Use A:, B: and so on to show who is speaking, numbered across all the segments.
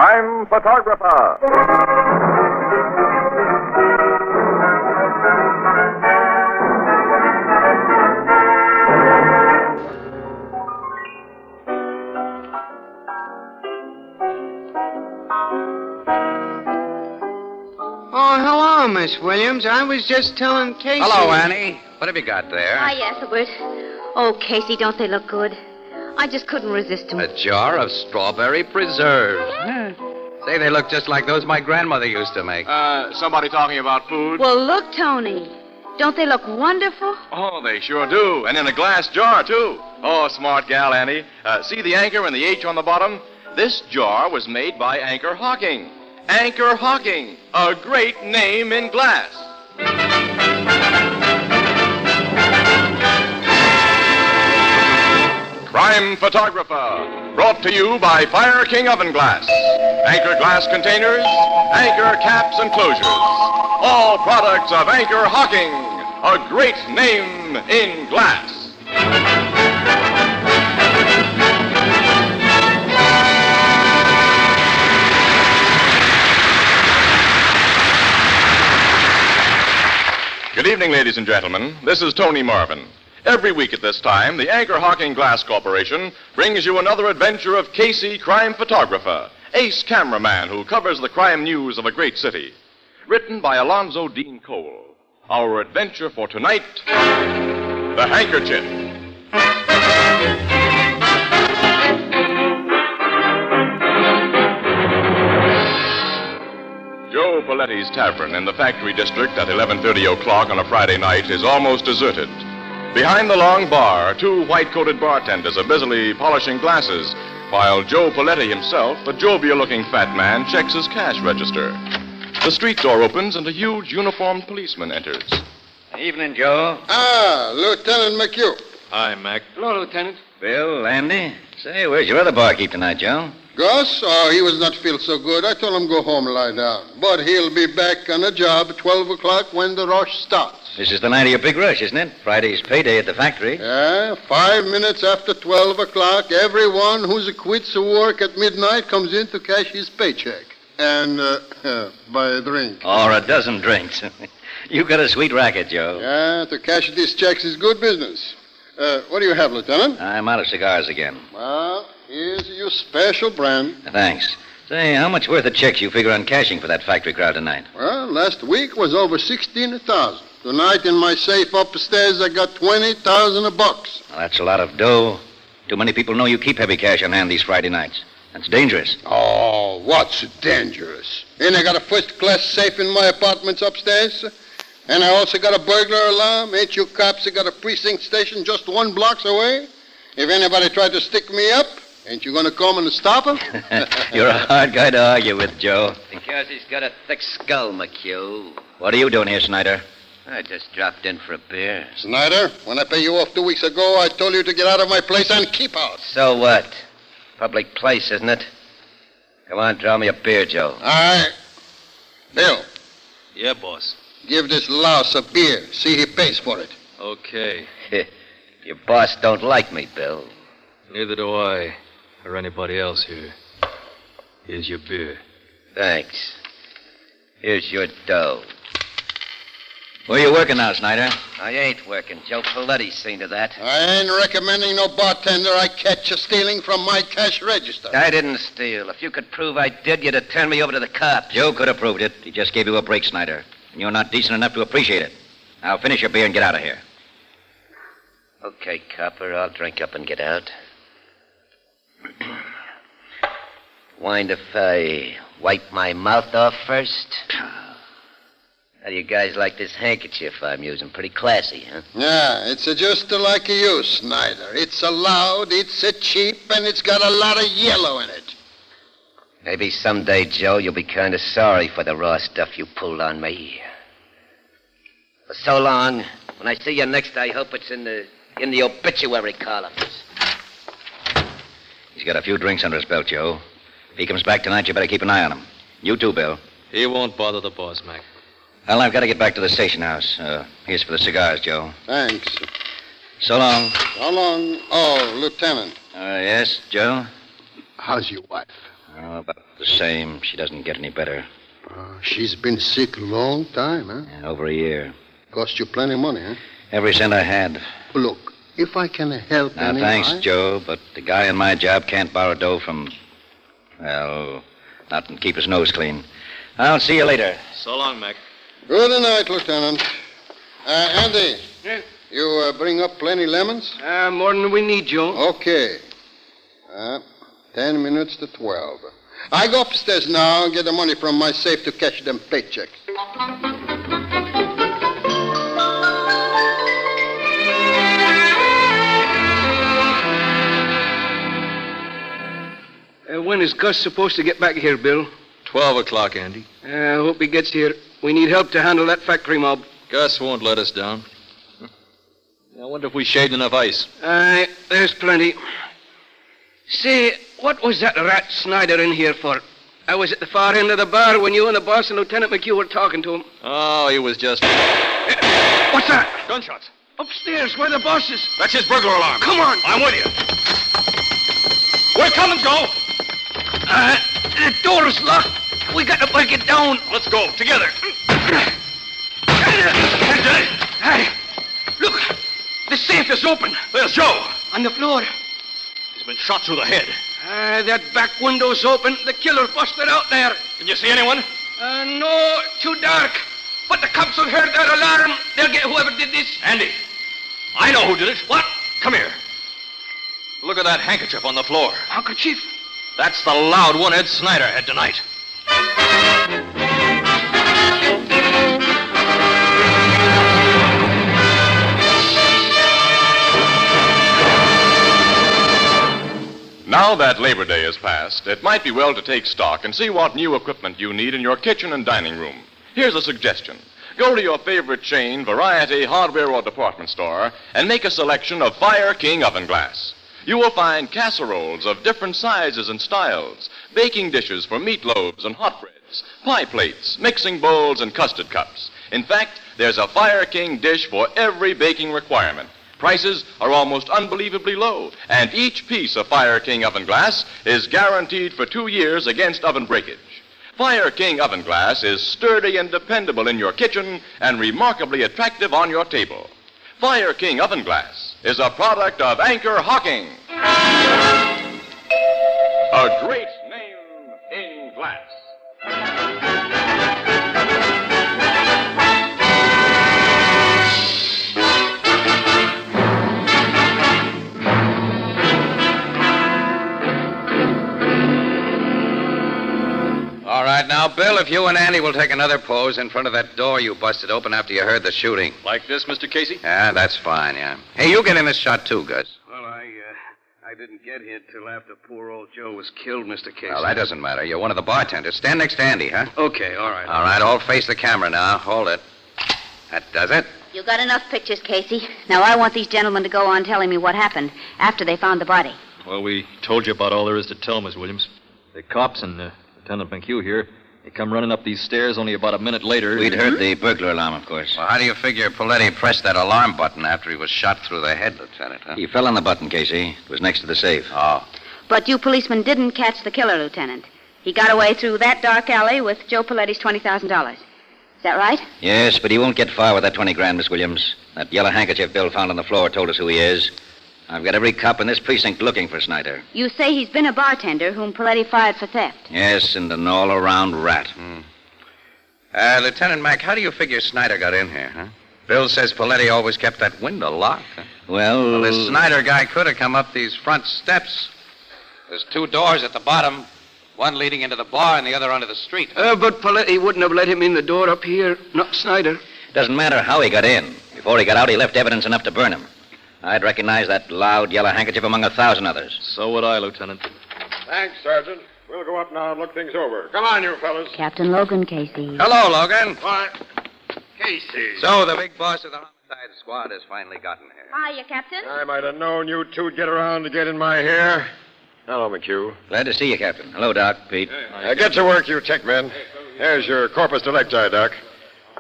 A: Crime Photographer.
B: Oh, hello, Miss Williams. I was just telling Casey.
C: Hello, Annie. What have you got there?
D: Hi, Ethelbert. Oh, Casey, don't they look good? I just couldn't resist them.
C: A jar of strawberry preserve. Say, they look just like those my grandmother used to make.
E: Somebody talking about food?
D: Well, look, Tony. Don't they look wonderful?
E: Oh, they sure do. And in a glass jar, too. Oh, smart gal, Annie. See the anchor and the H on the bottom? This jar was made by Anchor Hawking. Anchor Hawking, a great name in glass. Crime Photographer, brought to you by Fire King Oven Glass. Anchor glass containers, Anchor caps and closures. All products of Anchor Hawking, a great name in glass. Good evening, ladies and gentlemen. This is Tony Marvin. Every week at this time, the Anchor Hawking Glass Corporation brings you another adventure of Casey, crime photographer, ace cameraman who covers the crime news of a great city. Written by Alonzo Dean Cole. Our adventure for tonight, The Handkerchief. Joe Paletti's Tavern in the factory district at 11:30 o'clock on a Friday night is almost deserted. Behind the long bar, two white-coated bartenders are busily polishing glasses, while Joe Paletti himself, a jovial-looking fat man, checks his cash register. The street door opens and a huge uniformed policeman enters.
C: Evening, Joe.
F: Lieutenant McHugh.
E: Hi, Mac.
B: Hello, Lieutenant.
C: Bill, Andy. Say, where's your other barkeep tonight, Joe?
F: Gus? Oh, he was not feel so good. I told him go home and lie down. But he'll be back on the job at 12 o'clock when the rush starts.
C: This is the night of your big rush, isn't it? Friday's payday at the factory.
F: Yeah, 5 minutes after 12 o'clock, everyone who's quits work at midnight comes in to cash his paycheck. And buy a drink.
C: Or a dozen drinks. You got a sweet racket, Joe.
F: Yeah, to cash these checks is good business. What do you have, Lieutenant?
C: I'm out of cigars again.
F: Well, here's your special brand.
C: Thanks. Say, how much worth of checks you figure on cashing for that factory crowd tonight?
F: Well, last week was over 16,000. Tonight in my safe upstairs, I got 20,000 bucks.
C: Well, that's a lot of dough. Too many people know you keep heavy cash on hand these Friday nights. That's dangerous.
F: Oh, what's dangerous? And I got a first-class safe in my apartments upstairs. And I also got a burglar alarm. Ain't you cops got a precinct station just 1 block away? If anybody tried to stick me up, ain't you going to come and stop him?
C: You're a hard guy to argue with, Joe.
G: Because he's got a thick skull, McHugh.
C: What are you doing here, Snyder?
G: I just dropped in for a beer.
F: Snyder, when I pay you off 2 weeks ago, I told you to get out of my place and keep out.
G: So what? Public place, isn't it? Come on, draw me a beer, Joe.
F: All right. Bill,
E: Yeah, boss.
F: give this louse a beer. See he pays for it.
E: Okay.
G: Your boss don't like me, Bill.
E: Neither do I, or anybody else here. Here's your beer.
G: Thanks. Here's your dough.
C: Where you working now, Snyder?
G: I ain't working. Joe Paletti's seen to that.
F: I ain't recommending no bartender I catch you stealing from my cash register.
G: I didn't steal. If you could prove I did, you'd have turned me over to the cops.
C: Joe could have proved it. He just gave you a break, Snyder. And you're not decent enough to appreciate it. Now finish your beer and get out of here.
G: Okay, copper, I'll drink up and get out. Mind if I wipe my mouth off first? How do you guys like this handkerchief I'm using? Pretty classy, huh?
F: Yeah, it's just like you, Snyder. It's loud, it's cheap, and it's got a lot of yellow in it.
G: Maybe someday, Joe, you'll be kind of sorry for the raw stuff you pulled on me. For so long. When I see you next, I hope it's in the obituary columns.
C: He's got a few drinks under his belt, Joe. If he comes back tonight, you better keep an eye on him. You too, Bill.
E: He won't bother the boss, Mac.
C: Well, I've got to get back to the station house. Here's for the cigars, Joe.
F: Thanks.
C: So long.
F: How long? Oh, Lieutenant.
C: Yes, Joe?
F: How's your wife?
C: Oh, about the same. She doesn't get any better.
F: She's been sick a long time, huh?
C: Yeah, over a year.
F: Cost you plenty of money, huh?
C: Every cent I had.
F: Look, if I can help
C: Now,
F: any...
C: thanks, Joe, but the guy in my job can't borrow dough from... Well, not and keep his nose clean. I'll see you later.
A: So long, Mac.
F: Good night, Lieutenant. Andy.
B: Yeah?
F: You bring up plenty lemons?
B: More than we need, Joe.
F: Okay. 10 minutes to 12. I go upstairs now and get the money from my safe to cash them paychecks.
B: When is Gus supposed to get back here, Bill?
A: 12 o'clock, Andy.
B: I hope he gets here. We need help to handle that factory mob.
A: Gus won't let us down. I wonder if we shaved enough ice.
B: There's plenty. Say, what was that rat Snyder in here for? I was at the far end of the bar when you and the boss and Lieutenant McHugh were talking to him.
A: Oh, he was just...
B: What's that?
A: Gunshots.
B: Upstairs, where the boss is.
A: That's his burglar alarm.
B: Come on.
A: I'm with you. We're coming, Joe.
B: The door's locked. We got to break it down.
A: Let's go, together.
B: Hey, look. The safe is open.
A: There's Joe.
B: On the floor.
A: He's been shot through the head.
B: That back window's open. The killer busted out there.
A: Did you see anyone?
B: No, too dark. But the cops have heard that alarm. They'll get whoever did this.
A: Andy, I know who did it. What? Come here. Look at that handkerchief on the floor.
B: Handkerchief?
A: That's the loud one Ed Snyder had tonight.
E: Now that Labor Day is past, it might be well to take stock and see what new equipment you need in your kitchen and dining room. Here's a suggestion. Go to your favorite chain, variety, hardware, or department store and make a selection of Fire King oven glass. You will find casseroles of different sizes and styles, baking dishes for meatloaves and hot breads, pie plates, mixing bowls, and custard cups. In fact, there's a Fire King dish for every baking requirement. Prices are almost unbelievably low, and each piece of Fire King oven glass is guaranteed for 2 years against oven breakage. Fire King oven glass is sturdy and dependable in your kitchen and remarkably attractive on your table. Fire King oven glass is a product of Anchor Hocking. A great name in glass.
C: All right, now, Bill, if you and Andy will take another pose in front of that door you busted open after you heard the shooting.
A: Like this, Mr. Casey?
C: Yeah, that's fine, yeah. Hey, you get in this shot, too, Gus.
B: Well, I didn't get here till after poor old Joe was killed, Mr. Casey.
C: Well, that doesn't matter. You're one of the bartenders. Stand next to Andy, huh?
B: Okay, all right.
C: All right, all face the camera now. Hold it. That does it.
D: You got enough pictures, Casey. Now I want these gentlemen to go on telling me what happened after they found the body.
A: Well, we told you about all there is to tell, Miss Williams. The cops and Lieutenant McHugh here, they come running up these stairs only about a minute later.
C: We'd heard the burglar alarm, of course. Well, how do you figure Paletti pressed that alarm button after he was shot through the head, Lieutenant, huh? He fell on the button, Casey. It was next to the safe. Oh.
D: But you policemen didn't catch the killer, Lieutenant. He got away through that dark alley with Joe Paletti's $20,000. Is that right?
C: Yes, but he won't get far with that 20 grand, Miss Williams. That yellow handkerchief Bill found on the floor told us who he is. I've got every cop in this precinct looking for Snyder.
D: You say he's been a bartender whom Paletti fired for theft.
C: Yes, and an all-around rat. Lieutenant Mack, how do you figure Snyder got in here, huh? Bill says Paletti always kept that window locked. Huh? Well, this Snyder guy could have come up these front steps. There's 2 doors at the bottom, one leading into the bar and the other onto the street.
B: But Paletti wouldn't have let him in the door up here, not Snyder.
C: Doesn't matter how he got in. Before he got out, he left evidence enough to burn him. I'd recognize that loud yellow handkerchief among 1,000 others.
A: So would I, Lieutenant.
H: Thanks, Sergeant. We'll go up now and look things over. Come on, you fellas.
D: Captain Logan, Casey.
C: Hello, Logan.
H: What? Casey.
C: So the big boss of the homicide squad has finally gotten here.
D: Hiya, Captain.
H: I might have known you two'd get around to get in my hair. Hello, McHugh.
C: Glad to see you, Captain. Hello, Doc. Pete.
H: Get to work, you tech men. There's your corpus delicti, Doc.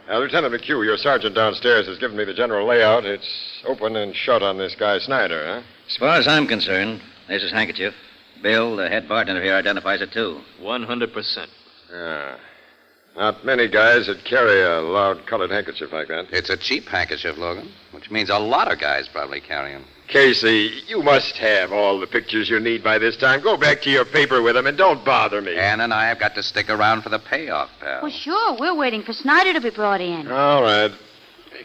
H: Lieutenant McHugh, your sergeant downstairs has given me the general layout. It's open and shut on this guy Snyder, huh?
C: As far as I'm concerned, there's his handkerchief.
G: Bill, the head bartender here, identifies it, too.
A: 100%.
H: Yeah. Not many guys that carry a loud colored handkerchief like that.
C: It's a cheap handkerchief, Logan, which means a lot of guys probably carry them.
H: Casey, you must have all the pictures you need by this time. Go back to your paper with them and don't bother me.
C: Ann and I have got to stick around for the payoff, pal.
D: Well, sure. We're waiting for Snyder to be brought in.
H: All right.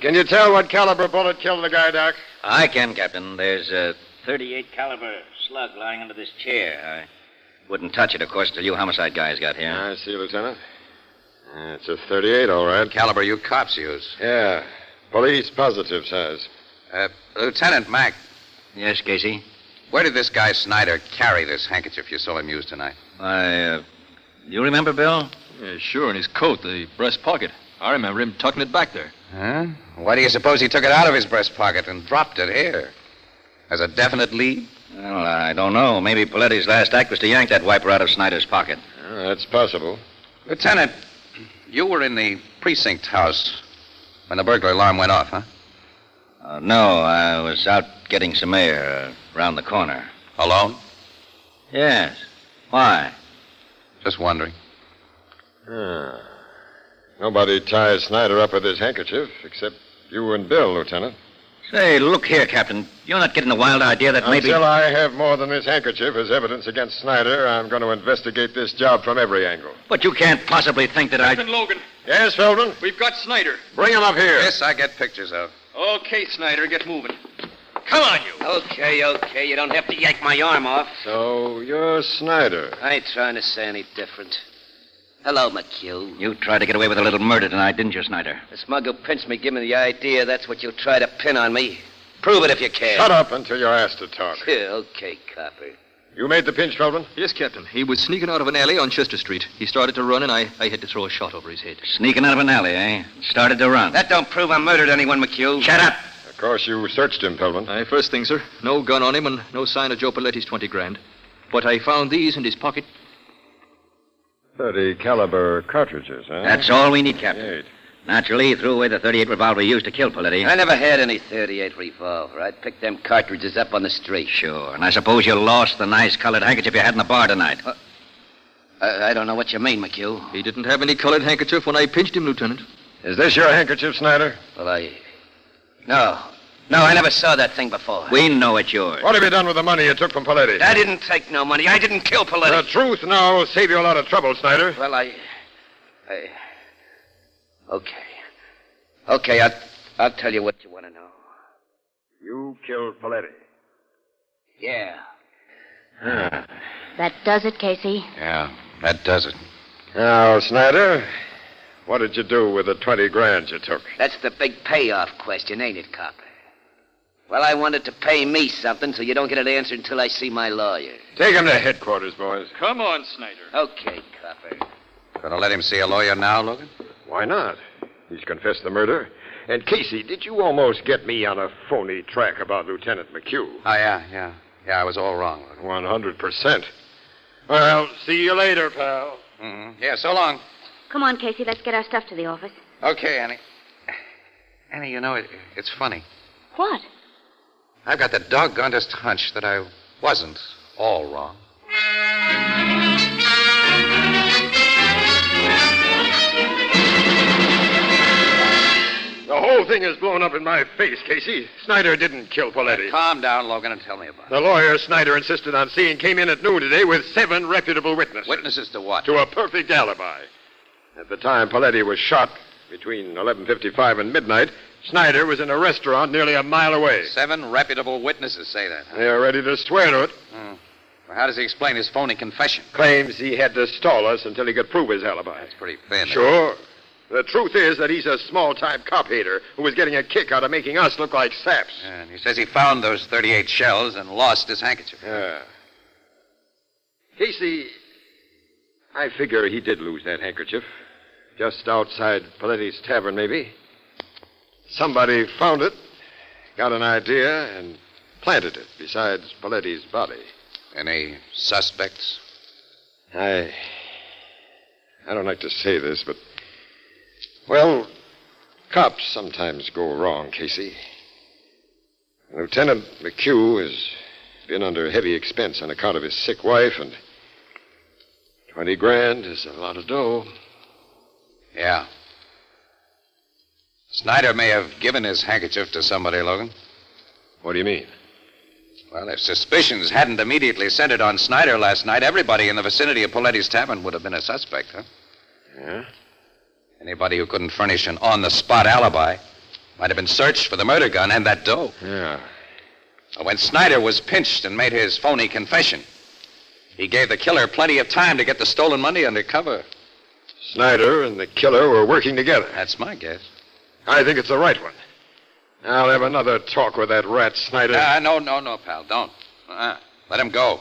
H: Can you tell what caliber bullet killed the guy, Doc?
G: I can, Captain. There's a 38 caliber slug lying under this chair. I wouldn't touch it, of course, till you homicide guys got here.
H: I see, Lieutenant. It's a 38, all right.
C: Caliber you cops use.
H: Yeah. Police positive size.
C: Lieutenant Mack,
G: Yes, Casey?
C: where did this guy Snyder carry this handkerchief you saw him use tonight?
G: You remember, Bill?
A: Yeah, sure, in his coat, the breast pocket. I remember him tucking it back there.
C: Huh? Why do you suppose he took it out of his breast pocket and dropped it here? As a definite lead?
G: Well, I don't know. Maybe Paletti's last act was to yank that wiper out of Snyder's pocket.
H: That's possible.
C: Lieutenant, you were in the precinct house when the burglar alarm went off, huh?
G: No, I was out getting some air around the corner.
C: Alone?
G: Yes. Why?
C: Just wondering.
H: Nobody ties Snyder up with his handkerchief except you and Bill, Lieutenant.
G: Say, look here, Captain. You're not getting the wild idea that maybe...
H: Until I have more than this handkerchief as evidence against Snyder, I'm going to investigate this job from every angle.
G: But you can't possibly think that I...
B: Captain Logan,
H: Yes, Feldman?
B: we've got Snyder.
H: Bring him up here.
C: This I get pictures of.
B: Okay, Snyder, get moving. Come on, you.
G: Okay. You don't have to yank my arm off.
H: So, you're Snyder.
G: I ain't trying to say any different. Hello, McHugh. You tried to get away with a little murder tonight, didn't you, Snyder? The smug who pinched me gave me the idea that's what you'll try to pin on me. Prove it if you can.
H: Shut up until you're asked to talk.
G: Yeah, okay, copper.
H: You made the pinch, Feldman?
A: Yes, Captain. He was sneaking out of an alley on Chester Street. He started to run, and I had to throw a shot over his head.
G: Sneaking out of an alley, eh? Started to run. That don't prove I murdered anyone, McHugh. Shut up.
H: Of course, you searched him, Feldman.
A: First thing, sir. No gun on him and no sign of Joe Paletti's 20 grand. But I found these in his pocket.
H: 30 caliber cartridges, huh?
G: That's all we need, Captain.
H: 38.
G: Naturally, he threw away the 38 revolver he used to kill Paletti. I never had any 38 revolver. I picked them cartridges up on the street. Sure. And I suppose you lost the nice colored handkerchief you had in the bar tonight. I don't know what you mean, McHugh.
A: He didn't have any colored handkerchief when I pinched him, Lieutenant.
H: Is this your handkerchief, Snyder?
G: Well, No, I never saw that thing before. We know it's yours.
H: What have you done with the money you took from Paletti?
G: I didn't take no money. I didn't kill Paletti.
H: The truth now will save you a lot of trouble, Snyder.
G: Well, Okay, I'll tell you what you want to know.
H: You killed Paletti.
G: Yeah.
D: That does it, Casey.
C: Yeah, that does it.
H: Now, Snyder, what did you do with the 20 grand you took?
G: That's the big payoff question, ain't it, copper? Well, I wanted to pay me something, so you don't get an answer until I see my lawyer.
H: Take him to headquarters, boys.
B: Come on, Snyder.
G: Okay, copper.
C: Gonna let him see a lawyer now, Logan?
H: Why not? He's confessed the murder. And, Casey, did you almost get me on a phony track about Lieutenant McHugh?
C: Oh, yeah. Yeah, I was all wrong.
H: 100%. Well, see you later, pal.
C: Mm-hmm. Yeah, so long.
D: Come on, Casey. Let's get our stuff to the office.
C: Okay, Annie. Annie, you know, it's funny.
D: What?
C: I've got the doggonedest hunch that I wasn't all wrong.
H: The whole thing is blown up in my face, Casey. Snyder didn't kill Paletti.
C: Calm down, Logan, and tell me about it.
H: The lawyer Snyder insisted on seeing came in at noon today with 7 reputable witnesses.
C: Witnesses to what?
H: To a perfect alibi. At the time Paletti was shot, between 11:55 and midnight, Snyder was in a restaurant nearly a mile away.
C: 7 reputable witnesses say that. Huh?
H: They're ready to swear to it.
C: Well, how does he explain his phony confession?
H: Claims he had to stall us until he could prove his alibi.
C: That's pretty thin.
H: Sure. The truth is that he's a small-time cop hater who was getting a kick out of making us look like saps.
C: And he says he found those 38 shells and lost his handkerchief.
H: Yeah. Casey, I figure he did lose that handkerchief. Just outside Paletti's tavern, maybe. Somebody found it, got an idea, and planted it beside Paletti's body.
C: Any suspects?
H: I don't like to say this, but... Well, cops sometimes go wrong, Casey. Lieutenant McHugh is been under heavy expense on account of his sick wife, and 20 grand is a lot of dough.
C: Yeah. Snyder may have given his handkerchief to somebody, Logan.
H: What do you mean?
C: Well, if suspicions hadn't immediately centered on Snyder last night, everybody in the vicinity of Poletti's Tavern would have been a suspect, huh?
H: Yeah?
C: Anybody who couldn't furnish an on-the-spot alibi might have been searched for the murder gun and that dough.
H: Yeah.
C: When Snyder was pinched and made his phony confession, he gave the killer plenty of time to get the stolen money under cover.
H: Snyder and the killer were working together.
C: That's my guess.
H: I think it's the right one. I'll have another talk with that rat Snyder.
C: No, pal, don't. Let him go.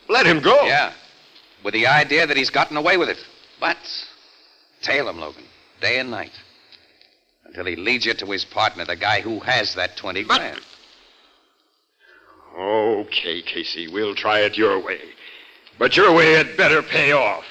H: Let him go?
C: Yeah, with the idea that he's gotten away with it. But tail him, Logan, day and night, until he leads you to his partner, the guy who has that 20 grand.
H: Okay, Casey, we'll try it your way. But your way had better pay off.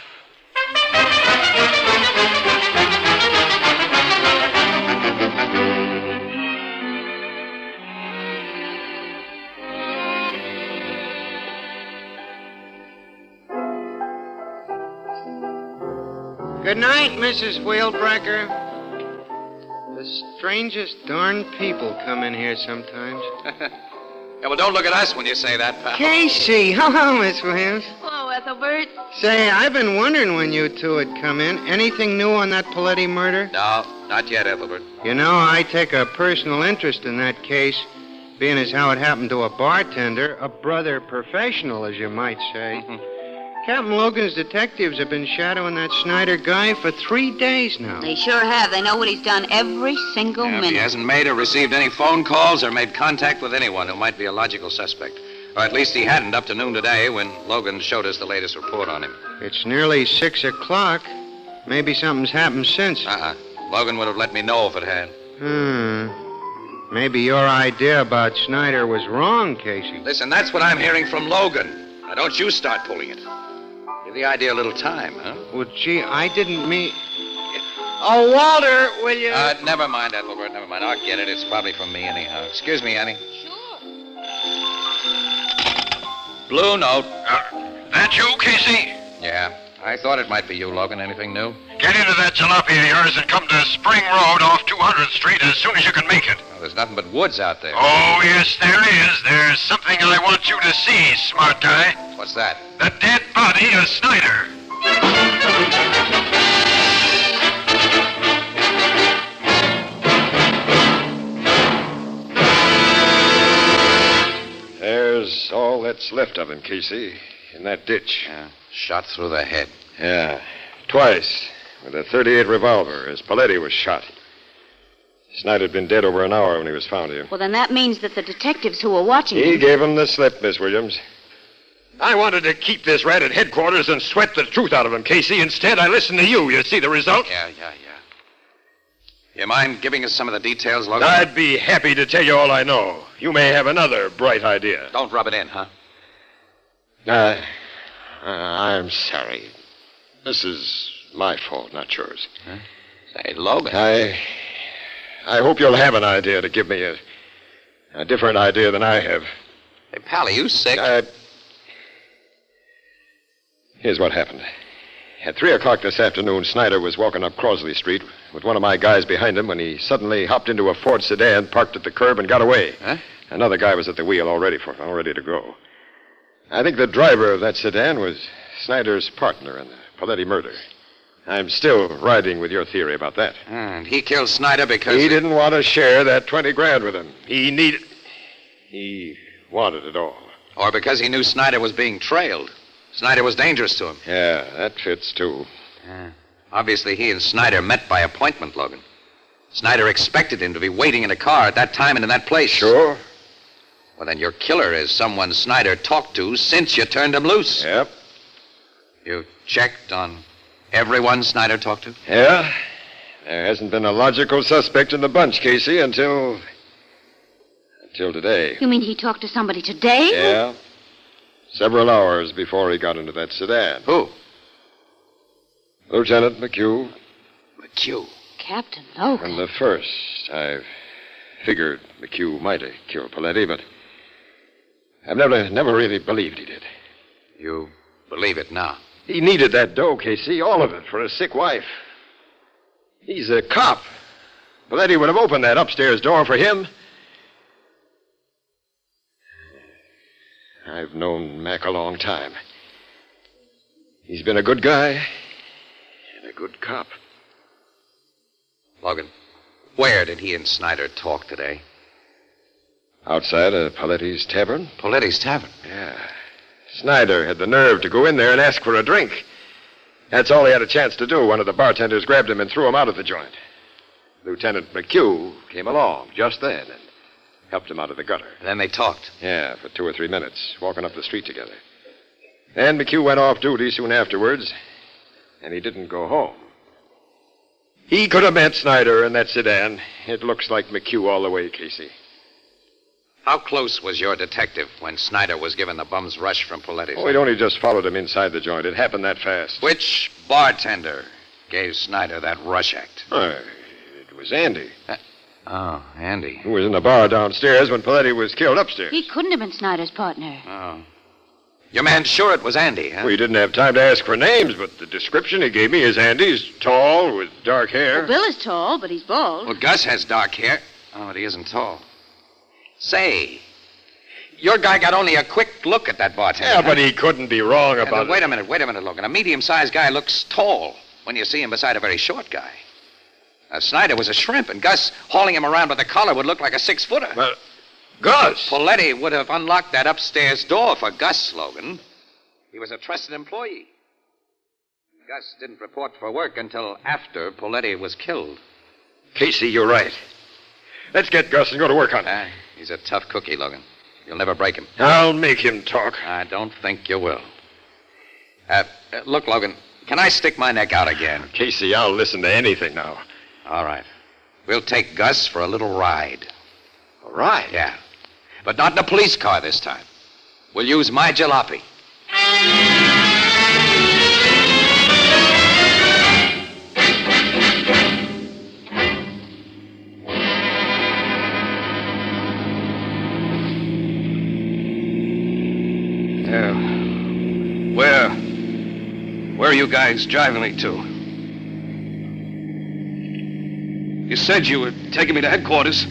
I: Good night, Mrs. Wheelbreaker. The strangest darn people come in here sometimes.
C: Yeah, well, don't look at us when you say that, pal.
I: Casey! Hello, Miss Williams.
D: Hello, Ethelbert.
I: Say, I've been wondering when you two had come in. Anything new on that Poletti murder?
C: No, not yet, Ethelbert.
I: You know, I take a personal interest in that case, being as how it happened to a bartender, a brother professional, as you might say. Captain Logan's detectives have been shadowing that Snyder guy for 3 days now.
D: They sure have. They know what he's done every single
C: Yeah,
D: minute.
C: he hasn't made or received any phone calls or made contact with anyone who might be a logical suspect. Or at least he hadn't up to noon today when Logan showed us the latest report on him.
I: It's nearly 6 o'clock. Maybe something's happened since.
C: Logan would have let me know if it had.
I: Maybe your idea about Snyder was wrong, Casey.
C: Listen, that's what I'm hearing from Logan. Now, don't you start pulling it. Give the idea a little time, huh?
I: Well, gee, I didn't mean... Oh, Walter, will you...
C: Never mind, Ethelbert, never mind. I'll get it. It's probably from me anyhow. Excuse me, Annie.
D: Sure.
C: Blue note.
J: That you, Casey?
C: Yeah. I thought it might be you, Logan. Anything new?
J: Get into that jalopy of yours and come to Spring Road off 200th Street as soon as you can make it.
C: Well, there's nothing but woods out there.
J: Oh, yes, there is. There's something I want you to see, smart guy.
C: What's that?
J: The dead body of Snyder.
H: There's all that's left of him, Casey, in that ditch.
C: Yeah. Shot through the head.
H: Yeah. Twice, with a .38 revolver, as Poletti was shot. Snyder'd been dead over an hour when he was found here.
D: Well, then that means that the detectives who were watching
H: He
D: him...
H: gave him the slip, Miss Williams.
J: I wanted to keep this rat at headquarters and sweat the truth out of him, Casey. Instead, I listened to you. You see the result?
C: Yeah. You mind giving us some of the details, Logan?
H: I'd be happy to tell you all I know. You may have another bright idea.
C: Don't rub it in, huh?
H: I'm sorry. This is my fault, not yours.
C: Huh? Say, Logan.
H: I hope you'll have an idea to give me a different idea than I have.
C: Hey, pal, are you sick?
H: Here's what happened. At 3 o'clock this afternoon, Snyder was walking up Crosley Street with one of my guys behind him when he suddenly hopped into a Ford sedan, parked at the curb, and got away.
C: Huh?
H: Another guy was at the wheel all ready to go. I think the driver of that sedan was Snyder's partner in the Poletti murder. I'm still riding with your theory about that.
C: And he killed Snyder because...
H: He didn't want to share that 20 grand with him. He wanted it all.
C: Or because he knew Snyder was being trailed. Snyder was dangerous to him.
H: Yeah, that fits, too.
C: Obviously, he and Snyder met by appointment, Logan. Snyder expected him to be waiting in a car at that time and in that place.
H: Sure.
C: Well, then your killer is someone Snyder talked to since you turned him loose.
H: Yep.
C: You checked on everyone Snyder talked to?
H: Yeah. There hasn't been a logical suspect in the bunch, Casey, until today.
D: You mean he talked to somebody today?
H: Yeah. Several hours before he got into that sedan.
C: Who?
H: Lieutenant McHugh.
C: McHugh?
D: Captain Logan.
H: From the first, I've figured McHugh might have killed Poletti, but I've never really believed he did.
C: You believe it now?
H: He needed that dough, Casey, all of it, for a sick wife. He's a cop. Paletti would have opened that upstairs door for him. I've known Mac a long time. He's been a good guy and a good cop.
C: Logan, where did he and Snyder talk today?
H: Outside of Paletti's tavern?
C: Paletti's tavern?
H: Yeah. Snyder had the nerve to go in there and ask for a drink. That's all he had a chance to do. One of the bartenders grabbed him and threw him out of the joint. Lieutenant McHugh came along just then and helped him out of the gutter.
C: Then they talked?
H: Yeah, for 2 or 3 minutes, walking up the street together. Then McHugh went off duty soon afterwards, and he didn't go home. He could have met Snyder in that sedan. It looks like McHugh all the way, Casey.
C: How close was your detective when Snyder was given the bum's rush from Paletti's?
H: Oh, he'd only just followed him inside the joint. It happened that fast.
C: Which bartender gave Snyder that rush act?
H: It was Andy.
C: Oh, Andy.
H: Who was in the bar downstairs when Paletti was killed upstairs.
D: He couldn't have been Snyder's partner.
C: Oh. Your man's sure it was Andy, huh?
H: Well, he didn't have time to ask for names, but the description he gave me is Andy's, tall, with dark hair.
D: Well, Bill is tall, but he's bald.
C: Well, Gus has dark hair. Oh, but he isn't tall. Say, your guy got only a quick look at that bartender.
H: Yeah, but he couldn't be wrong about it.
C: Wait a minute, Logan. A medium-sized guy looks tall when you see him beside a very short guy. Snyder was a shrimp, and Gus hauling him around by the collar would look like a 6-footer.
H: Well, Gus!
C: Paletti would have unlocked that upstairs door for Gus, Logan. He was a trusted employee. Gus didn't report for work until after Paletti was killed.
H: Casey, you're right. Let's get Gus and go to work on it.
C: He's a tough cookie, Logan. You'll never break him.
H: I'll make him talk.
C: I don't think you will. Look, Logan, can I stick my neck out again?
H: Casey, I'll listen to anything now.
C: All right. We'll take Gus for a little ride.
H: A ride?
C: Yeah. But not in a police car this time. We'll use my jalopy.
B: Where are you guys driving me to? You said you were taking me to headquarters.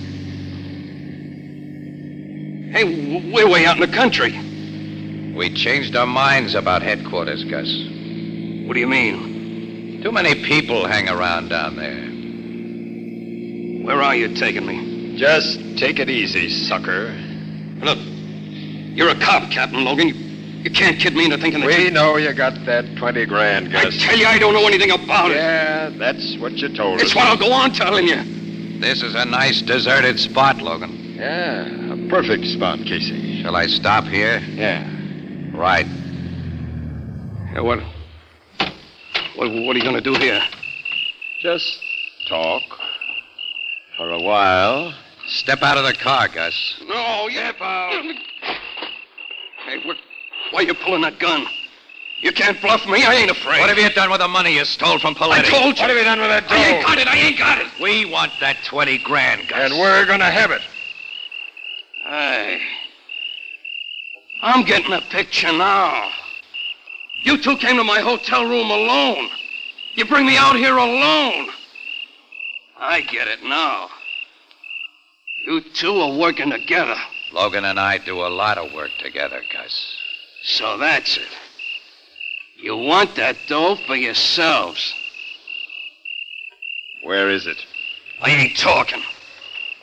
B: Hey, we're way out in the country.
C: We changed our minds about headquarters, Gus.
B: What do you mean?
C: Too many people hang around down there.
B: Where are you taking me?
H: Just take it easy, sucker.
B: Look, you're a cop, Captain Logan. You can't kid me into thinking that
H: We know you got that 20 grand, Gus.
B: I tell you, I don't know anything about it.
H: Yeah, that's what you told us.
B: It's what I'll go on telling you.
C: This is a nice deserted spot, Logan.
H: Yeah, a perfect spot, Casey.
C: Shall I stop here?
H: Yeah.
C: Right.
B: Yeah, what are you going to do here?
H: Just talk. For a while.
C: Step out of the car, Gus.
B: No, yeah, pal. Hey, why are you pulling that gun? You can't bluff me. I ain't afraid.
C: What have you done with the money you stole from Paletti?
B: I told you.
H: What have you done with that dough?
B: I ain't got it.
C: We want that 20 grand, Gus.
H: And we're gonna have it.
B: Hey. I'm getting a picture now. You two came to my hotel room alone. You bring me out here alone. I get it now. You two are working together.
C: Logan and I do a lot of work together, Gus.
B: So that's it. You want that dough for yourselves.
H: Where is it?
B: I ain't talking.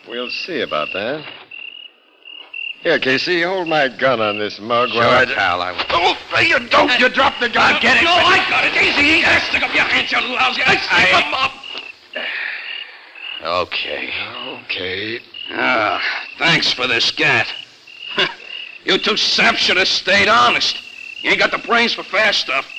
H: We'll see about that. Here, Casey, hold my gun on this mug
C: Sure,
H: while
C: pal, I will.
B: Oh, you don't. You dropped the gun. Get it. No, I got it. Easy. Stick up your hands, you lousy. Stick them up.
C: Okay.
H: Okay.
B: Thanks for this scat. You two saps should have stayed honest. You ain't got the brains for fast stuff.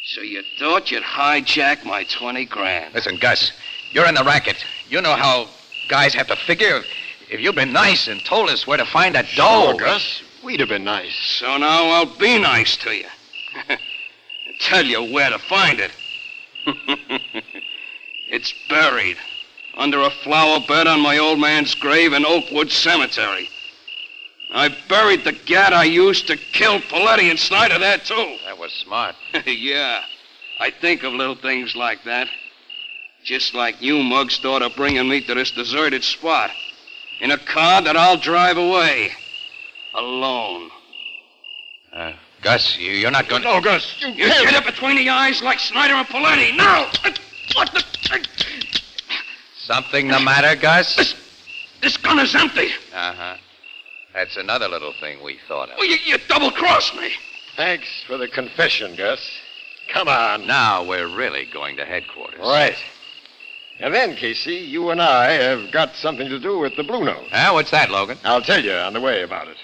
B: So you thought you'd hijack my 20 grand.
C: Listen, Gus, you're in the racket. You know how guys have to figure. If you'd been nice and told us where to find that dough.
H: Sure, Gus. We'd have been nice.
B: So now I'll be nice to you. Tell you where to find it. It's buried under a flower bed on my old man's grave in Oakwood Cemetery. I buried the gat I used to kill Paletti and Snyder there, too.
C: That was smart.
B: Yeah. I think of little things like that. Just like you, Muggs, thought of bringing me to this deserted spot. In a car that I'll drive away. Alone.
C: Gus, you're not going to...
J: No, Gus.
B: You get it between the eyes like Snyder and Paletti. Now! What the...
C: Something the matter, Gus?
B: This gun is empty.
C: Uh-huh. That's another little thing we thought of.
B: Well, you double-crossed me.
H: Thanks for the confession, Gus. Come on.
C: Now we're really going to headquarters.
H: Right. And then, Casey, you and I have got something to do with the Blue Note.
C: What's that, Logan?
H: I'll tell you on the way about it.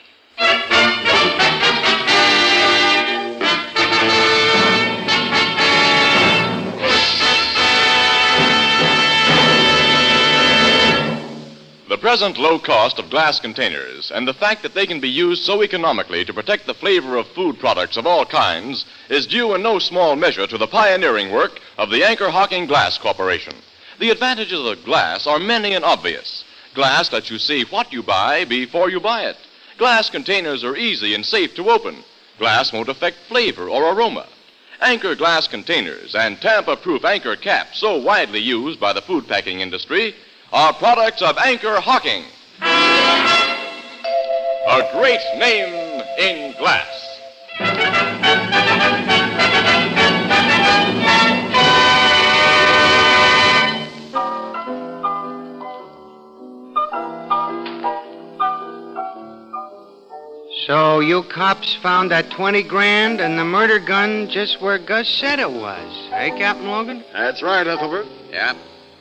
E: The present low cost of glass containers and the fact that they can be used so economically to protect the flavor of food products of all kinds is due in no small measure to the pioneering work of the Anchor Hocking Glass Corporation. The advantages of glass are many and obvious. Glass lets you see what you buy before you buy it. Glass containers are easy and safe to open. Glass won't affect flavor or aroma. Anchor glass containers and tamper-proof anchor caps, so widely used by the food packing industry, are products of Anchor Hocking. A great name in glass.
I: So you cops found that 20 grand and the murder gun just where Gus said it was. Eh, Captain Logan?
H: That's right, Ethelbert.
C: Yeah.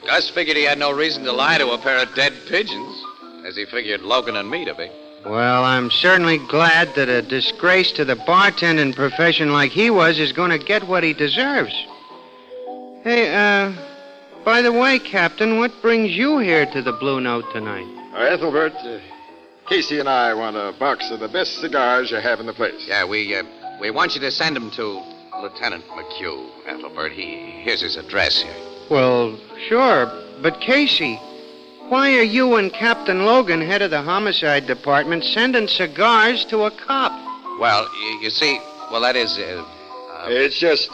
C: Gus figured he had no reason to lie to a pair of dead pigeons, as he figured Logan and me to be.
I: Well, I'm certainly glad that a disgrace to the bartending profession like he was is going to get what he deserves. Hey, by the way, Captain, what brings you here to the Blue Note tonight?
H: Ethelbert, Casey and I want a box of the best cigars you have in the place.
C: Yeah, we want you to send them to Lieutenant McHugh, Ethelbert. Here's his address here.
I: Well, sure, but Casey, why are you and Captain Logan, head of the homicide department, sending cigars to a cop?
C: Well, you see, well, that is...
H: It's just...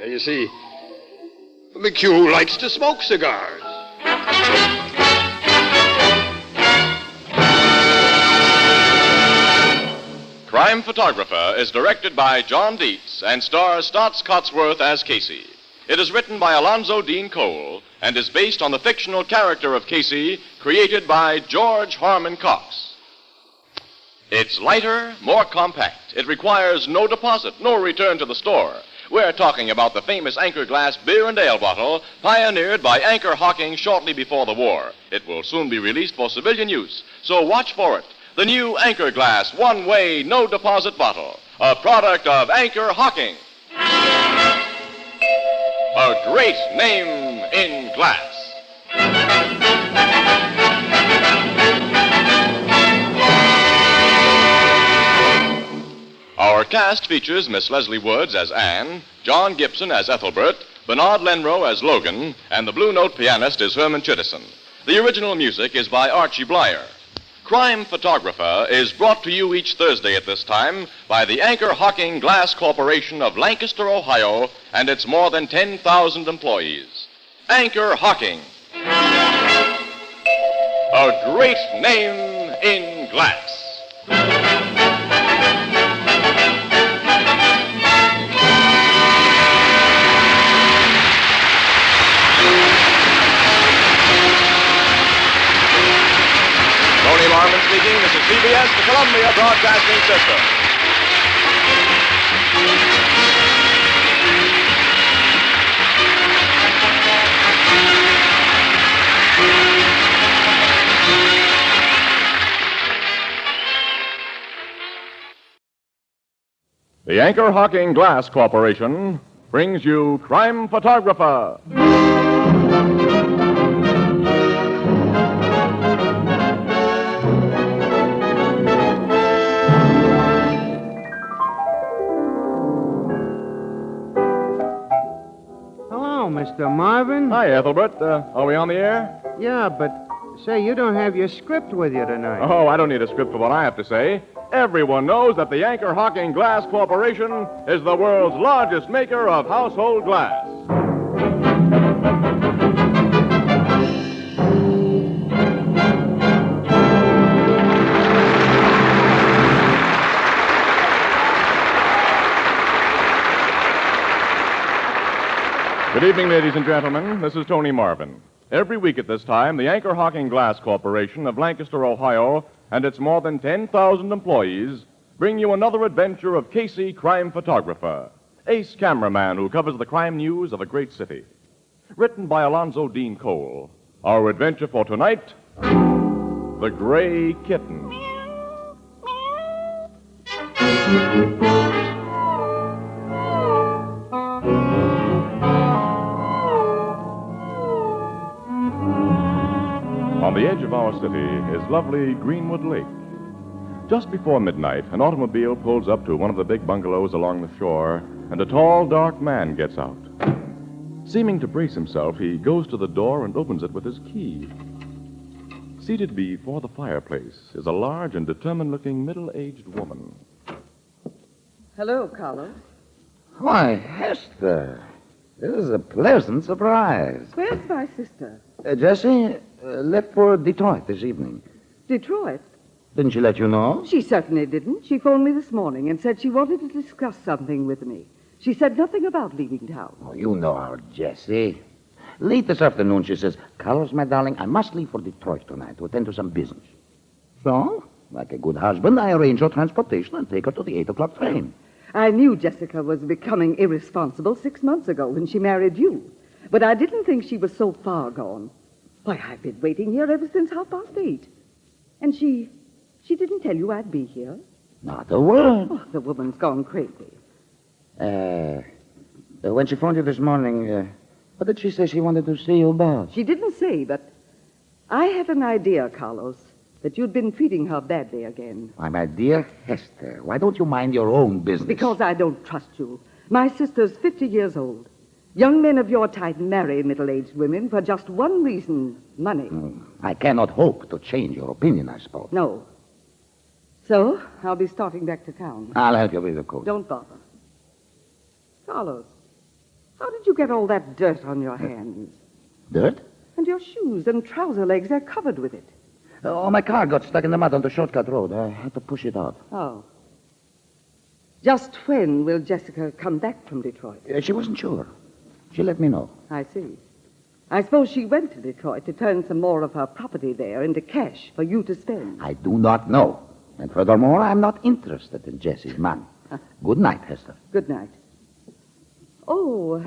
H: you see, McHugh likes to smoke cigars.
E: Crime Photographer is directed by John Dietz and stars Stotts Cotsworth as Casey. It is written by Alonzo Dean Cole and is based on the fictional character of Casey created by George Harmon Cox. It's lighter, more compact. It requires no deposit, no return to the store. We're talking about the famous Anchor Glass beer and ale bottle pioneered by Anchor Hocking shortly before the war. It will soon be released for civilian use, so watch for it. The new Anchor Glass one-way, no-deposit bottle, a product of Anchor Hocking. A great name in glass. Our cast features Miss Leslie Woods as Anne, John Gibson as Ethelbert, Bernard Lenrow as Logan, and the Blue Note pianist is Herman Chittison. The original music is by Archie Blyer. Crime Photographer is brought to you each Thursday at this time by the Anchor Hocking Glass Corporation of Lancaster, Ohio, and its more than 10,000 employees. Anchor Hocking. A great name in glass. Tony Marvin speaking. This is CBS, the Columbia Broadcasting System. The Anchor Hocking Glass Corporation brings you Crime Photographer.
I: Hello, Mr. Marvin.
E: Hi, Ethelbert. Are we on the air?
I: Yeah, but Say, you don't have your script with you tonight.
E: Oh, I don't need a script for what I have to say. Everyone knows that the Anchor Hocking Glass Corporation is the world's largest maker of household glass. Good evening, ladies and gentlemen. This is Tony Marvin. Every week at this time, the Anchor Hocking Glass Corporation of Lancaster, Ohio, and its more than 10,000 employees bring you another adventure of Casey, crime photographer, ace cameraman who covers the crime news of a great city. Written by Alonzo Dean Cole. Our adventure for tonight, The Gray Kitten. On the edge of our city is lovely Greenwood Lake. Just before midnight, an automobile pulls up to one of the big bungalows along the shore, and a tall, dark man gets out. Seeming to brace himself, he goes to the door and opens it with his key. Seated before the fireplace is a large and determined-looking middle-aged woman.
K: Hello, Carlos.
L: Why, Hester, this is a pleasant surprise.
K: Where's my sister?
L: Jessie left for Detroit this evening.
K: Detroit?
L: Didn't she let you know?
K: She certainly didn't. She phoned me this morning and said she wanted to discuss something with me. She said nothing about leaving town.
L: Oh, you know our Jessie. Late this afternoon, she says, Carlos, my darling, I must leave for Detroit tonight to attend to some business. So, like a good husband, I arrange her transportation and take her to the 8 o'clock train.
K: I knew Jessica was becoming irresponsible 6 months ago when she married you. But I didn't think she was so far gone. Why, I've been waiting here ever since 8:30. And she didn't tell you I'd be here?
L: Not a word.
K: Oh, the woman's gone crazy.
L: When she phoned you this morning, what did she say she wanted to see you about?
K: She didn't say, but I had an idea, Carlos, that you'd been treating her badly again.
L: Why, my dear Hester, why don't you mind your own business?
K: Because I don't trust you. My sister's 50 years old. Young men of your type marry middle-aged women for just one reason, money.
L: I cannot hope to change your opinion, I suppose.
K: No. So, I'll be starting back to town.
L: I'll help you with the coat.
K: Don't bother. Carlos, how did you get all that dirt on your hands?
L: Dirt?
K: And your shoes and trouser legs, they're covered with it.
L: Oh, my car got stuck in the mud on the shortcut road. I had to push it out.
K: Oh. Just when will Jessica come back from Detroit?
L: She wasn't sure. She let me know.
K: I see. I suppose she went to Detroit to turn some more of her property there into cash for you to spend.
L: I do not know. And furthermore, I'm not interested in Jessie's money. Good night, Hester.
K: Good night. Oh,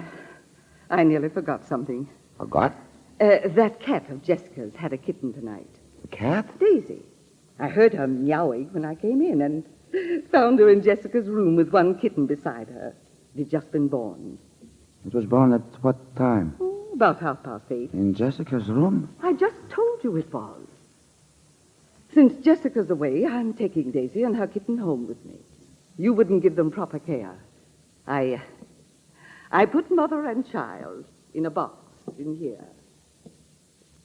K: I nearly forgot something.
L: Forgot?
K: That cat of Jessica's had a kitten tonight.
L: A cat?
K: Daisy. I heard her meowing when I came in and found her in Jessica's room with one kitten beside her. It had just been born.
L: It was born at what time?
K: Oh, about 8:30.
L: In Jessica's room?
K: I just told you it was. Since Jessica's away, I'm taking Daisy and her kitten home with me. You wouldn't give them proper care. I put mother and child in a box in here.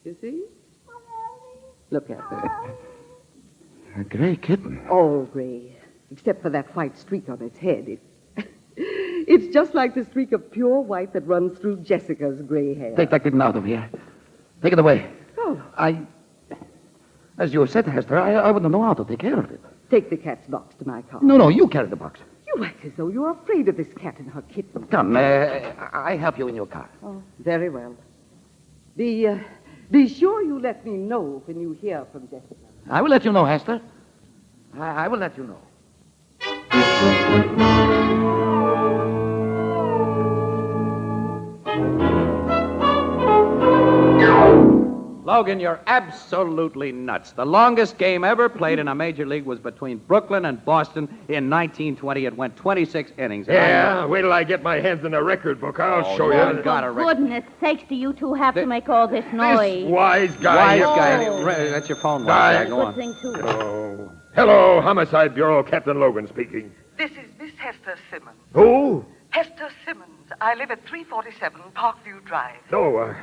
K: You see? Look at her.
L: A gray kitten.
K: All gray, except for that white streak on its head. It's just like the streak of pure white that runs through Jessica's gray hair.
L: Take that kitten out of here. Take it away.
K: Oh.
L: As you said, Hester, I wouldn't know how to take care of it.
K: Take the cat's box to my car.
L: No, you carry the box.
K: You act as though you're afraid of this cat and her kitten.
L: Come, I help you in your car.
K: Oh, very well. Be sure you let me know when you hear from Jessica.
L: I will let you know, Hester. I will let you know.
M: Logan, you're absolutely nuts. The longest game ever played in a major league was between Brooklyn and Boston in 1920. It went 26 innings.
J: Yeah, wait till I get my hands in the record book. I'll show you.
M: Got a record.
D: Goodness sakes, do you two have to make all this noise?
J: This wise guy.
M: That's your phone, wise guy. Go on.
D: Good thing, too.
J: Oh. Hello, Homicide Bureau, Captain Logan speaking.
N: This is Miss Hester Simmons.
J: Who?
N: Hester Simmons. I live at 347 Parkview Drive.
J: Oh,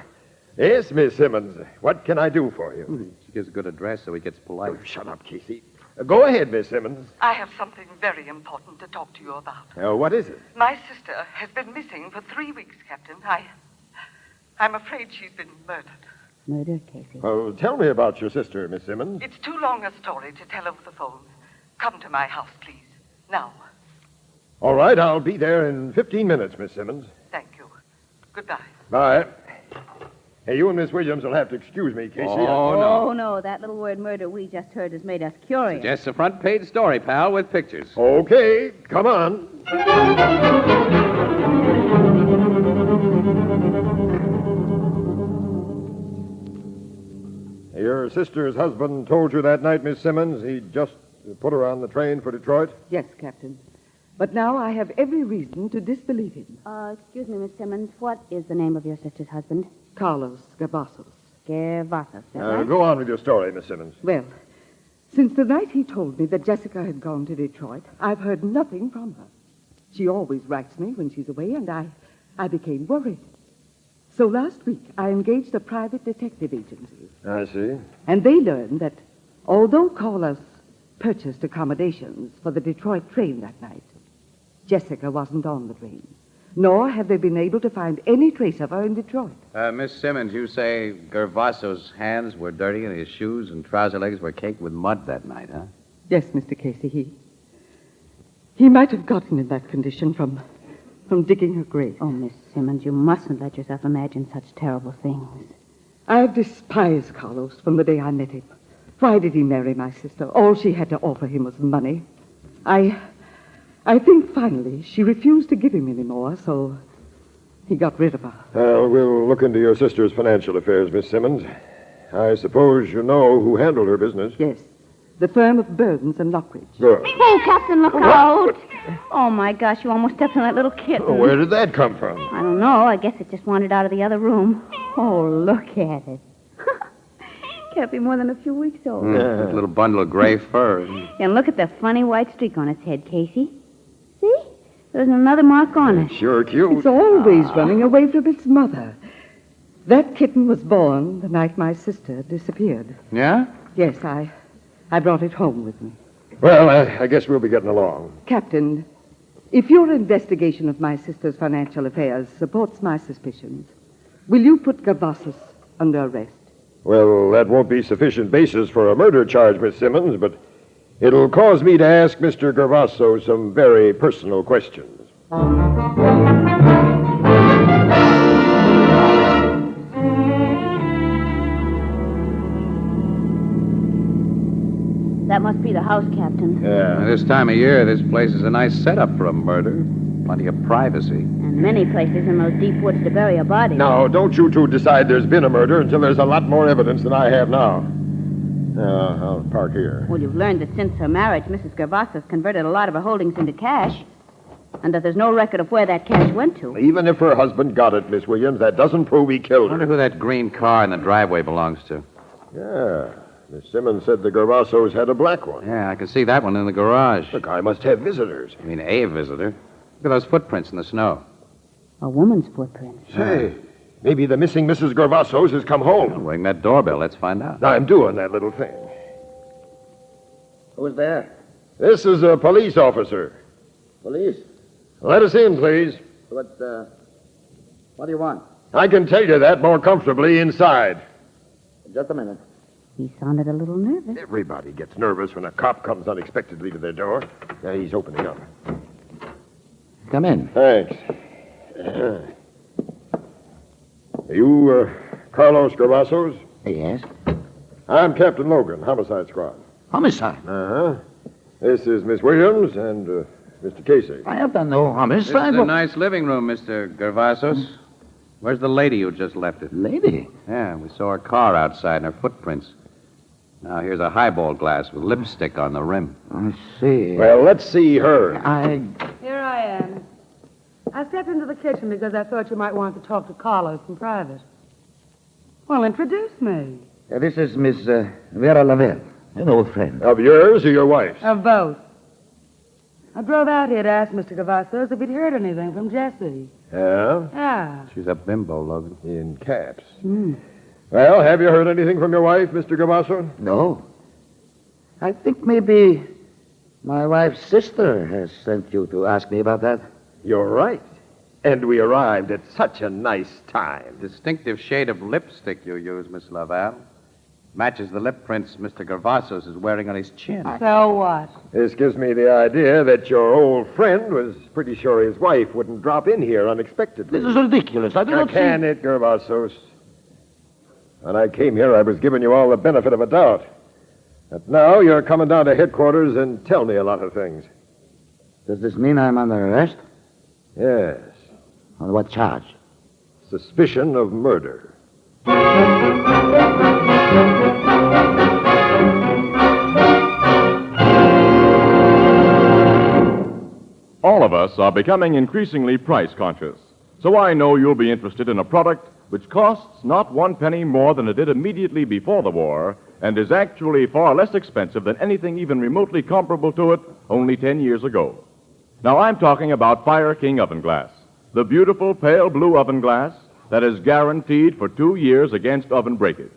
H: Yes, Miss Simmons. What can I do for you?
M: She gives a good address so he gets polite.
H: Oh, shut up, Casey. Go ahead, Miss Simmons.
N: I have something very important to talk to you about.
H: What is it?
N: My sister has been missing for 3 weeks, Captain. I'm afraid she's been murdered.
D: Murder, Casey.
H: Oh, tell me about your sister, Miss Simmons.
N: It's too long a story to tell over the phone. Come to my house, please. Now.
H: All right, I'll be there in 15 minutes, Miss Simmons.
N: Thank you. Goodbye.
H: Bye. Hey, you and Miss Williams will have to excuse me, Casey.
D: Oh, no. That little word murder we just heard has made us curious.
M: Just a front page story, pal, with pictures.
H: Okay, come on. Your sister's husband told you that night, Miss Simmons, he just put her on the train for Detroit?
K: Yes, Captain. But now I have every reason to disbelieve him.
D: Excuse me, Miss Simmons. What is the name of your sister's husband?
K: Carlos Gervasos.
D: Gervasos, is that right?
H: Go on with your story, Miss Simmons.
K: Well, since the night he told me that Jessica had gone to Detroit, I've heard nothing from her. She always writes me when she's away, and I became worried. So last week, I engaged a private detective agency.
H: I see.
K: And they learned that although Carlos purchased accommodations for the Detroit train that night, Jessica wasn't on the train. Nor have they been able to find any trace of her in Detroit.
M: Miss Simmons, you say Gervaso's hands were dirty and his shoes and trouser legs were caked with mud that night, huh?
K: Yes, Mr. Casey, he might have gotten in that condition from digging her grave.
D: Oh, Miss Simmons, you mustn't let yourself imagine such terrible things.
K: I've despised Carlos from the day I met him. Why did he marry my sister? All she had to offer him was money. I think finally she refused to give him any more, so he got rid of her.
H: We'll look into your sister's financial affairs, Miss Simmons. I suppose you know who handled her business.
K: Yes, the firm of Burdens and Lockridge.
H: Good.
D: Oh, Captain, look out! Oh, my gosh, you almost stepped on that little kitten.
H: Where did that come from?
D: I don't know. I guess it just wandered out of the other room. Oh, look at it. Can't be more than a few weeks old.
M: A little bundle of gray fur.
D: And look at the funny white streak on its head, Casey. See? There's another mark on it.
H: Sure cute.
K: It's always running away from its mother. That kitten was born the night my sister disappeared.
M: Yeah?
K: Yes, I brought it home with me.
H: Well, I guess we'll be getting along.
K: Captain, if your investigation of my sister's financial affairs supports my suspicions, will you put Gervasos under arrest?
H: Well, that won't be sufficient basis for a murder charge, Miss Simmons, but it'll cause me to ask Mr. Gervaso some very personal questions.
D: That must be the house, Captain.
M: Yeah. This time of year, this place is a nice setup for a murder. Plenty of privacy.
D: And many places in those deep woods to bury a body.
H: Now, don't you two decide there's been a murder until there's a lot more evidence than I have now. I'll park here.
D: Well, you've learned that since her marriage, Mrs. Gervasos converted a lot of her holdings into cash, and that there's no record of where that cash went to.
H: Even if her husband got it, Miss Williams, that doesn't prove he
M: I
H: killed
M: wonder
H: her.
M: who that green car in the driveway belongs to.
H: Yeah. Miss Simmons said the Gervasos had a black one.
M: Yeah, I can see that one in the garage.
H: The guy must have visitors.
M: I mean, a visitor. Look at those footprints in the snow.
D: A woman's footprint.
H: Say, maybe the missing Mrs. Gervasos has come home.
M: Ring that doorbell. Let's find out.
H: I'm doing that little thing.
L: Who's there?
H: This is a police officer.
L: Police?
H: Let us in, please.
L: What do you want?
H: I can tell you that more comfortably inside.
L: Just a minute.
D: He sounded a little nervous.
H: Everybody gets nervous when a cop comes unexpectedly to their door. Now he's opening up.
L: Come in.
H: Thanks. You, Carlos Gervasos?
L: Yes.
H: I'm Captain Logan, Homicide Squad.
L: Homicide?
H: Uh-huh. This is Miss Williams and Mr. Casey.
L: I have done no homicide.
M: This is a nice living room, Mr. Gervasos. Where's the lady who just left it?
L: Lady?
M: Yeah, we saw her car outside and her footprints. Now, here's a highball glass with lipstick on the rim.
L: I see.
H: Well, let's see her.
O: Here I am. I stepped into the kitchen because I thought you might want to talk to Carlos in private. Well, introduce me.
L: This is Miss Vera Lavelle, an old friend.
H: Of yours or your wife's?
O: Of both. I drove out here to ask Mr. Cavazos if he'd heard anything from Jessie.
H: Yeah?
O: Yeah.
J: She's a bimbo, Logan.
H: In caps.
O: Hmm.
H: Well, have you heard anything from your wife, Mr. Gavasso?
L: No. I think maybe my wife's sister has sent you to ask me about that.
H: You're right. And we arrived at such a nice time.
M: Distinctive shade of lipstick you use, Miss Laval. Matches the lip prints Mr. Gervasos is wearing on his chin.
O: So what?
H: This gives me the idea that your old friend was pretty sure his wife wouldn't drop in here unexpectedly.
L: This is ridiculous. I do not
H: Can
L: see...
H: it, Gervasos? When I came here, I was giving you all the benefit of a doubt. But now you're coming down to headquarters and tell me a lot of things.
L: Does this mean I'm under arrest?
H: Yes.
L: On what charge?
H: Suspicion of murder.
E: All of us are becoming increasingly price conscious. So I know you'll be interested in a product which costs not 1 penny more than it did immediately before the war and is actually far less expensive than anything even remotely comparable to it only 10 years ago. Now, I'm talking about Fire King oven glass, the beautiful pale blue oven glass that is guaranteed for 2 years against oven breakage.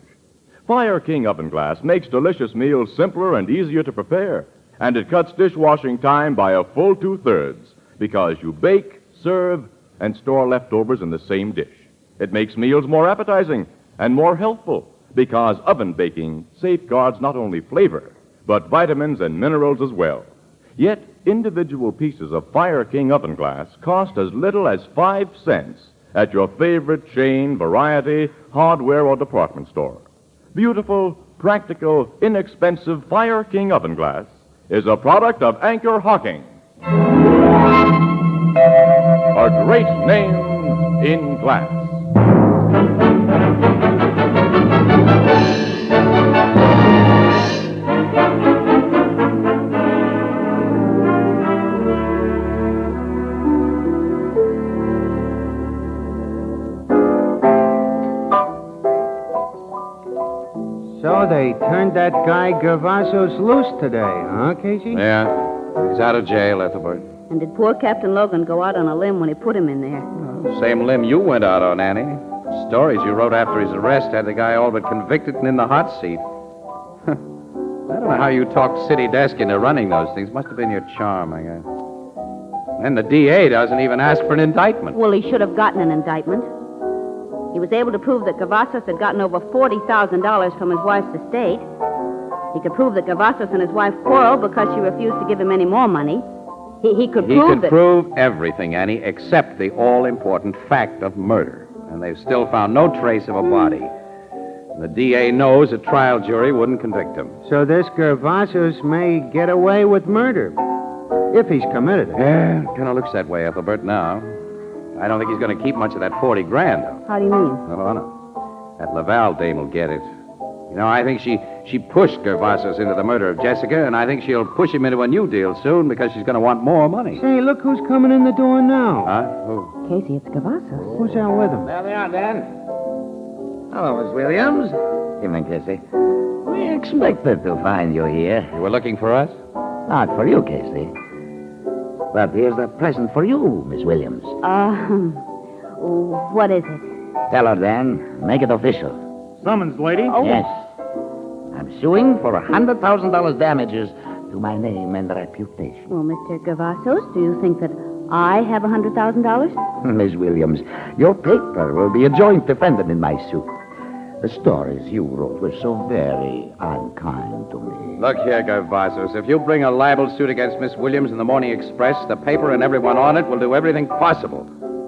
E: Fire King oven glass makes delicious meals simpler and easier to prepare, and it cuts dishwashing time by a full 2/3 because you bake, serve, and store leftovers in the same dish. It makes meals more appetizing and more healthful because oven baking safeguards not only flavor, but vitamins and minerals as well. Yet, individual pieces of Fire King oven glass cost as little as 5 cents at your favorite chain, variety, hardware, or department store. Beautiful, practical, inexpensive Fire King oven glass is a product of Anchor Hocking. A great name in glass.
I: So they turned that guy Gervasos loose today, huh, Casey?
M: Yeah. He's out of jail, Ethelbert.
D: And did poor Captain Logan go out on a limb when he put him in there?
M: Same limb you went out on, Annie. Stories you wrote after his arrest had the guy all but convicted and in the hot seat. I don't know how you talked City Desk into running those things. Must have been your charm, I guess. And the DA doesn't even ask for an indictment.
D: Well, he should have gotten an indictment. He was able to prove that Cavazos had gotten over $40,000 from his wife's estate. He could prove that Cavazos and his wife quarreled because she refused to give him any more money. He could prove that...
M: prove everything, Annie, except the all-important fact of murder. And they've still found no trace of a body. And the DA knows a trial jury wouldn't convict him.
I: So this Gervasos may get away with murder, if he's committed it.
M: Yeah, kind of looks that way, Ethelbert, now. I don't think he's going to keep much of that 40 grand, though.
D: How do you mean?
M: Oh, no. That Laval dame will get it. You know, I think she pushed Gervasos into the murder of Jessica, and I think she'll push him into a new deal soon because she's going to want more money.
I: Say, look who's coming in the door now.
M: Huh? Who?
D: Casey, it's Cavazos.
I: Who's out with him?
L: There they are, Dan. Hello, Miss Williams. Evening, Casey. We expected to find you here.
M: You were looking for us?
L: Not for you, Casey. But here's a present for you, Miss Williams.
D: What is it?
L: Tell her, Dan. Make it official.
P: Summons, lady.
D: Oh.
L: Yes. I'm suing for $100,000 damages to my name and reputation.
D: Well, Mr. Cavazos, do you think that I have $100,000?
L: Miss Williams, your paper will be a joint defendant in my suit. The stories you wrote were so very unkind to me.
M: Look here, Gervasos. If you bring a libel suit against Miss Williams in the Morning Express, the paper and everyone on it will do everything possible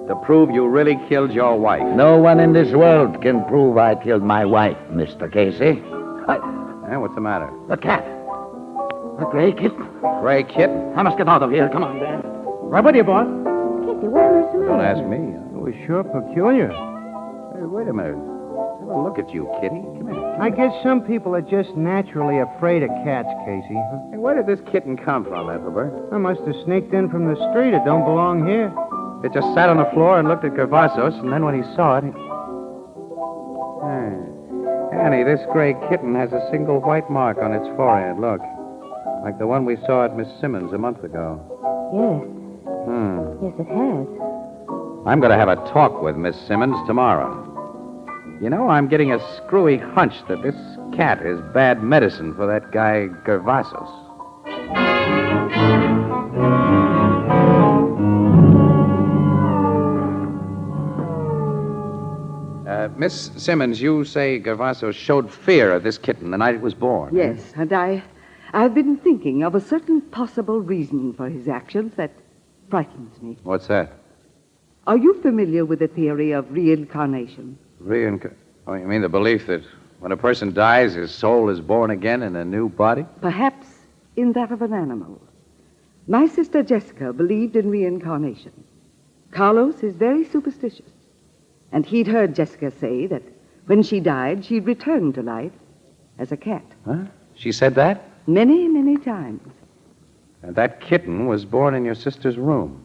M: to prove you really killed your wife.
L: No one in this world can prove I killed my wife, Mr. Casey.
M: What's the matter?
L: The cat. The gray kitten.
M: Gray kitten?
L: I must get out of here. Come on, Dan.
P: Right with you, boss.
D: Casey, what on earth's the matter?
M: Don't ask me.
I: Oh, it's sure peculiar.
M: Hey, wait a minute. Have a look at you, kitty. Come here.
I: I guess some people are just naturally afraid of cats, Casey.
M: Hey, where did this kitten come from, Ethelbert?
I: I must have sneaked in from the street. It don't belong here.
M: It just sat on the floor and looked at Gervasos, and then when he saw it, he... Hey. Annie, this gray kitten has a single white mark on its forehead. Look. Like the one we saw at Miss Simmons a month ago.
D: Yes.
M: Hmm.
D: Yes, it has.
M: I'm going to have a talk with Miss Simmons tomorrow. You know, I'm getting a screwy hunch that this cat is bad medicine for that guy Gervasos. Miss Simmons, you say Gervasos showed fear of this kitten the night it was born.
K: Yes, and I've been thinking of a certain possible reason for his actions that frightens me.
M: What's that?
K: Are you familiar with the theory of reincarnation?
M: Oh, you mean the belief that when a person dies, his soul is born again in a new body?
K: Perhaps in that of an animal. My sister Jessica believed in reincarnation. Carlos is very superstitious. And he'd heard Jessica say that when she died, she'd return to life as a cat.
M: Huh? She said that?
K: Many, many times.
M: And that kitten was born in your sister's room,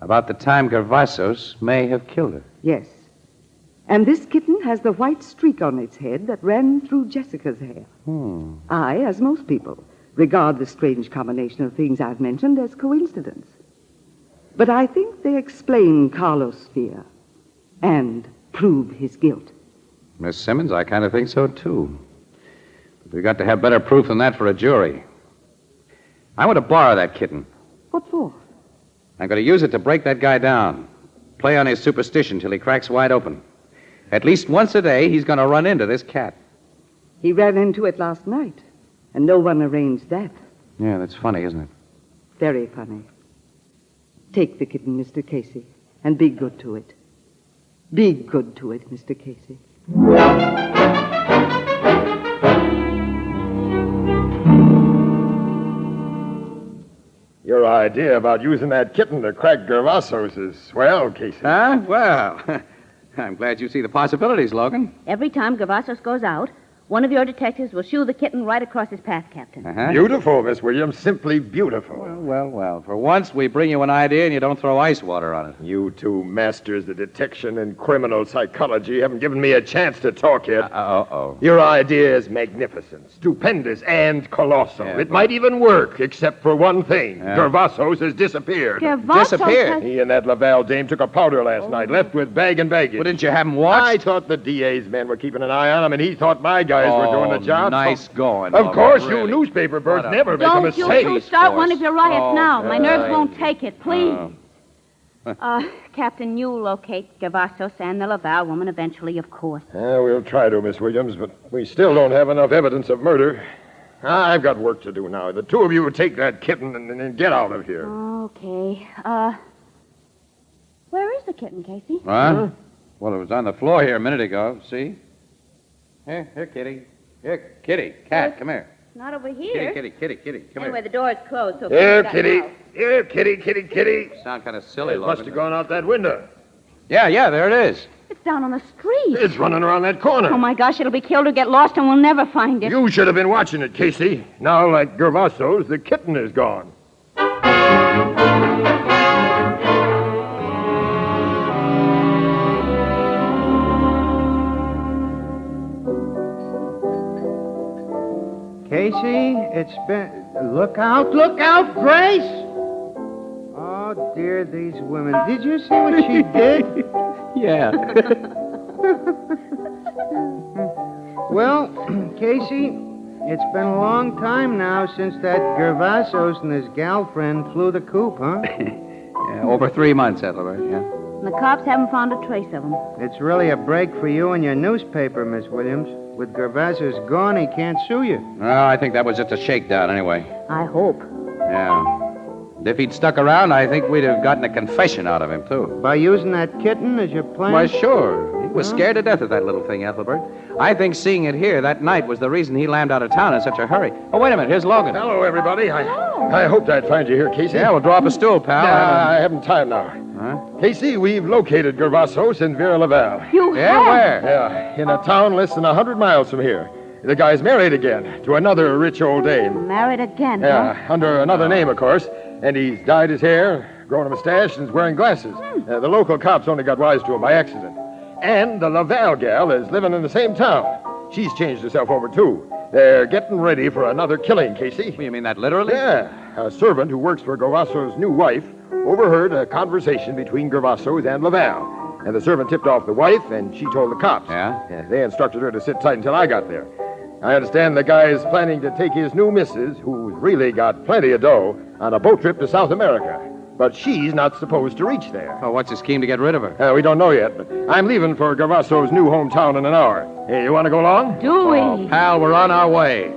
M: about the time Gervasos may have killed her.
K: Yes. And this kitten has the white streak on its head that ran through Jessica's hair. I, as most people, regard the strange combination of things I've mentioned as coincidence. But I think they explain Carlos' fear and prove his guilt.
M: Miss Simmons, I kind of think so, too. But we've got to have better proof than that for a jury. I want to borrow that kitten.
K: What for?
M: I'm going to use it to break that guy down. Play on his superstition till he cracks wide open. At least once a day, he's going to run into this cat.
K: He ran into it last night, and no one arranged that.
M: Yeah, that's funny, isn't it?
K: Very funny. Take the kitten, Mr. Casey, and be good to it. Be good to it, Mr. Casey.
H: Your idea about using that kitten to crack Gervasos is swell, Casey.
M: Huh? Well, I'm glad you see the possibilities, Logan.
D: Every time Gervasos goes out, one of your detectives will shoo the kitten right across his path, Captain.
H: Beautiful, Miss Williams. Simply beautiful.
M: Well. For once, we bring you an idea and you don't throw ice water on it.
H: You two masters of detection and criminal psychology haven't given me a chance to talk yet. Your idea is magnificent, stupendous, and colossal. It might even work, except for one thing. Gervasos has disappeared.
D: Disappeared?
H: He and that Laval dame took a powder last night, left with bag and baggage.
M: Well, didn't you have him watched?
H: I thought the DA's men were keeping an eye on him, and he thought my guys were doing the job.
M: Nice going.
H: Of course,
M: really.
H: you newspaper birds never make a
D: Don't
H: mistake.
D: you two start one of your riots now. My nerves won't take it, please. Captain, you'll locate Gervasos and the Laval woman eventually, of course.
H: We'll try to, Miss Williams, but we still don't have enough evidence of murder. I've got work to do now. The two of you take that kitten and get out of here.
D: Okay. Where is the kitten, Casey?
M: What? Well, it was on the floor here a minute ago. See? Here, Kitty. Here, Kitty. Cat, come here.
D: Not over here.
M: Kitty, come
D: Anyway, the door's closed, so
H: Here,
D: Kitty
H: Kitty.
D: got out.
H: Here, Kitty.
M: Sound kind of silly,
H: It
M: Logan.
H: must have gone out that window.
M: Yeah, there it is.
D: It's down on the street.
H: It's running around that corner.
D: Oh, my gosh, it'll be killed or get lost, and we'll never find it.
H: You should have been watching it, Casey. Now, like Gervasos, the kitten is gone.
I: Casey, it's been... Look out, Grace! Oh, dear, these women. Did you see what she did?
M: Yeah.
I: Well, Casey, it's been a long time now since that Gervasos and his gal friend flew the coop, huh?
M: Yeah, over 3 months, Ethelbert, yeah.
D: The cops haven't found a trace of him.
I: It's really a break for you and your newspaper, Miss Williams. With Gervasos gone, he can't sue you.
M: Well, I think that was just a shakedown anyway.
D: I hope.
M: Yeah. And if he'd stuck around, I think we'd have gotten a confession out of him, too.
I: By using that kitten as your plan?
M: Why, sure. He was scared to death of that little thing, Ethelbert. I think seeing it here that night was the reason he lammed out of town in such a hurry. Oh, wait a minute. Here's Logan.
H: Hello, everybody. I hoped I'd find you here, Casey.
M: Yeah, we'll draw up a stool, pal.
H: I haven't time now.
M: Huh?
H: Casey, we've located Gervasos and Vera Laval.
D: You
M: have? Where?
H: Yeah, in a town less than 100 miles from here. The guy's married again to another rich old dame.
D: Married again,
H: Yeah,
D: huh?
H: under another name, of course. And he's dyed his hair, grown a mustache, and is wearing glasses. The local cops only got wise to him by accident. And the Laval gal is living in the same town. She's changed herself over, too. They're getting ready for another killing, Casey.
M: You mean that literally?
H: Yeah. a servant who works for Gavasso's new wife, overheard a conversation between Gavassos and Laval. And the servant tipped off the wife, and she told the cops.
M: Yeah?
H: They instructed her to sit tight until I got there. I understand the guy is planning to take his new missus, who's really got plenty of dough, on a boat trip to South America. But she's not supposed to reach there.
M: Oh, what's the scheme to get rid of her?
H: We don't know yet, but I'm leaving for Gavasso's new hometown in an hour. Hey, you want to go along?
D: Do we?
M: Oh, pal, we're on our way.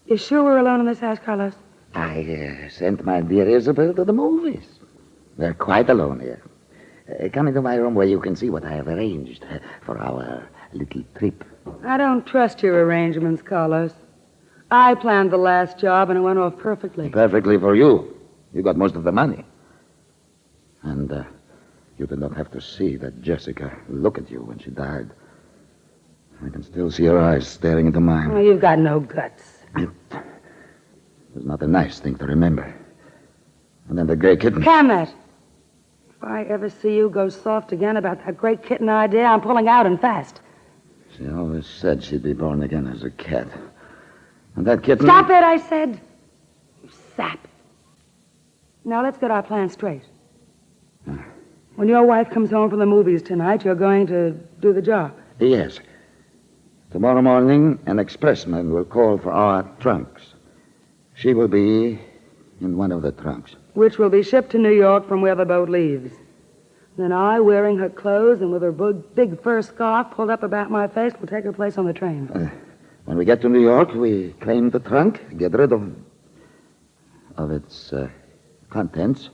O: You sure we're alone in this house, Carlos?
L: I sent my dear Isabel to the movies. We're quite alone here. Come into my room where you can see what I have arranged for our little trip.
O: I don't trust your arrangements, Carlos. I planned the last job, and it went off perfectly.
L: Perfectly for you. You got most of the money. And you did not have to see that Jessica look at you when she died. I can still see her eyes staring into mine.
O: Oh, you've got no guts.
L: It was not a nice thing to remember. And then the gray kitten.
O: Camnet! If I ever see you go soft again about that great kitten idea, I'm pulling out and fast.
L: She always said she'd be born again as a cat. And that kitten...
O: Stop it, I said! You sap. Now let's get our plan straight. When your wife comes home from the movies tonight, you're going to do the job.
L: Yes. Tomorrow morning, an expressman will call for our trunks. She will be in one of the trunks.
O: Which will be shipped to New York from where the boat leaves. Then I, wearing her clothes and with her big fur scarf pulled up about my face, will take her place on the train.
L: When we get to New York, we claim the trunk, get rid of its contents,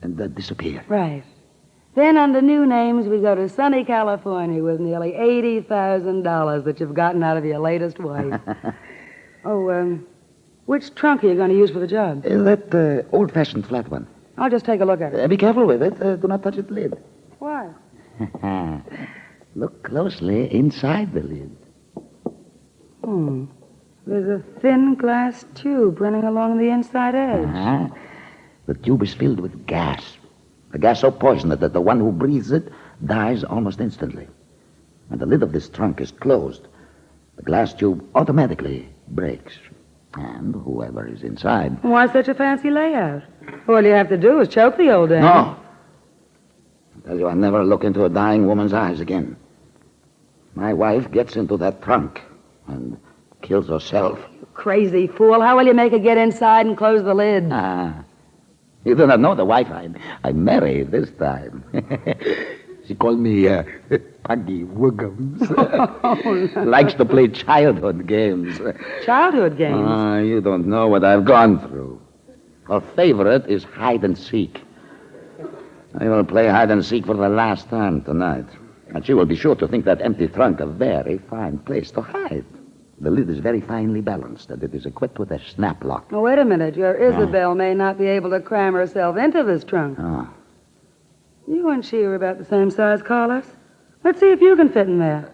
L: and disappear.
O: Right. Then, under new names, we go to sunny California with nearly $80,000 that you've gotten out of your latest wife. Which trunk are you going to use for the job?
L: That old-fashioned flat one.
O: I'll just take a look at it.
L: Be careful with it. Do not touch its lid.
O: Why?
L: Look closely inside the lid.
O: There's a thin glass tube running along the inside edge.
L: The tube is filled with gas. A gas so poisonous that the one who breathes it dies almost instantly. When the lid of this trunk is closed, the glass tube automatically breaks. And whoever is inside...
O: Why such a fancy layout? All you have to do is choke the old dame.
L: No. I tell you, I'll never look into a dying woman's eyes again. My wife gets into that trunk and kills herself.
O: You crazy fool. How will you make her get inside and close the lid?
L: You do not know the wife I married this time. She called me Puggy Wiggums. Likes to play childhood games.
O: Childhood games?
L: You don't know what I've gone through. Her favorite is hide and seek. I will play hide and seek for the last time tonight. And she will be sure to think that empty trunk a very fine place to hide. The lid is very finely balanced, and it is equipped with a snap lock.
O: Oh, wait a minute. Your Isabel may not be able to cram herself into this trunk. You and she are about the same size, Carlos. Let's see if you can fit in there.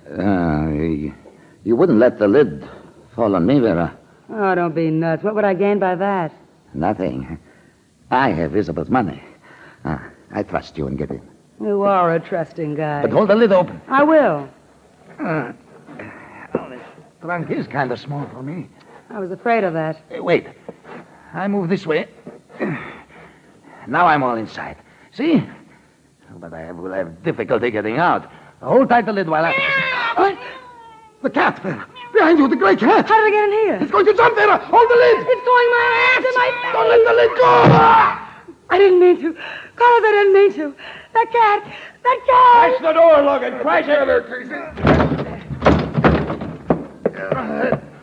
L: You wouldn't let the lid fall on me, Vera.
O: Oh, don't be nuts. What would I gain by that?
L: Nothing. I have Isabel's money. I trust you and get in.
O: You are a trusting guy.
L: But hold the lid open.
O: I will.
L: This trunk is kind of small for me.
O: I was afraid of that.
L: Wait. I move this way. Now I'm all inside. See? But I will have difficulty getting out. Hold tight the lid while I... What? The cat, Vera. Behind you, the gray cat.
O: How did it get in here?
L: It's going to jump, Vera. Hold the lid.
O: It's going my ass in my face.
L: Don't let the lid go.
O: I didn't mean to. Carlos, I didn't mean to. That cat.
J: Crash the door, Logan. Crash it.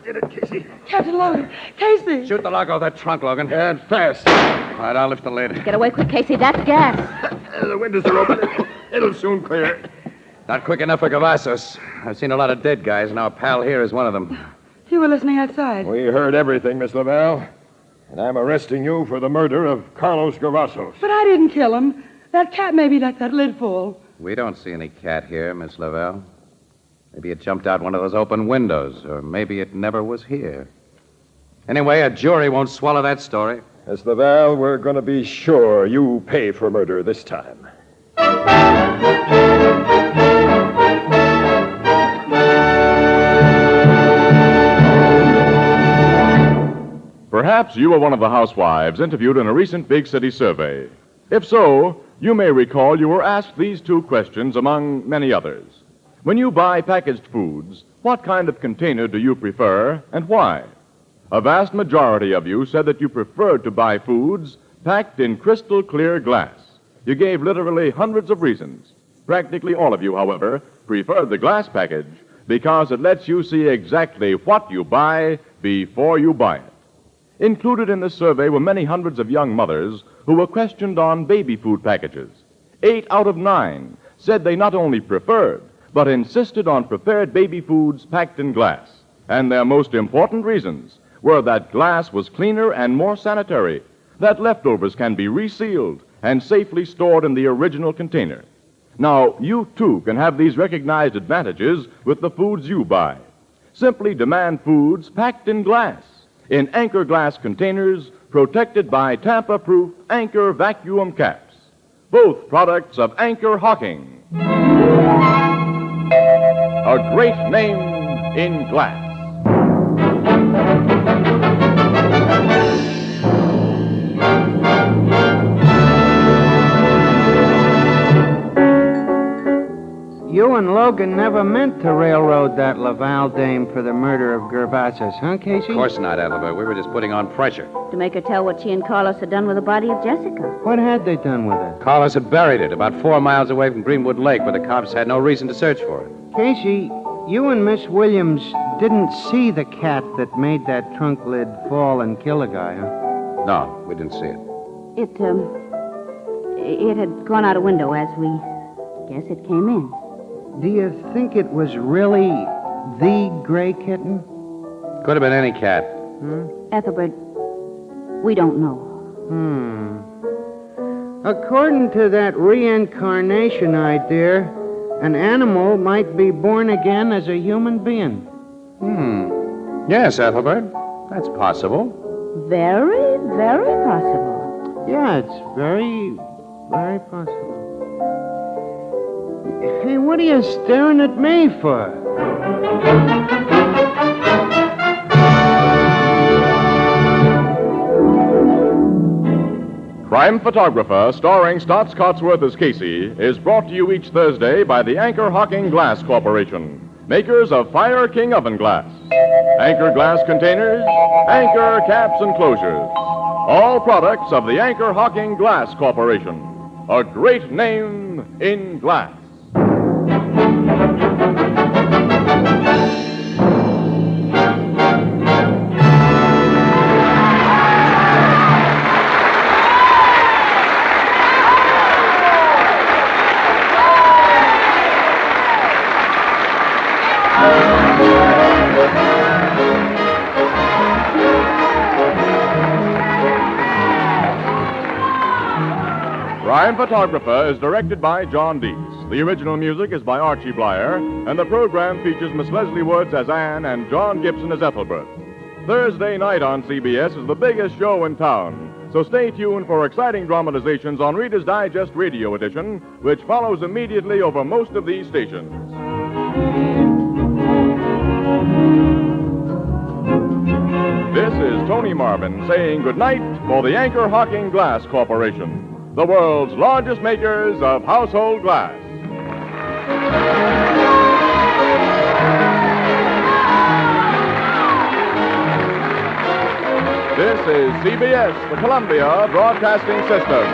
H: Get it, Casey.
O: Captain Logan. Casey.
M: Shoot the lock off that trunk, Logan.
H: And fast.
M: All right, I'll lift the lid.
D: Get away quick, Casey. That's gas.
H: The windows are open. It'll soon clear.
M: Not quick enough for Gavassos. I've seen a lot of dead guys, and our pal here is one of them.
O: You were listening outside.
H: We heard everything, Miss Laval. And I'm arresting you for the murder of Carlos Gavassos.
O: But I didn't kill him. That cat maybe let that lid fall.
M: We don't see any cat here, Miss Lavelle. Maybe it jumped out one of those open windows, or maybe it never was here. Anyway, a jury won't swallow that story.
H: Miss Laval, we're going to be sure you pay for murder this time.
E: Perhaps you were one of the housewives interviewed in a recent big city survey. If so, you may recall you were asked these two questions among many others. When you buy packaged foods, what kind of container do you prefer and why? A vast majority of you said that you preferred to buy foods packed in crystal clear glass. You gave literally hundreds of reasons. Practically all of you, however, preferred the glass package because it lets you see exactly what you buy before you buy it. Included in this survey were many hundreds of young mothers who were questioned on baby food packages. 8 out of 9 said they not only preferred, but insisted on prepared baby foods packed in glass. And their most important reasons were that glass was cleaner and more sanitary, that leftovers can be resealed and safely stored in the original container. Now, you too can have these recognized advantages with the foods you buy. Simply demand foods packed in glass, in Anchor glass containers protected by Tampa-proof Anchor vacuum caps. Both products of Anchor Hocking. A great name in glass.
I: You and Logan never meant to railroad that Laval dame for the murder of Gervasis, huh, Casey?
M: Of course not, Ethelbert. We were just putting on pressure.
D: To make her tell what she and Carlos had done with the body of Jessica.
I: What had they done with it?
M: Carlos had buried it about 4 miles away from Greenwood Lake, where the cops had no reason to search for it.
I: Casey, you and Miss Williams didn't see the cat that made that trunk lid fall and kill a guy, huh?
M: No, we didn't see it.
D: It had gone out a window as we guess it came in.
I: Do you think it was really the gray kitten?
M: Could have been any cat.
D: Ethelbert, we don't know.
I: According to that reincarnation idea, an animal might be born again as a human being.
M: Yes, Ethelbert. That's possible.
D: Very, very possible.
I: Yeah, it's very, very possible. Hey, what are you staring at me for?
E: Crime Photographer, starring Stotts Cotsworth as Casey, is brought to you each Thursday by the Anchor Hocking Glass Corporation, makers of Fire King oven glass, Anchor glass containers, Anchor caps and closures. All products of the Anchor Hocking Glass Corporation, a great name in glass. Crime Photographer is directed by John Dietz. The original music is by Archie Blyer, and the program features Miss Leslie Woods as Anne and John Gibson as Ethelbert. Thursday night on CBS is the biggest show in town, so stay tuned for exciting dramatizations on Reader's Digest Radio Edition, which follows immediately over most of these stations. This is Tony Marvin saying goodnight for the Anchor Hocking Glass Corporation, the world's largest makers of household glass. This is CBS, the Columbia Broadcasting System.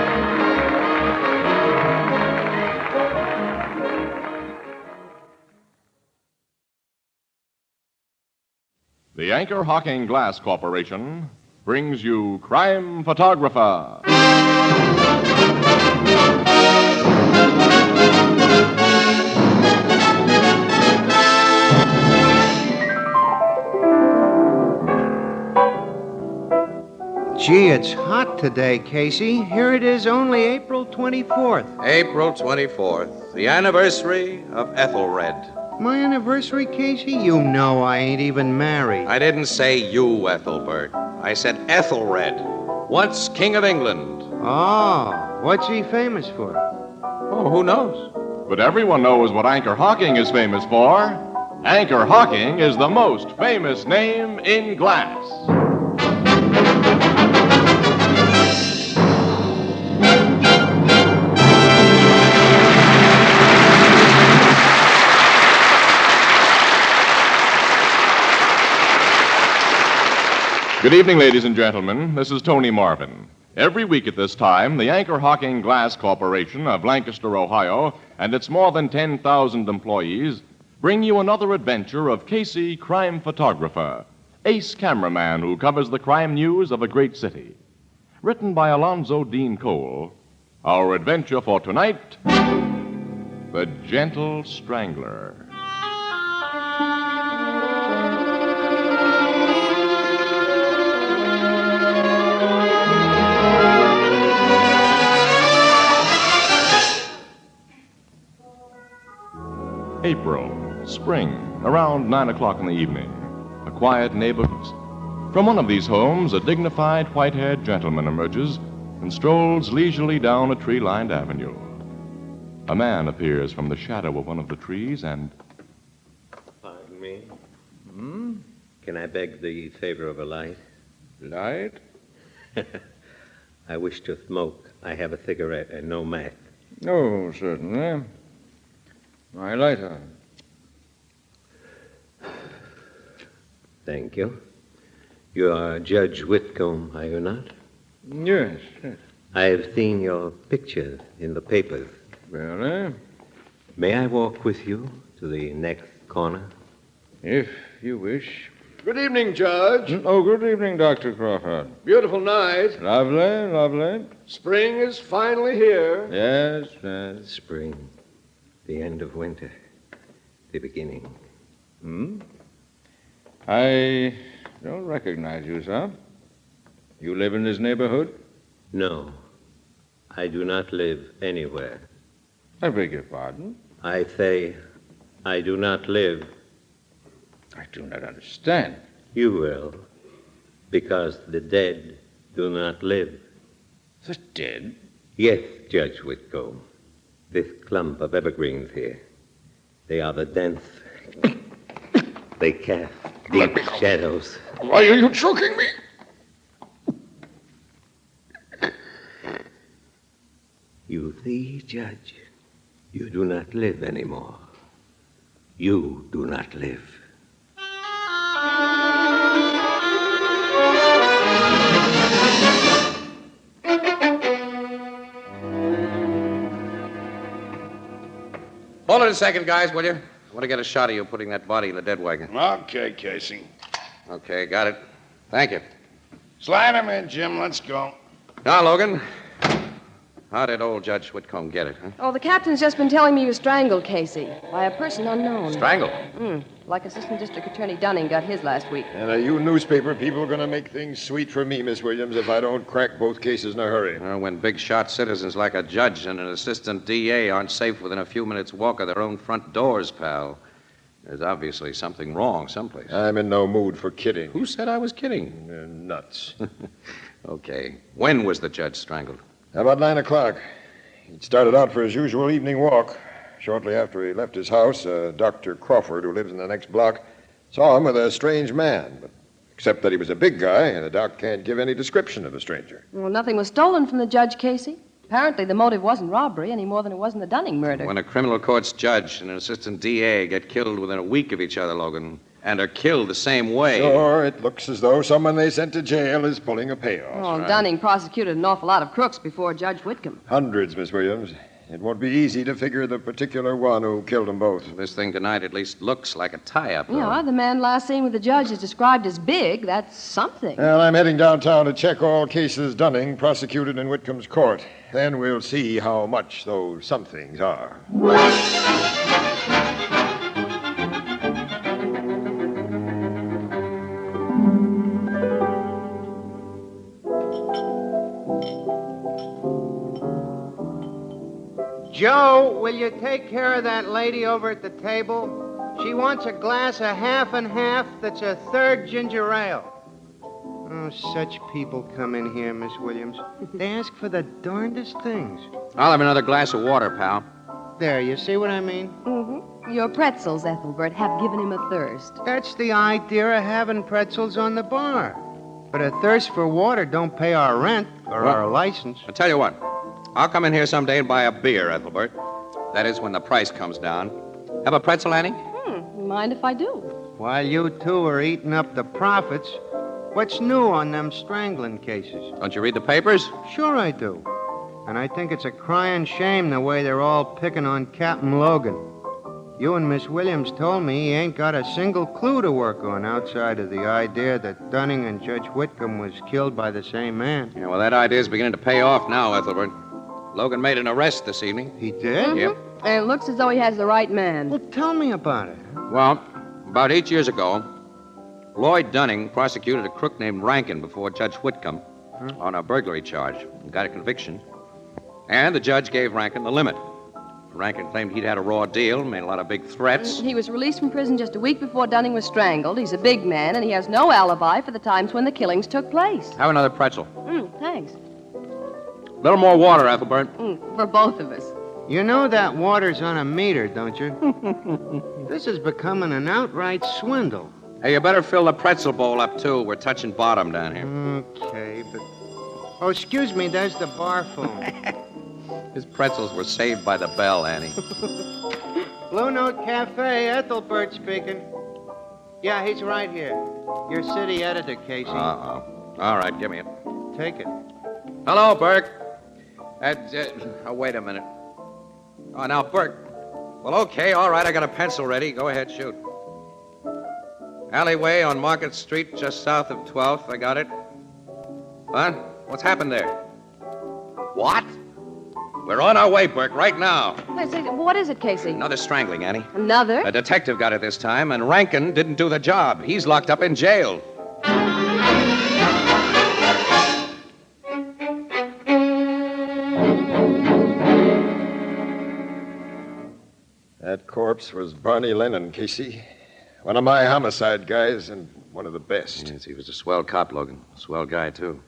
E: The Anchor Hocking Glass Corporation brings you Crime Photographer.
I: Gee, it's hot today, Casey. Here it is, only April 24th.
C: April 24th, the anniversary of Ethelred.
I: My anniversary, Casey? You know I ain't even married.
C: I didn't say you, Ethelbert. I said Ethelred, once King of England.
I: Oh, what's he famous for?
C: Oh, who knows?
E: But everyone knows what Anchor Hocking is famous for. Anchor Hocking is the most famous name in glass. Good evening, ladies and gentlemen. This is Tony Marvin. Every week at this time, the Anchor Hocking Glass Corporation of Lancaster, Ohio, and its more than 10,000 employees bring you another adventure of Casey, crime photographer, ace cameraman who covers the crime news of a great city. Written by Alonzo Dean Cole, our adventure for tonight, The Gentle Strangler. April, spring, around 9 o'clock in the evening. A quiet neighborhood. From one of these homes, a dignified, white-haired gentleman emerges and strolls leisurely down a tree-lined avenue. A man appears from the shadow of one of the trees and...
Q: Pardon me. Can I beg the favor of a light?
R: Light?
Q: I wish to smoke. I have a cigarette and no match.
R: Oh, certainly. My lighter.
Q: Thank you. You are Judge Whitcomb, are you not?
R: Yes, yes.
Q: I have seen your picture in the papers.
R: Really?
Q: May I walk with you to the next corner?
R: If you wish.
H: Good evening, Judge.
R: Oh, good evening, Dr. Crawford.
H: Beautiful night.
R: Lovely, lovely.
H: Spring is finally here.
R: Yes, yes.
Q: Spring. The end of winter. The beginning.
R: I don't recognize you, sir. You live in this neighborhood?
Q: No. I do not live anywhere.
R: I beg your pardon?
Q: I say, I do not live.
R: I do not understand.
Q: You will. Because the dead do not live.
R: The dead?
Q: Yes, Judge Whitcomb. This clump of evergreens here. They are the dense. They cast deep shadows.
H: Why are you choking me?
Q: You see, Judge, you do not live anymore. You do not live.
C: Hold it a second, guys, will you? I want to get a shot of you putting that body in the dead wagon.
H: Okay, Casey.
C: Okay, got it. Thank you.
H: Slide him in, Jim. Let's go.
C: Now, Logan, how did old Judge Whitcomb get it, huh?
S: Oh, the captain's just been telling me you strangled Casey by a person unknown.
C: Strangled?
S: Like Assistant District Attorney Dunning got his last week.
H: And are you newspaper people going to make things sweet for me, Miss Williams, if I don't crack both cases in a hurry?
C: When big shot citizens like a judge and an assistant DA aren't safe within a few minutes' walk of their own front doors, pal, there's obviously something wrong someplace.
H: I'm in no mood for kidding.
C: Who said I was kidding?
H: You're nuts.
C: Okay. When was the judge strangled?
H: About 9 o'clock. He started out for his usual evening walk. Shortly after he left his house, Dr. Crawford, who lives in the next block, saw him with a strange man. But except that he was a big guy, and the doc can't give any description of the stranger.
S: Well, nothing was stolen from the judge, Casey. Apparently, the motive wasn't robbery any more than it was in the Dunning murder.
C: When a criminal court's judge and an assistant DA get killed within a week of each other, Logan, and are killed the same way...
H: Sure, it looks as though someone they sent to jail is pulling a payoff.
S: Oh, right. Dunning prosecuted an awful lot of crooks before Judge Whitcomb.
H: Hundreds, Miss Williams. It won't be easy to figure the particular one who killed them both.
C: This thing tonight at least looks like a tie-up.
S: Yeah, the man last seen with the judge is described as big. That's something.
H: Well, I'm heading downtown to check all cases Dunning prosecuted in Whitcomb's court. Then we'll see how much those somethings are.
I: Joe, will you take care of that lady over at the table? She wants a glass of half and half that's a third ginger ale. Oh, such people come in here, Miss Williams. They ask for the darndest things.
C: I'll have another glass of water, pal.
I: There, you see what I mean?
S: Mm-hmm. Your pretzels, Ethelbert, have given him a thirst.
I: That's the idea of having pretzels on the bar. But a thirst for water don't pay our rent or our license.
C: I'll tell you what. I'll come in here someday and buy a beer, Ethelbert. That is, when the price comes down. Have a pretzel, Annie?
S: Mind if I do?
I: While you two are eating up the profits, What's new on them strangling cases?
M: Don't you read the papers?
I: Sure I do. And I think it's a crying shame the way they're all picking on Captain Logan. You and Miss Williams told me he ain't got a single clue to work on outside of the idea that Dunning and Judge Whitcomb was killed by the same man.
M: Yeah, well, that idea's beginning to pay off now, Ethelbert. Logan made an arrest this evening.
I: He did?
M: Yep.
S: And it looks as though he has the right man.
I: Well, tell me about it.
M: Well, about 8 years ago, Lloyd Dunning prosecuted a crook named Rankin before Judge Whitcomb on a burglary charge and got a conviction. And the judge gave Rankin the limit. Rankin claimed he'd had a raw deal, made a lot of big threats.
S: He was released from prison just a week before Dunning was strangled. He's a big man, and he has no alibi for the times when the killings took place.
M: Have another pretzel.
S: Thanks.
M: A little more water, Ethelbert.
S: For both of us.
I: You know that water's on a meter, don't you? This is becoming an outright swindle.
M: Hey, you better fill the pretzel bowl up, too. We're touching bottom down here.
I: Okay, but... Oh, excuse me, there's the bar phone.
M: His pretzels were saved by the bell, Annie.
I: Blue Note Cafe, Ethelbert speaking. Yeah, he's right here. Your city editor, Casey.
M: Uh-oh. All right, give me it.
I: Take it.
M: Hello, Burke. Wait a minute. Oh, now, Burke. Well, okay, all right, I got a pencil ready. Go ahead, shoot. Alleyway on Market Street, just south of 12th. I got it. What? What's happened there? What? We're on our way, Burke, right now.
S: What is it, Casey?
M: Another strangling, Annie.
S: Another?
M: A detective got it this time, and Rankin didn't do the job. He's locked up in jail.
H: That corpse was Barney Lennon, Casey. One of my homicide guys and one of the best.
M: Yes, he was a swell cop, Logan. A swell guy, too.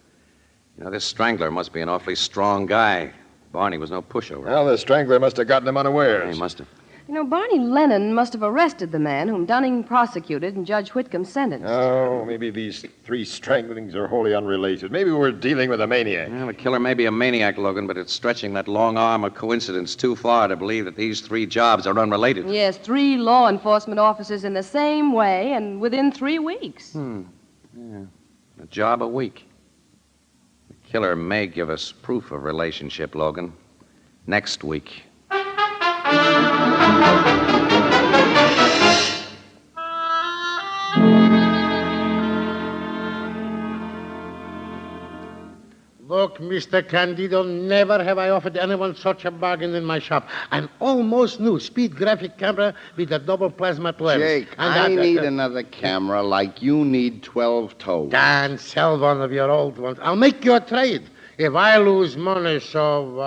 M: You know, this strangler must be an awfully strong guy. Barney was no pushover.
H: Well, the strangler must have gotten him unawares.
M: Yeah, he must have.
S: You know, Barney Lennon must have arrested the man whom Dunning prosecuted and Judge Whitcomb sentenced.
H: Oh, maybe these three stranglings are wholly unrelated. Maybe we're dealing with a maniac.
M: Well, the killer may be a maniac, Logan, but it's stretching that long arm of coincidence too far to believe that these three jobs are unrelated.
S: Yes, 3 law enforcement officers in the same way and within 3 weeks.
M: Yeah. A job a week. The killer may give us proof of relationship, Logan. Next week.
T: Look, Mr. Candido, never have I offered anyone such a bargain in my shop. An almost new speed graphic camera with a double plasma lens.
U: Jake, I need another camera like you need 12 toes.
T: Dan, sell one of your old ones. I'll make you a trade. If I lose money, so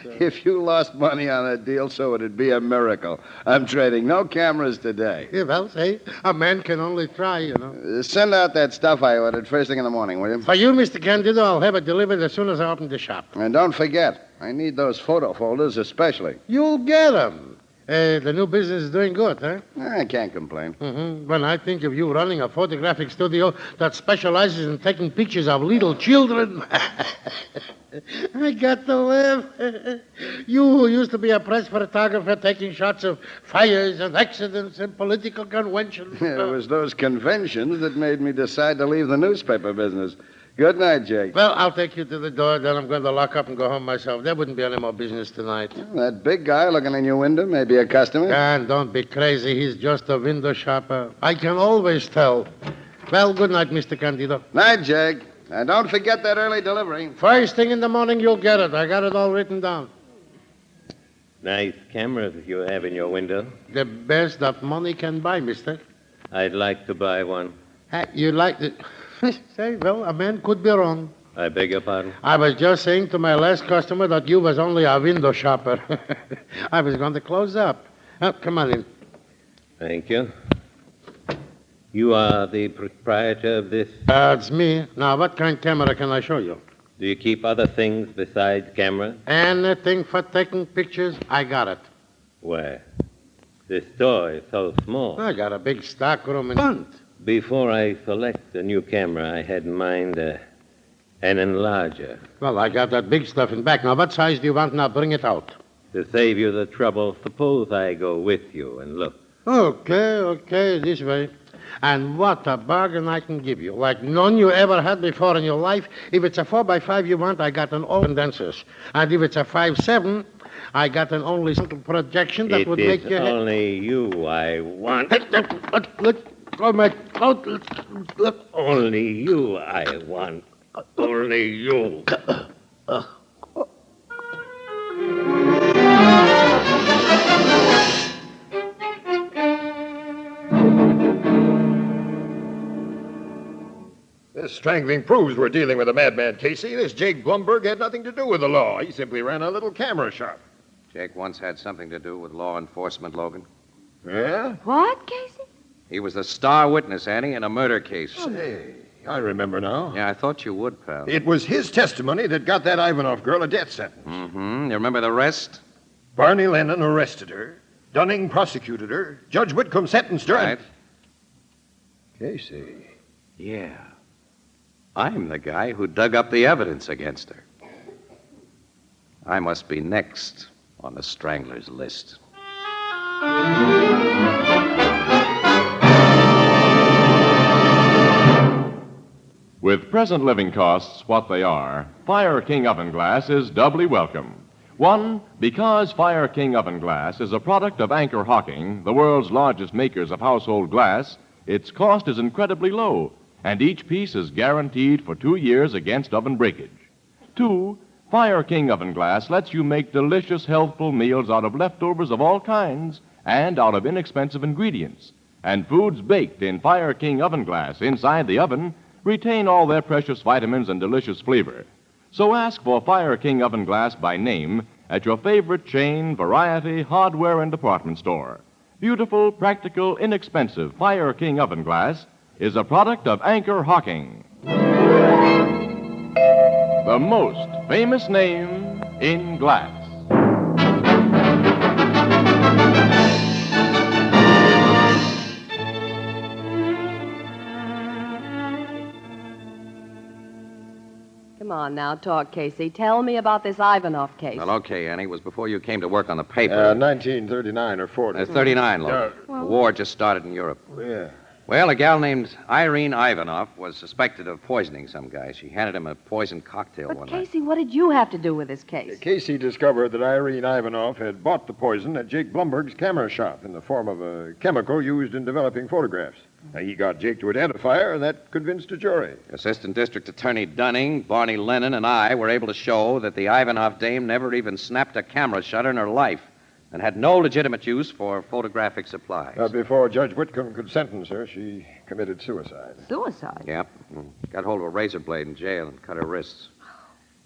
U: If you lost money on a deal, so it'd be a miracle. I'm trading no cameras today.
T: Yeah, well, say, a man can only try, you know.
U: Send out that stuff I ordered first thing in the morning, will you?
T: For you, Mr. Candido, I'll have it delivered as soon as I open the shop.
U: And don't forget, I need those photo folders especially.
T: You'll get them. The new business is doing good, huh?
U: I can't complain.
T: Mm-hmm. When I think of you running a photographic studio that specializes in taking pictures of little children, I got to laugh. You who used to be a press photographer taking shots of fires and accidents and political conventions.
U: It was those conventions that made me decide to leave the newspaper business. Good night, Jake.
T: Well, I'll take you to the door, then I'm going to lock up and go home myself. There wouldn't be any more business tonight.
U: That big guy looking in your window may be a customer.
T: Dan, don't be crazy. He's just a window shopper. I can always tell. Well, good night, Mr. Candido.
U: Night, Jake. And don't forget that early delivery.
T: First thing in the morning, you'll get it. I got it all written down.
Q: Nice cameras you have in your window.
T: The best that money can buy, mister.
Q: I'd like to buy one.
T: You like it? Say, well, a man could be wrong.
Q: I beg your pardon?
T: I was just saying to my last customer that you was only a window shopper. I was going to close up. Come on in.
Q: Thank you. You are the proprietor of this?
T: It's me. Now, what kind of camera can I show you?
Q: Do you keep other things besides cameras?
T: Anything for taking pictures, I got it.
Q: Where? This store is so small.
T: I got a big stock room in front.
Q: Before I select a new camera, I had in mind an enlarger.
T: Well, I got that big stuff in back. Now, what size do you want? Now, bring it out.
Q: To save you the trouble, suppose I go with you and look.
T: Okay, this way. And what a bargain I can give you. Like none you ever had before in your life. If it's a 4x5 you want, I got an all condensers. And if it's a 5.7, I got an only central projection that would make your head...
Q: only you I want.
T: Look, oh, my coat. Look.
Q: Only you I want. Only you.
J: This strangling proves we're dealing with a madman, Casey. This Jake Blumberg had nothing to do with the law. He simply ran a little camera shop.
C: Jake once had something to do with law enforcement, Logan.
J: Yeah?
S: What, Casey?
C: He was the star witness, Annie, in a murder case.
J: Say, I remember now.
C: Yeah, I thought you would, pal.
J: It was his testimony that got that Ivanov girl a death sentence.
C: Mm-hmm. You remember the rest?
J: Barney Lennon arrested her. Dunning prosecuted her. Judge Whitcomb sentenced her.
C: Right.
J: Casey.
C: Yeah. I'm the guy who dug up the evidence against her. I must be next on the Stranglers list.
E: With present living costs what they are, Fire King Oven Glass is doubly welcome. One, because Fire King Oven Glass is a product of Anchor Hocking, the world's largest makers of household glass, its cost is incredibly low, and each piece is guaranteed for 2 years against oven breakage. Two, Fire King Oven Glass lets you make delicious, healthful meals out of leftovers of all kinds and out of inexpensive ingredients. And foods baked in Fire King Oven Glass inside the oven retain all their precious vitamins and delicious flavor. So ask for Fire King Oven Glass by name at your favorite chain, variety, hardware, and department store. Beautiful, practical, inexpensive Fire King Oven Glass is a product of Anchor Hocking, the most famous name in glass.
S: Come on now, talk, Casey. Tell me about this Ivanov case.
C: Well, okay, Annie. It was before you came to work on the paper.
J: 1939 or 40.
C: 39, Logan. The war just started in Europe.
J: Yeah.
C: Well, a gal named Irene Ivanov was suspected of poisoning some guy. She handed him a poisoned cocktail
S: But,
C: one night.
S: Casey, what did you have to do with this case?
J: Casey discovered that Irene Ivanov had bought the poison at Jake Blumberg's camera shop in the form of a chemical used in developing photographs. Now, he got Jake to identify her, and that convinced a jury.
C: Assistant District Attorney Dunning, Barney Lennon, and I were able to show that the Ivanov dame never even snapped a camera shutter in her life and had no legitimate use for photographic supplies.
J: Before Judge Whitcomb could sentence her, she committed suicide.
S: Suicide?
C: Yep. Got hold of a razor blade in jail and cut her wrists.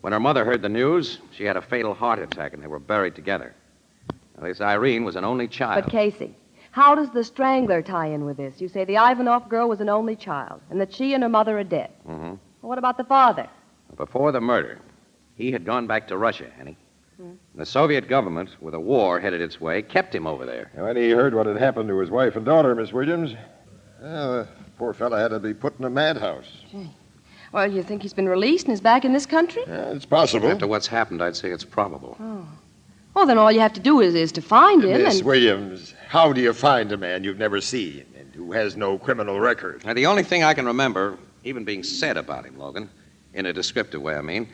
C: When her mother heard the news, she had a fatal heart attack, and they were buried together. Now, this Irene was an only child.
S: But, Casey, how does the Strangler tie in with this? You say the Ivanov girl was an only child, and that she and her mother are dead.
C: Mm-hmm.
S: Well, what about the father?
C: Before the murder, he had gone back to Russia, Annie. The Soviet government, with a war headed its way, kept him over there.
J: When he heard what had happened to his wife and daughter, Miss Williams, the poor fellow had to be put in a madhouse.
S: Gee. Well, you think he's been released and is back in this country?
J: It's possible.
C: After what's happened, I'd say it's probable.
S: Oh. Well, then all you have to do is to find him
J: Miss
S: and...
J: Williams, how do you find a man you've never seen and who has no criminal record?
C: Now, the only thing I can remember, even being said about him, Logan, in a descriptive way, I mean,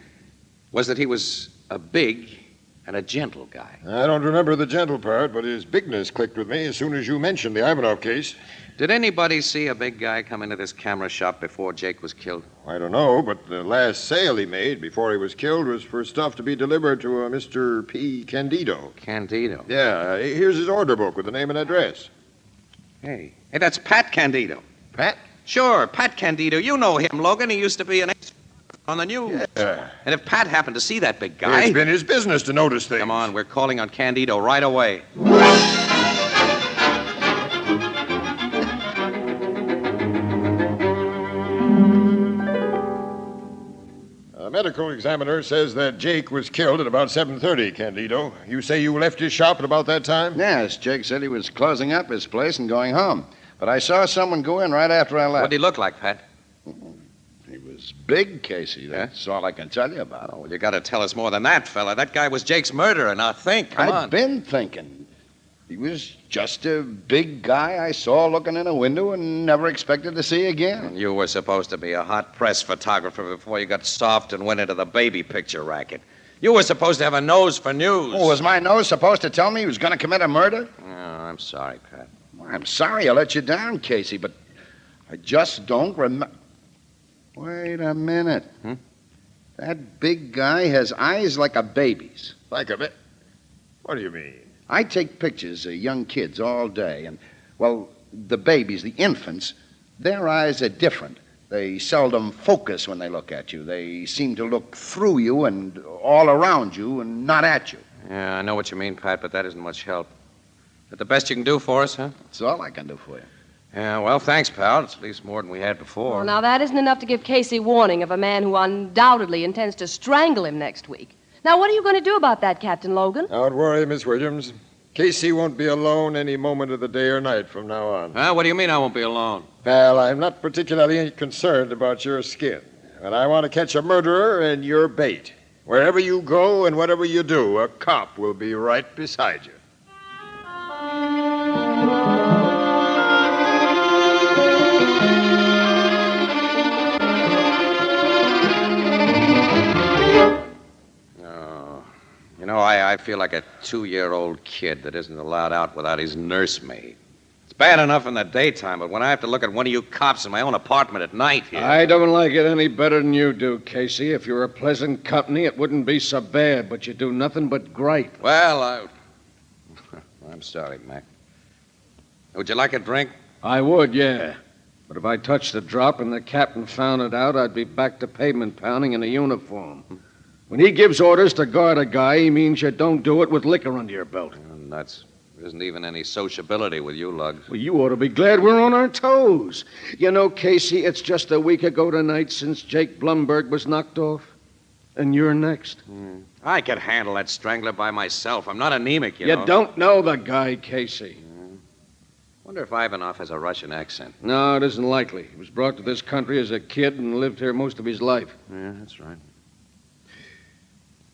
C: was that he was a big and a gentle guy.
J: I don't remember the gentle part, but his bigness clicked with me as soon as you mentioned the Ivanov case.
C: Did anybody see a big guy come into this camera shop before Jake was killed?
J: I don't know, but the last sale he made before he was killed was for stuff to be delivered to a Mr. P. Candido.
C: Candido?
J: Yeah, here's his order book with the name and address.
C: Hey, that's Pat Candido.
J: Pat?
C: Sure, Pat Candido. You know him, Logan. He used to be an on the news.
J: Yeah.
C: And if Pat happened to see that big guy...
J: It's been his business to notice things.
C: Come on, we're calling on Candido right away.
J: A medical examiner says that Jake was killed at about 7:30, Candido. You say you left his shop at about that time?
U: Yes, Jake said he was closing up his place and going home. But I saw someone go in right after I left.
C: What did he look like, Pat?
U: He was big, Casey. That's all I can tell you about him.
C: Oh, well, you got to tell us more than that, fella. That guy was Jake's murderer, now think. Come on.
U: I've been thinking. He was just a big guy I saw looking in a window and never expected to see again.
C: You were supposed to be a hot press photographer before you got soft and went into the baby picture racket. You were supposed to have a nose for news.
U: Oh, was my nose supposed to tell me he was going to commit a murder?
C: Oh, I'm sorry, Pat.
U: I'm sorry I let you down, Casey, but I just don't remember. Wait a minute. That big guy has eyes like a baby's.
J: Like a bit? What do you mean?
U: I take pictures of young kids all day, and, well, the babies, the infants, their eyes are different. They seldom focus when they look at you. They seem to look through you and all around you and not at you.
C: Yeah, I know what you mean, Pat, but that isn't much help. Is that the best you can do for us, huh?
U: That's all I can do for you.
C: Yeah, well, thanks, pal. It's at least more than we had before.
S: Well, now, that isn't enough to give Casey warning of a man who undoubtedly intends to strangle him next week. Now, what are you going to do about that, Captain Logan?
J: Don't worry, Miss Williams. Casey won't be alone any moment of the day or night from now on.
C: What do you mean I won't be alone?
J: Well, I'm not particularly concerned about your skin, but I want to catch a murderer and your bait. Wherever you go and whatever you do, a cop will be right beside you.
C: You know, I feel like a 2-year-old kid that isn't allowed out without his nursemaid. It's bad enough in the daytime, but when I have to look at one of you cops in my own apartment at night here...
T: I don't like it any better than you do, Casey. If you were a pleasant company, it wouldn't be so bad, but you do nothing but gripe.
C: Well, I'm sorry, Mac. Would you like a drink?
T: I would, yeah. But if I touched the drop and the captain found it out, I'd be back to pavement pounding in a uniform. When he gives orders to guard a guy, he means you don't do it with liquor under your belt.
C: Nuts. There isn't even any sociability with you, Lugs.
T: Well, you ought to be glad we're on our toes. You know, Casey, it's just a week ago tonight since Jake Blumberg was knocked off. And you're next.
C: I could handle that strangler by myself. I'm not anemic, you know.
T: You don't know the guy, Casey.
C: Wonder if Ivanov has a Russian accent.
T: No, it isn't likely. He was brought to this country as a kid and lived here most of his life.
C: Yeah, that's right.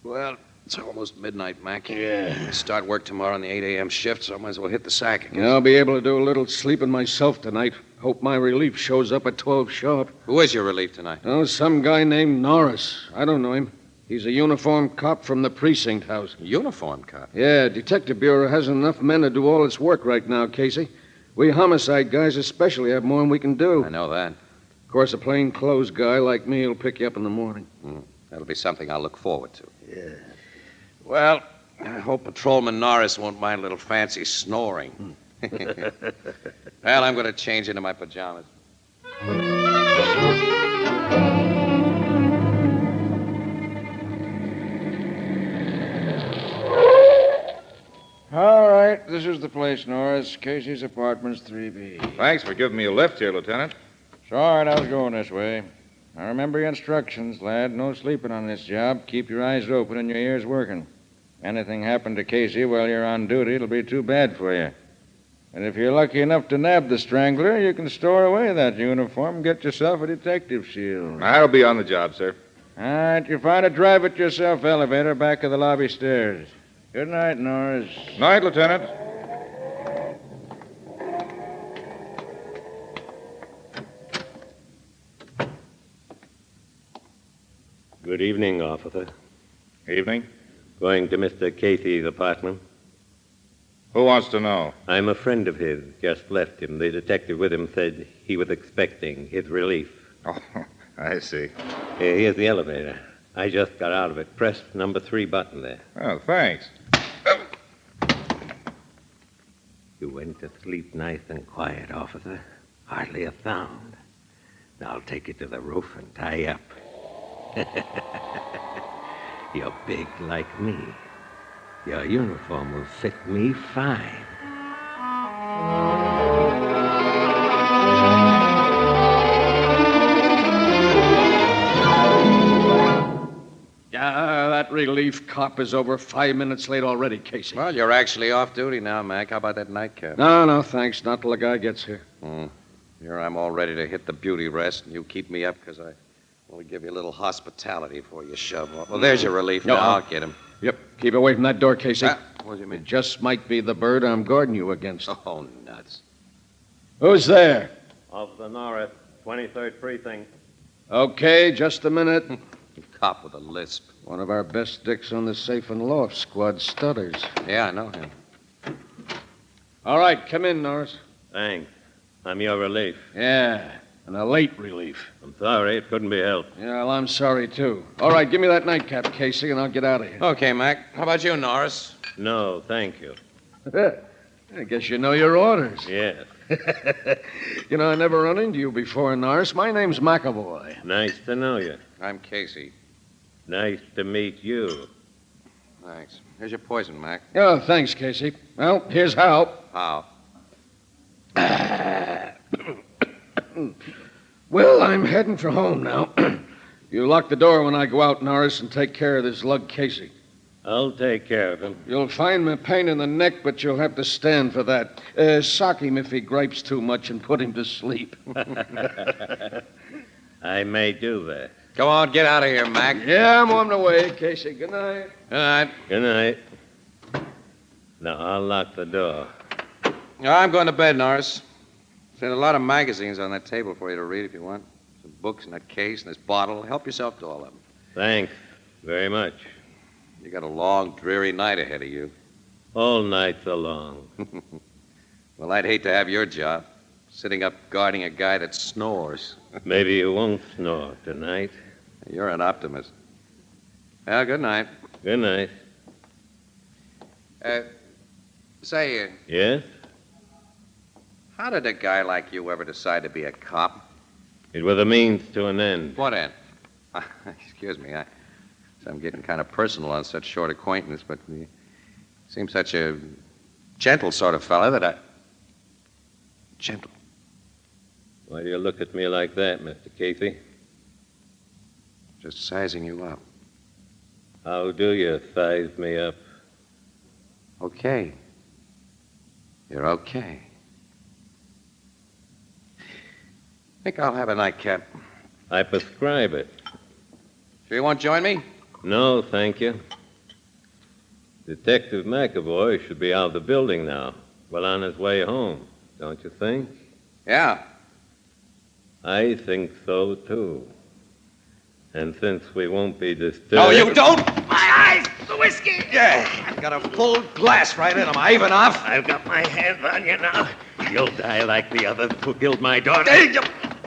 C: Well, it's almost midnight, Mac.
T: Yeah.
C: I start work tomorrow on the 8 a.m. shift, so I might as well hit the sack again.
T: I'll be able to do a little sleeping myself tonight. Hope my relief shows up at 12 sharp.
C: Who is your relief tonight?
T: Oh, some guy named Norris. I don't know him. He's a uniformed cop from the precinct house.
C: Uniformed cop?
T: Yeah, Detective Bureau hasn't enough men to do all its work right now, Casey. We homicide guys especially have more than we can do.
C: I know that.
T: Of course, a plain-clothes guy like me will pick you up in the morning.
C: That'll be something I'll look forward to.
T: Yeah.
C: Well, I hope Patrolman Norris won't mind a little fancy snoring. Well, I'm going to change into my pajamas.
R: All right, this is the place, Norris. Casey's Apartments, 3B.
F: Thanks for giving me a lift here, Lieutenant.
R: It's all right, I was going this way. Now, remember your instructions, lad. No sleeping on this job. Keep your eyes open and your ears working. Anything happened to Casey while you're on duty, it'll be too bad for you. And if you're lucky enough to nab the strangler, you can store away that uniform and get yourself a detective shield.
F: I'll be on the job, sir.
R: All right, you find a drive-it-yourself elevator back of the lobby stairs. Good night, Norris.
F: Night, Lieutenant.
Q: Good evening, officer.
F: Evening.
Q: Going to Mr. Casey's apartment?
F: Who wants to know?
Q: I'm a friend of his. Just left him. The detective with him said he was expecting his relief.
F: Oh, I see.
Q: Here's the elevator. I just got out of it. Press number 3 button there.
F: Oh, thanks.
Q: You went to sleep nice and quiet, officer. Hardly a sound. Now I'll take you to the roof and tie you up. You're big like me. Your uniform will fit me fine.
T: That relief cop is over 5 minutes late already, Casey.
C: Well, you're actually off duty now, Mac. How about that nightcap?
T: No, thanks. Not till the guy gets here.
C: Here I'm all ready to hit the beauty rest, and you keep me up because I want to give you a little hospitality before you shove off. Well, there's your relief.
T: No,
C: now I'll get him.
T: Yep. Keep away from that door, Casey.
C: What do you mean?
A: It just might be the bird I'm guarding you against.
C: Oh, nuts.
A: Who's there?
Q: Of the North, 23rd Precinct.
A: Okay, just a minute.
C: Cop with a lisp.
A: One of our best dicks on the safe and loft squad stutters.
C: Yeah, I know him.
A: All right, come in, Norris.
Q: Thanks. I'm your relief.
A: Yeah, and a late relief.
Q: I'm sorry, it couldn't be helped.
A: Yeah, well, I'm sorry, too. All right, give me that nightcap, Casey, and I'll get out of here.
C: Okay, Mac. How about you, Norris?
Q: No, thank you.
A: I guess you know your orders.
Q: Yes.
A: You know, I never run into you before, Norris. My name's McAvoy.
Q: Nice to know you.
C: I'm Casey.
Q: Nice to meet you.
C: Thanks. Here's your poison, Mac.
A: Oh, thanks, Casey. Well, here's how.
C: How?
A: Well, I'm heading for home now. You lock the door when I go out, Norris, and take care of this lug, Casey.
Q: I'll take care of him.
A: You'll find me a pain in the neck, but you'll have to stand for that. Sock him if he gripes too much and put him to sleep.
Q: I may do that.
C: Go on, get out of here, Mac.
A: Yeah, I'm on the way, Casey. Good night.
C: Good night.
Q: Good night. Now, I'll lock the door.
C: I'm going to bed, Norris. There's a lot of magazines on that table for you to read if you want. Some books in that case and this bottle. Help yourself to all of them.
Q: Thanks very much.
C: You got a long, dreary night ahead of you.
Q: All nights are long.
C: Well, I'd hate to have your job, sitting up guarding a guy that snores.
Q: Maybe you won't snore tonight.
C: You're an optimist. Well, good night.
Q: Good night.
C: Say,
Q: Yes?
C: how did a guy like you ever decide to be a cop?
Q: It was a means to an end.
C: What end? Excuse me, I'm getting kind of personal on such short acquaintance, but you seem such a gentle sort of fellow that I... Gentle?
Q: Why do you look at me like that, Mr. Casey?
C: Just sizing you up.
Q: How do you size me up?
C: Okay. You're okay. Think I'll have a nightcap.
Q: I prescribe it.
C: Sure you won't join me?
Q: No, thank you. Detective McAvoy should be out of the building now. Well, on his way home, don't you think?
C: Yeah.
Q: I think so, too. And since we won't be disturbed...
C: No, you don't! My eyes! The whiskey! Yeah, I've got a full glass right in them. Ivanov.
Q: I've got my hands on you now. You'll die like the others who killed my daughter.
C: Hey, you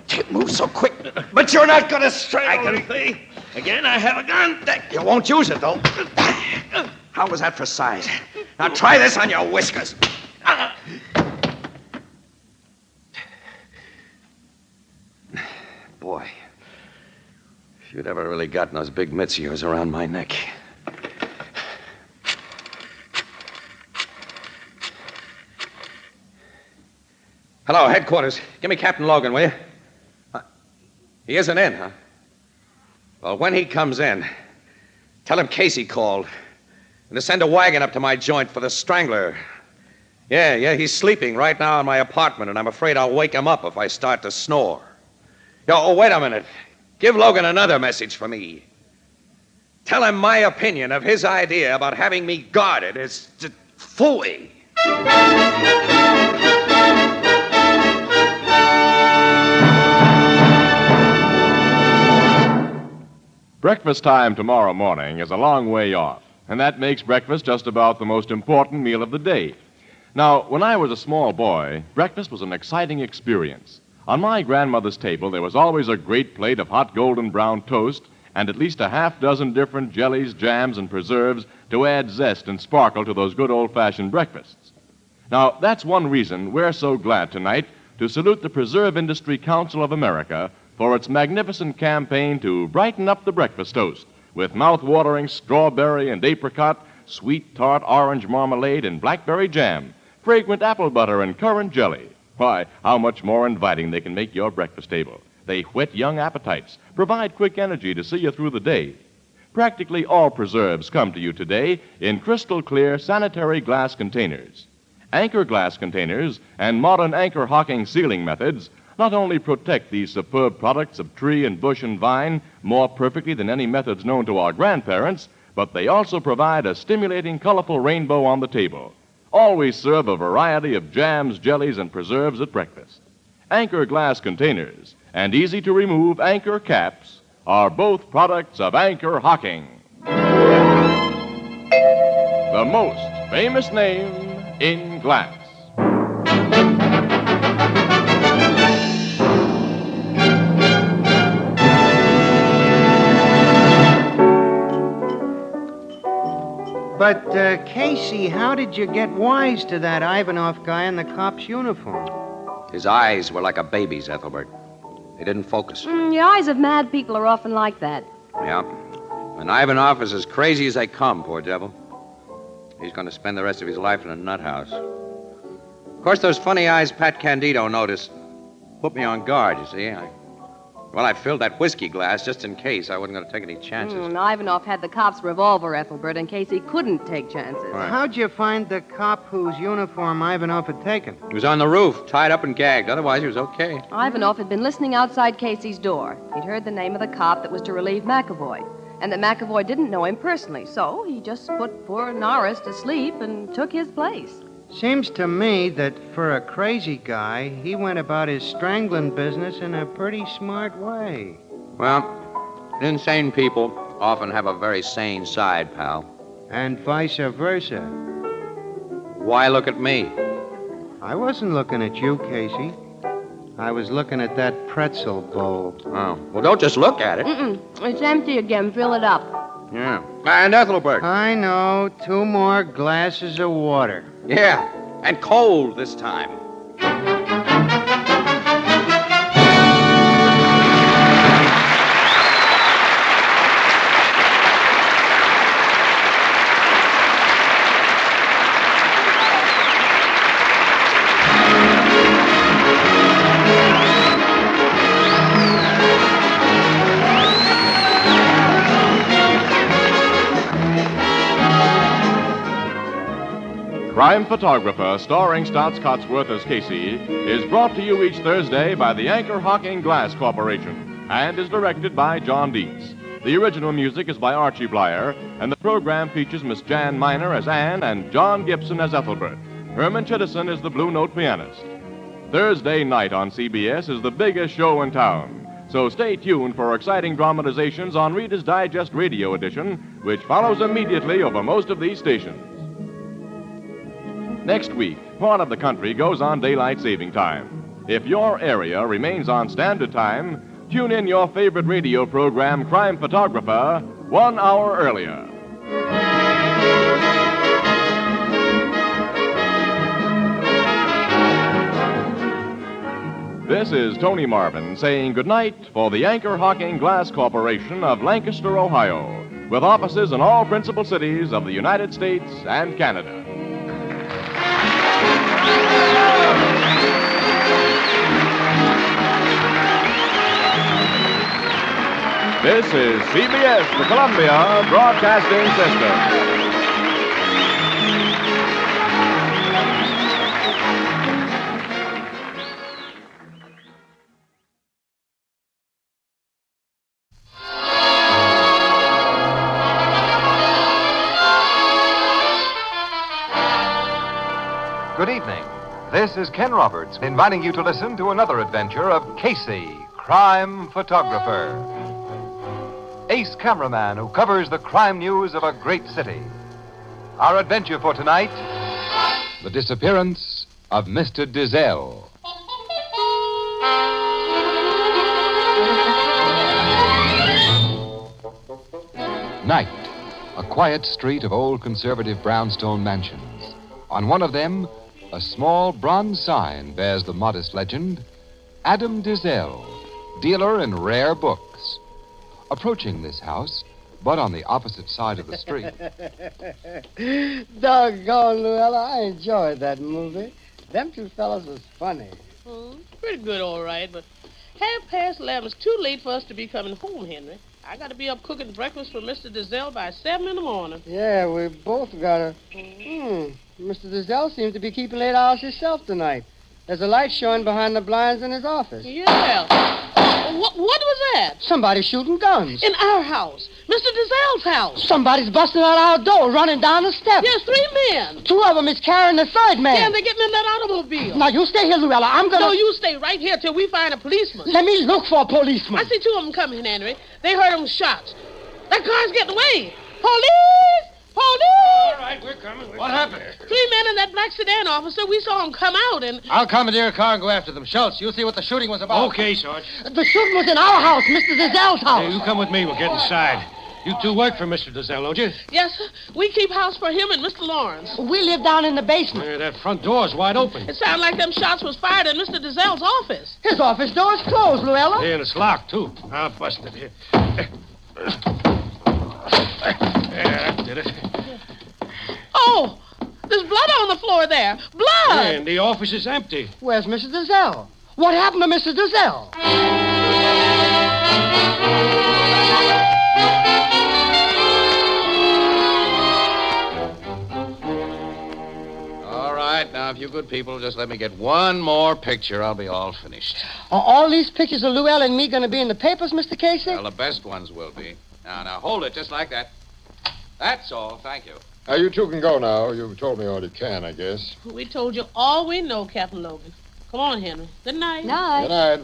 C: can't move so quick. But you're not going to strangle
Q: I
C: me.
Q: can see. Again, I have a gun.
C: You won't use it, though. How was that for size? Now try this on your whiskers. Boy, if you'd ever really gotten those big mitts of yours around my neck. Hello, headquarters. Give me Captain Logan, will you? He isn't in, huh? Well, when he comes in, tell him Casey called. And to send a wagon up to my joint for the strangler. Yeah, he's sleeping right now in my apartment, and I'm afraid I'll wake him up if I start to snore. Oh, wait a minute. Give Logan another message for me. Tell him my opinion of his idea about having me guarded is phooey.
E: Breakfast time tomorrow morning is a long way off, and that makes breakfast just about the most important meal of the day. Now, when I was a small boy, breakfast was an exciting experience. On my grandmother's table, there was always a great plate of hot golden brown toast and at least a half dozen different jellies, jams, and preserves to add zest and sparkle to those good old-fashioned breakfasts. Now, that's one reason we're so glad tonight to salute the Preserve Industry Council of America for its magnificent campaign to brighten up the breakfast toast with mouth-watering strawberry and apricot, sweet tart orange marmalade and blackberry jam, fragrant apple butter and currant jelly. Why, how much more inviting they can make your breakfast table. They whet young appetites, provide quick energy to see you through the day. Practically all preserves come to you today in crystal clear sanitary glass containers. Anchor glass containers and modern anchor hocking sealing methods not only protect these superb products of tree and bush and vine more perfectly than any methods known to our grandparents, but they also provide a stimulating, colorful rainbow on the table. Always serve a variety of jams, jellies, and preserves at breakfast. Anchor glass containers and easy-to-remove Anchor caps are both products of Anchor Hocking, the most famous name in glass.
I: But, Casey, how did you get wise to that Ivanov guy in the cop's uniform?
C: His eyes were like a baby's, Ethelbert. They didn't focus.
S: The eyes of mad people are often like that.
C: Yeah. And Ivanov is as crazy as they come, poor devil. He's going to spend the rest of his life in a nut house. Of course, those funny eyes Pat Candido noticed put me on guard, you see. I filled that whiskey glass just in case. I wasn't going to take any chances.
S: Ivanov had the cop's revolver, Ethelbert, in case he couldn't take chances.
C: Right.
I: How'd you find the cop whose uniform Ivanov had taken?
C: He was on the roof, tied up and gagged. Otherwise, he was okay.
S: Ivanov had been listening outside Casey's door. He'd heard the name of the cop that was to relieve McAvoy, and that McAvoy didn't know him personally, so he just put poor Norris to sleep and took his place.
I: Seems to me that for a crazy guy, he went about his strangling business in a pretty smart way.
C: Well, insane people often have a very sane side, pal.
I: And vice versa.
C: Why look at me?
I: I wasn't looking at you, Casey. I was looking at that pretzel bowl.
C: Oh. Well, don't just look at it.
S: It's empty again. Fill it up.
C: Yeah. And Ethelbert.
I: I know. 2 more glasses of water.
C: Yeah. And cold this time.
E: Crime Photographer, starring Stotts Cotsworth as Casey, is brought to you each Thursday by the Anchor Hocking Glass Corporation and is directed by John Dietz. The original music is by Archie Blyer, and the program features Miss Jan Miner as Anne and John Gibson as Ethelbert. Herman Chittison is the Blue Note pianist. Thursday night on CBS is the biggest show in town, so stay tuned for exciting dramatizations on Reader's Digest Radio Edition, which follows immediately over most of these stations. Next week, part of the country goes on daylight saving time. If your area remains on standard time, tune in your favorite radio program, Crime Photographer, 1 hour earlier. This is Tony Marvin saying goodnight for the Anchor Hocking Glass Corporation of Lancaster, Ohio, with offices in all principal cities of the United States and Canada. This is CBS, the Columbia Broadcasting System.
G: Good evening. This is Ken Roberts inviting you to listen to another adventure of Casey, crime photographer. Ace cameraman who covers the crime news of a great city. Our adventure for tonight, the disappearance of Mr. Dizelle. Night, a quiet street of old conservative brownstone mansions. On one of them, a small bronze sign bears the modest legend, Adam Dizelle, dealer in rare books. Approaching this house, but on the opposite side of the street.
V: Doggone, Luella, I enjoyed that movie. Them 2 fellas was funny.
W: Pretty good, all right, but 11:30 is too late for us to be coming home, Henry. I got to be up cooking breakfast for Mr. Dizelle by 7 in the morning.
V: Yeah, we both gotta. Mr. Dizelle seems to be keeping late hours himself tonight. There's a light showing behind the blinds in his office.
W: Yeah. What was that?
V: Somebody shooting guns.
W: In our house. Mr. DeZelle's house.
V: Somebody's busting out our door, running down the steps.
W: Yes, 3 men.
V: 2 of them is carrying the third man.
W: Yeah, and they're getting in that automobile.
V: Now, you stay here, Luella. I'm gonna...
W: No, you stay right here till we find a policeman.
V: Let me look for a policeman.
W: I see 2 of them coming, Henry. They heard them shots. That car's getting away. Police! Police!
T: All right, we're coming. What happened?
W: 3 men in that black sedan, officer. We saw them come out and...
T: I'll commandeer a car and go after them. Schultz, you see what the shooting was about. Okay, Sarge.
V: The shooting was in our house, Mr. DeZelle's house.
T: Hey, you come with me. We'll get inside. You 2 work for Mr. DeZelle, don't you?
W: Yes, sir. We keep house for him and Mr. Lawrence.
V: We live down in the basement.
T: That front door's wide open.
W: It sounded like them shots was fired in Mr. DeZelle's office.
V: His office door's closed, Luella.
T: Yeah, and it's locked, too. I'll bust it here. Yeah, that did it.
W: Oh, there's blood on the floor there. Blood!
T: And the office is empty.
V: Where's Mr. DeZelle? What happened to Mr. DeZelle?
M: All right, now, if you good people just let me get one more picture, I'll be all finished.
V: Are all these pictures of Luella and me going to be in the papers, Mr. Casey?
M: Well, the best ones will be. Now, hold it just like that. That's all. Thank you.
J: You 2 can go now. You've told me all you can, I guess.
W: We told you all we know, Captain Logan. Come on, Henry. Good night.
J: Good night.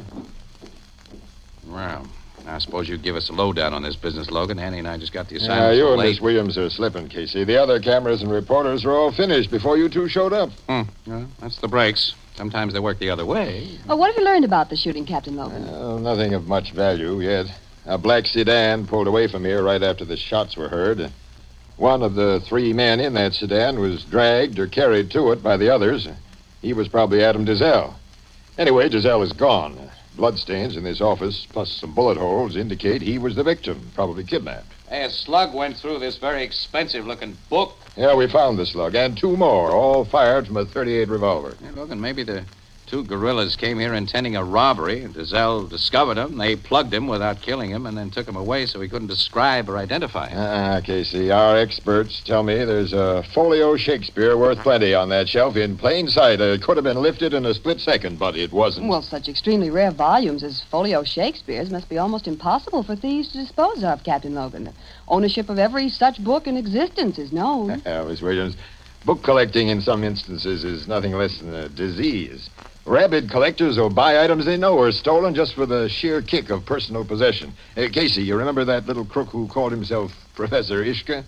M: Well, I suppose you'd give us a lowdown on this business, Logan. Annie and I just got the assignment.
J: You
M: so
J: and
M: late.
J: Miss Williams are slipping, Casey. The other cameras and reporters were all finished before you 2 showed up.
M: Well, that's the breaks. Sometimes they work the other way.
S: Oh, what have you learned about the shooting, Captain Logan?
J: Nothing of much value yet. A black sedan pulled away from here right after the shots were heard. One of the 3 men in that sedan was dragged or carried to it by the others. He was probably Adam DeZelle. Anyway, DeZelle is gone. Bloodstains in this office, plus some bullet holes, indicate he was the victim, probably kidnapped.
M: Hey, a slug went through this very expensive-looking book.
J: Yeah, we found the slug, and 2 more, all fired from a .38 revolver.
M: Hey, Logan, maybe the 2 guerrillas came here intending a robbery. DeZelle discovered him. They plugged him without killing him and then took him away so he couldn't describe or identify him.
J: Casey, our experts tell me there's a folio Shakespeare worth plenty on that shelf in plain sight. It could have been lifted in a split second, but it wasn't.
S: Well, such extremely rare volumes as folio Shakespeare's must be almost impossible for thieves to dispose of, Captain Logan. Ownership of every such book in existence is known.
J: Miss Williams, book collecting in some instances is nothing less than a disease. Rabid collectors will buy items they know are stolen just for the sheer kick of personal possession. Casey, you remember that little crook who called himself Professor Ishka?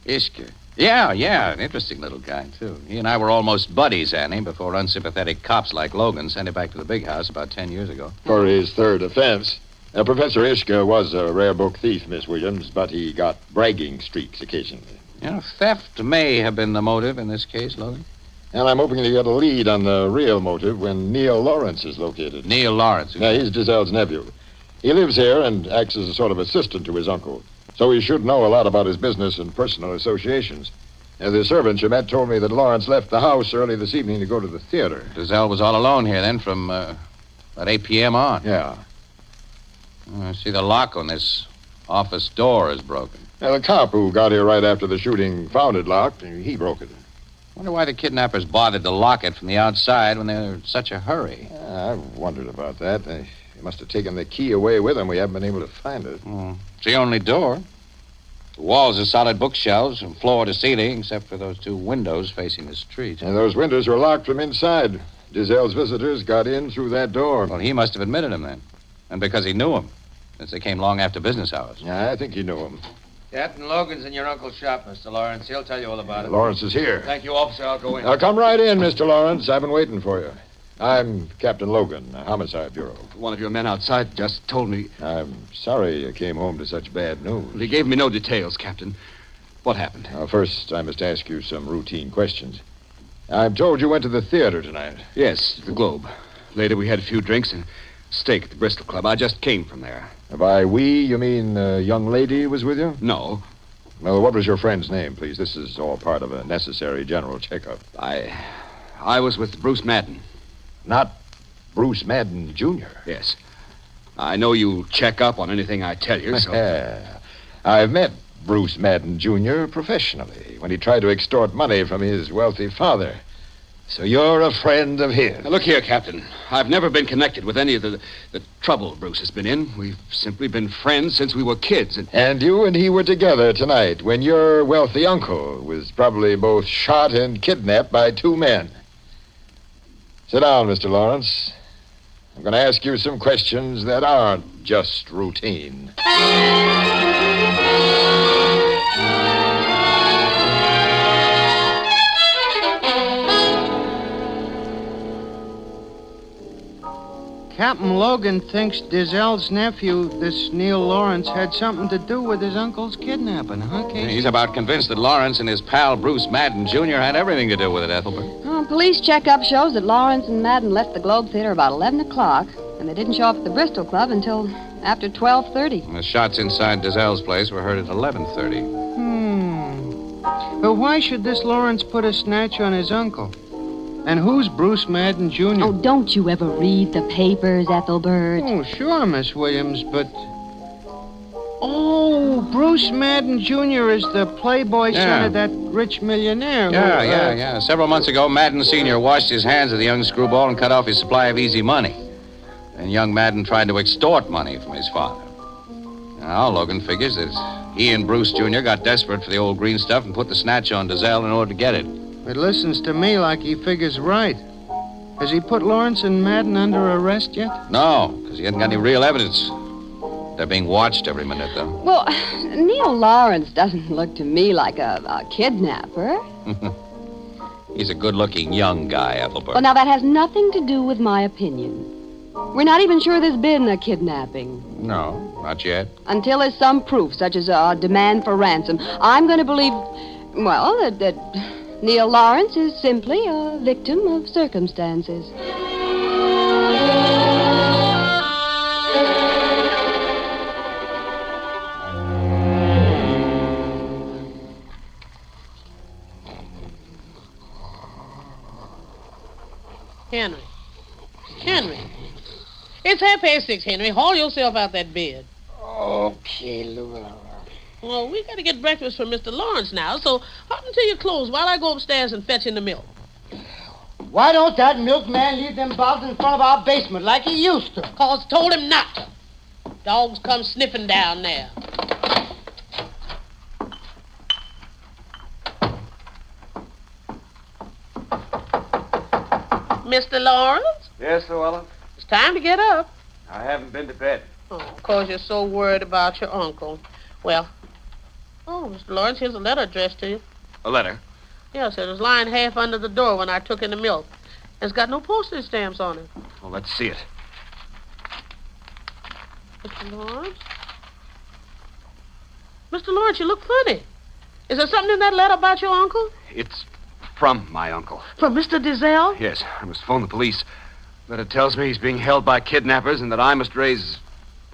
M: Ishka? Yeah, an interesting little guy, too. He and I were almost buddies, Annie, before unsympathetic cops like Logan sent him back to the big house about 10 years ago.
J: For his 3rd offense. Professor Ishka was a rare book thief, Miss Williams, but he got bragging streaks occasionally.
M: Theft may have been the motive in this case, Logan.
J: And I'm hoping to get a lead on the real motive when Neil Lawrence is located.
M: Neil Lawrence?
J: Yeah, he's DeZelle's nephew. He lives here and acts as a sort of assistant to his uncle. So he should know a lot about his business and personal associations. The servant you met told me that Lawrence left the house early this evening to go to the theater.
M: DeZelle was all alone here then from about 8 p.m. on.
J: Yeah.
M: I see the lock on this office door is broken.
J: The cop who got here right after the shooting found it locked, and he broke it.
M: Wonder why the kidnappers bothered to lock it from the outside when they were in such a hurry.
J: I've wondered about that. They must have taken the key away with them. We haven't been able to find it.
M: It's the only door. The walls are solid bookshelves from floor to ceiling, except for those 2 windows facing the street.
J: And those windows were locked from inside. DeZelle's visitors got in through that door.
M: Well, he must have admitted him then. And because he knew him, since they came long after business hours.
J: Yeah, I think he knew him.
R: Captain Logan's in your uncle's shop, Mr. Lawrence. He'll tell you all about it.
J: Lawrence is here.
R: Thank you, officer. I'll go in.
J: Now, come right in, Mr. Lawrence. I've been waiting for you. I'm Captain Logan, Homicide Bureau.
B: One of your men outside just told me...
J: I'm sorry you came home to such bad news.
B: He gave me no details, Captain. What happened?
J: First, I must ask you some routine questions. I'm told you went to the theater tonight.
B: Yes, the Globe. Later, we had a few drinks and steak at the Bristol Club. I just came from there.
J: By we, you mean a young lady was with you?
B: No.
J: Well, what was your friend's name, please? This is all part of a necessary general checkup.
B: I was with Bruce Madden.
J: Not Bruce Madden, Jr.?
B: Yes. I know you'll check up on anything I tell you, so...
J: I've met Bruce Madden, Jr. professionally when he tried to extort money from his wealthy father. So you're a friend of his.
B: Now, look here, Captain. I've never been connected with any of the trouble Bruce has been in. We've simply been friends since we were kids.
J: And you and he were together tonight when your wealthy uncle was probably both shot and kidnapped by two men. Sit down, Mr. Lawrence. I'm going to ask you some questions that aren't just routine.
I: Captain Logan thinks Dizel's nephew, this Neil Lawrence, had something to do with his uncle's kidnapping, huh, Casey?
C: He's about convinced that Lawrence and his pal Bruce Madden Jr. had everything to do with it, Ethelbert.
S: Police checkup shows that Lawrence and Madden left the Globe Theater about 11 o'clock, and they didn't show up at the Bristol Club until after 12:30.
C: The shots inside Dizel's place were heard at 11:30.
I: But why should this Lawrence put a snatch on his uncle? And who's Bruce Madden Jr.?
S: Oh, don't you ever read the papers, Ethelbert?
I: Oh, sure, Miss Williams, but... Oh, Bruce Madden Jr. is the playboy son of that rich millionaire.
C: Yeah. Several months ago, Madden Sr. washed his hands of the young screwball and cut off his supply of easy money. Then young Madden tried to extort money from his father. Now, Logan figures that he and Bruce Jr. got desperate for the old green stuff and put the snatch on Dizel in order to get it.
I: It listens to me like he figures right. Has he put Lawrence and Madden under arrest yet?
C: No, because he hasn't got any real evidence. They're being watched every minute, though.
S: Well, Neil Lawrence doesn't look to me like a kidnapper.
C: He's a good-looking young guy, Ethelbert.
S: Well, now, that has nothing to do with my opinion. We're not even sure there's been a kidnapping.
C: No, not yet.
S: Until there's some proof, such as a demand for ransom, I'm going to believe, well, that Neil Lawrence is simply a victim of circumstances.
W: Henry. It's 6:30, Henry. Haul yourself out that bed.
V: Okay, Louis.
W: Well, we got to get breakfast for Mr. Lawrence now, so hop into your clothes while I go upstairs and fetch in the milk.
V: Why don't that milkman leave them bottles in front of our basement like he used to?
W: 'Cause told him not to. Dogs come sniffing down there. Mr. Lawrence?
R: Yes, Luella?
W: It's time to get up.
R: I haven't been to bed.
W: Oh, 'cause you're so worried about your uncle. Well, Mr. Lawrence, here's a letter addressed to you.
B: A letter?
W: Yes, it was lying half under the door when I took in the milk. It's got no postage stamps on it.
B: Well, let's see it.
W: Mr. Lawrence? Mr. Lawrence, you look funny. Is there something in that letter about your uncle?
B: It's from my uncle.
W: From Mr. Dizel?
B: Yes, I must phone the police. Letter tells me he's being held by kidnappers and that I must raise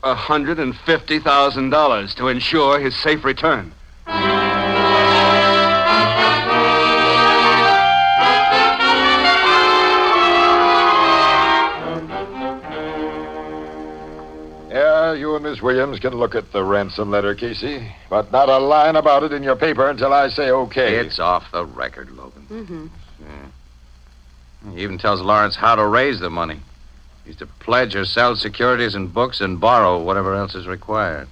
B: $150,000 to ensure his safe return.
J: Yeah, you and Miss Williams can look at the ransom letter, Casey, but not a line about it in your paper until I say okay.
C: It's off the record, Logan.
S: Mm-hmm.
C: He even tells Lawrence how to raise the money. He's to pledge or sell securities and books and borrow whatever else is required.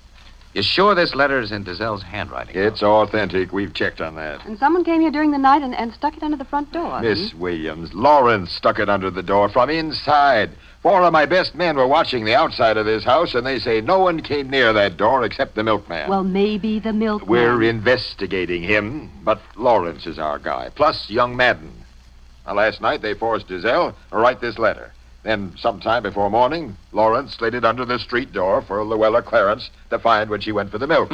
C: You sure this letter is in Dizel's handwriting?
J: It's authentic. We've checked on that.
S: And someone came here during the night and stuck it under the front door.
J: Miss Williams, Lawrence stuck it under the door from inside. 4 of my best men were watching the outside of this house, and they say no one came near that door except the milkman.
S: Well, maybe the milkman.
J: We're investigating him, but Lawrence is our guy, plus young Madden. Now, last night they forced Dizel to write this letter. Then, sometime before morning, Lawrence slid it under the street door for Luella Clarence to find when she went for the milk.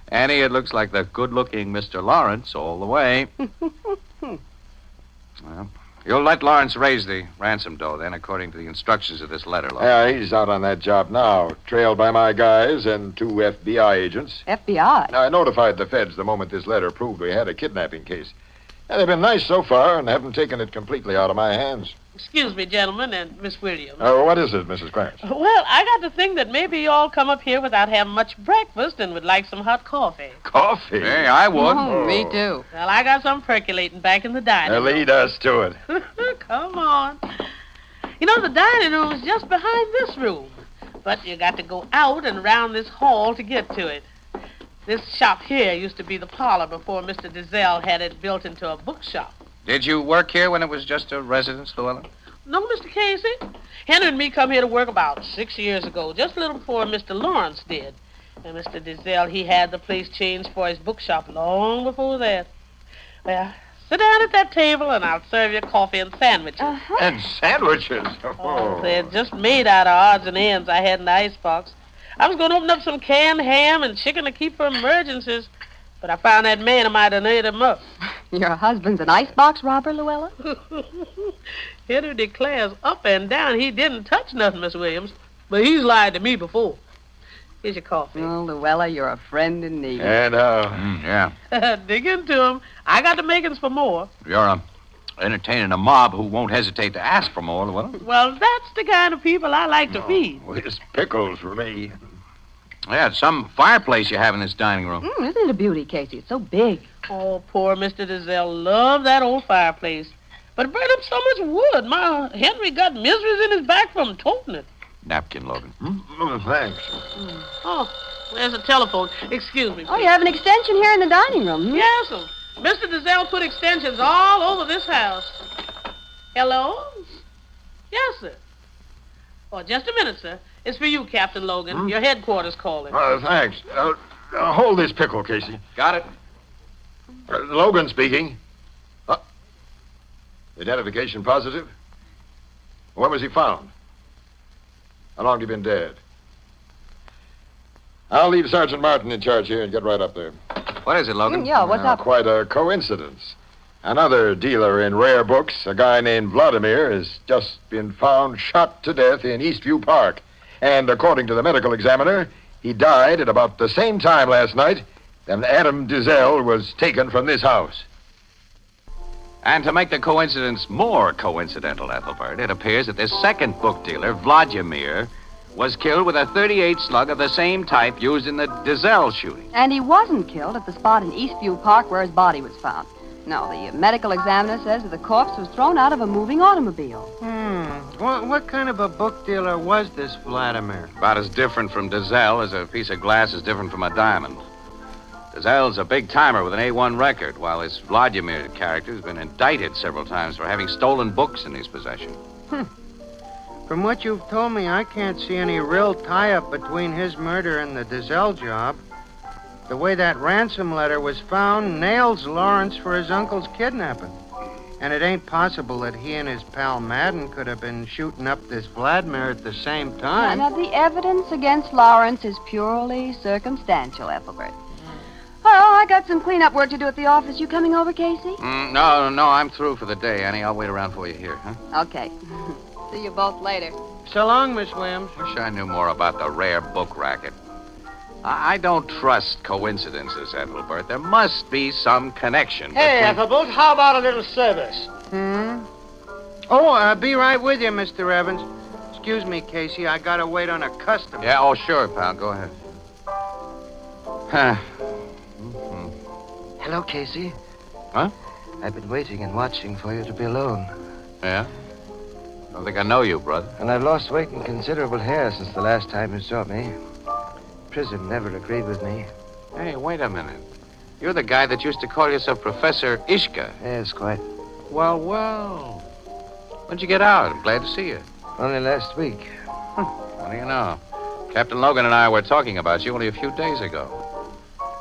C: Annie, it looks like the good-looking Mr. Lawrence all the way. Well, you'll let Lawrence raise the ransom dough, then, according to the instructions of this letter, Logan.
J: Yeah, he's out on that job now, trailed by my guys and 2 FBI agents.
S: FBI?
J: I notified the feds the moment this letter proved we had a kidnapping case. And they've been nice so far and haven't taken it completely out of my hands.
W: Excuse me, gentlemen, and Miss Williams.
J: What is it, Mrs. Clarence?
W: Well, I got to think that maybe you all come up here without having much breakfast and would like some hot coffee.
J: Coffee?
B: Hey, I would.
S: Oh, me too.
W: Well, I got some percolating back in the dining room.
J: Lead us to it.
W: Come on. You know, the dining room is just behind this room. But you got to go out and around this hall to get to it. This shop here used to be the parlor before Mr. Dizelle had it built into a bookshop.
B: Did you work here when it was just a residence, Llewellyn?
W: No, Mr. Casey. Henry and me come here to work about 6 years ago, just a little before Mr. Lawrence did. And Mr. Dizelle, he had the place changed for his bookshop long before that. Well, sit down at that table and I'll serve you coffee and sandwiches.
J: And sandwiches?
W: Oh, they're just made out of odds and ends I had in the icebox. I was going to open up some canned ham and chicken to keep for emergencies, but I found that man who might have ate them up.
S: Your husband's an icebox robber, Llewellyn?
W: Henry declares up and down he didn't touch nothing, Miss Williams, but he's lied to me before. Here's your coffee.
S: Oh, Llewellyn, you're a friend in need.
J: And,
B: yeah.
W: Dig into him. I got the makings for more.
B: You're entertaining a mob who won't hesitate to ask for more, Llewellyn.
W: Well, that's the kind of people I like to feed.
J: It's pickles for me.
B: Yeah, it's some fireplace you have in this dining room.
S: Isn't it a beauty, Casey? It's so big.
W: Oh, poor Mr. Dizelle loved that old fireplace. But it burned up so much wood. My Henry got miseries in his back from toting it.
B: Napkin, Logan.
J: Thanks.
W: Oh, there's a telephone. Excuse me.
S: Oh, you have an extension here in the dining room, hmm?
W: Yes, sir. Mr. Dizelle put extensions all over this house. Hello? Yes, sir. Oh, just a minute, sir. It's for you, Captain Logan. Your headquarters calling.
J: Thanks. Hold this pickle, Casey.
B: Got it.
J: Logan speaking. Identification positive? When was he found? How long have you been dead? I'll leave Sergeant Martin in charge here and get right up there.
B: What is it, Logan?
S: Yeah, what's up?
J: Quite a coincidence. Another dealer in rare books, a guy named Vladimir, has just been found shot to death in Eastview Park. And according to the medical examiner, he died at about the same time last night that Adam Dizelle was taken from this house.
B: And to make the coincidence more coincidental, Ethelbert, it appears that this second book dealer, Vladimir, was killed with a .38 slug of the same type used in the Dizelle shooting.
S: And he wasn't killed at the spot in Eastview Park where his body was found. No, the medical examiner says that the corpse was thrown out of a moving automobile.
I: What kind of a book dealer was this Vladimir?
B: About as different from Dizelle as a piece of glass is different from a diamond. Dizelle's a big timer with an A1 record, while this Vladimir character has been indicted several times for having stolen books in his possession.
I: From what you've told me, I can't see any real tie-up between his murder and the Dizelle job. The way that ransom letter was found nails Lawrence for his uncle's kidnapping. And it ain't possible that he and his pal Madden could have been shooting up this Vladimir at the same time.
S: Now, the evidence against Lawrence is purely circumstantial, Ethelbert. Well, I got some cleanup work to do at the office. You coming over, Casey?
B: No, I'm through for the day, Annie. I'll wait around for you here, huh?
S: Okay. See you both later.
I: So long, Miss Williams.
B: Wish I knew more about the rare book racket. I don't trust coincidences, Ethelbert. There must be some connection.
V: Hey, Ethelbert, how about a little service?
I: Oh, I'll be right with you, Mr. Evans. Excuse me, Casey. I gotta wait on a customer.
B: Yeah, oh, sure, pal. Go ahead.
K: Hello, Casey.
B: Huh?
K: I've been waiting and watching for you to be alone.
B: Yeah? Don't think I know you, brother.
K: And I've lost weight and considerable hair since the last time you saw me. Prison never agreed with me.
B: Hey, wait a minute. You're the guy that used to call yourself Professor Ishka.
K: Yes, quite.
B: Well. When'd you get out? I'm glad to see you.
K: Only last week.
B: What do you know? Captain Logan and I were talking about you only a few days ago.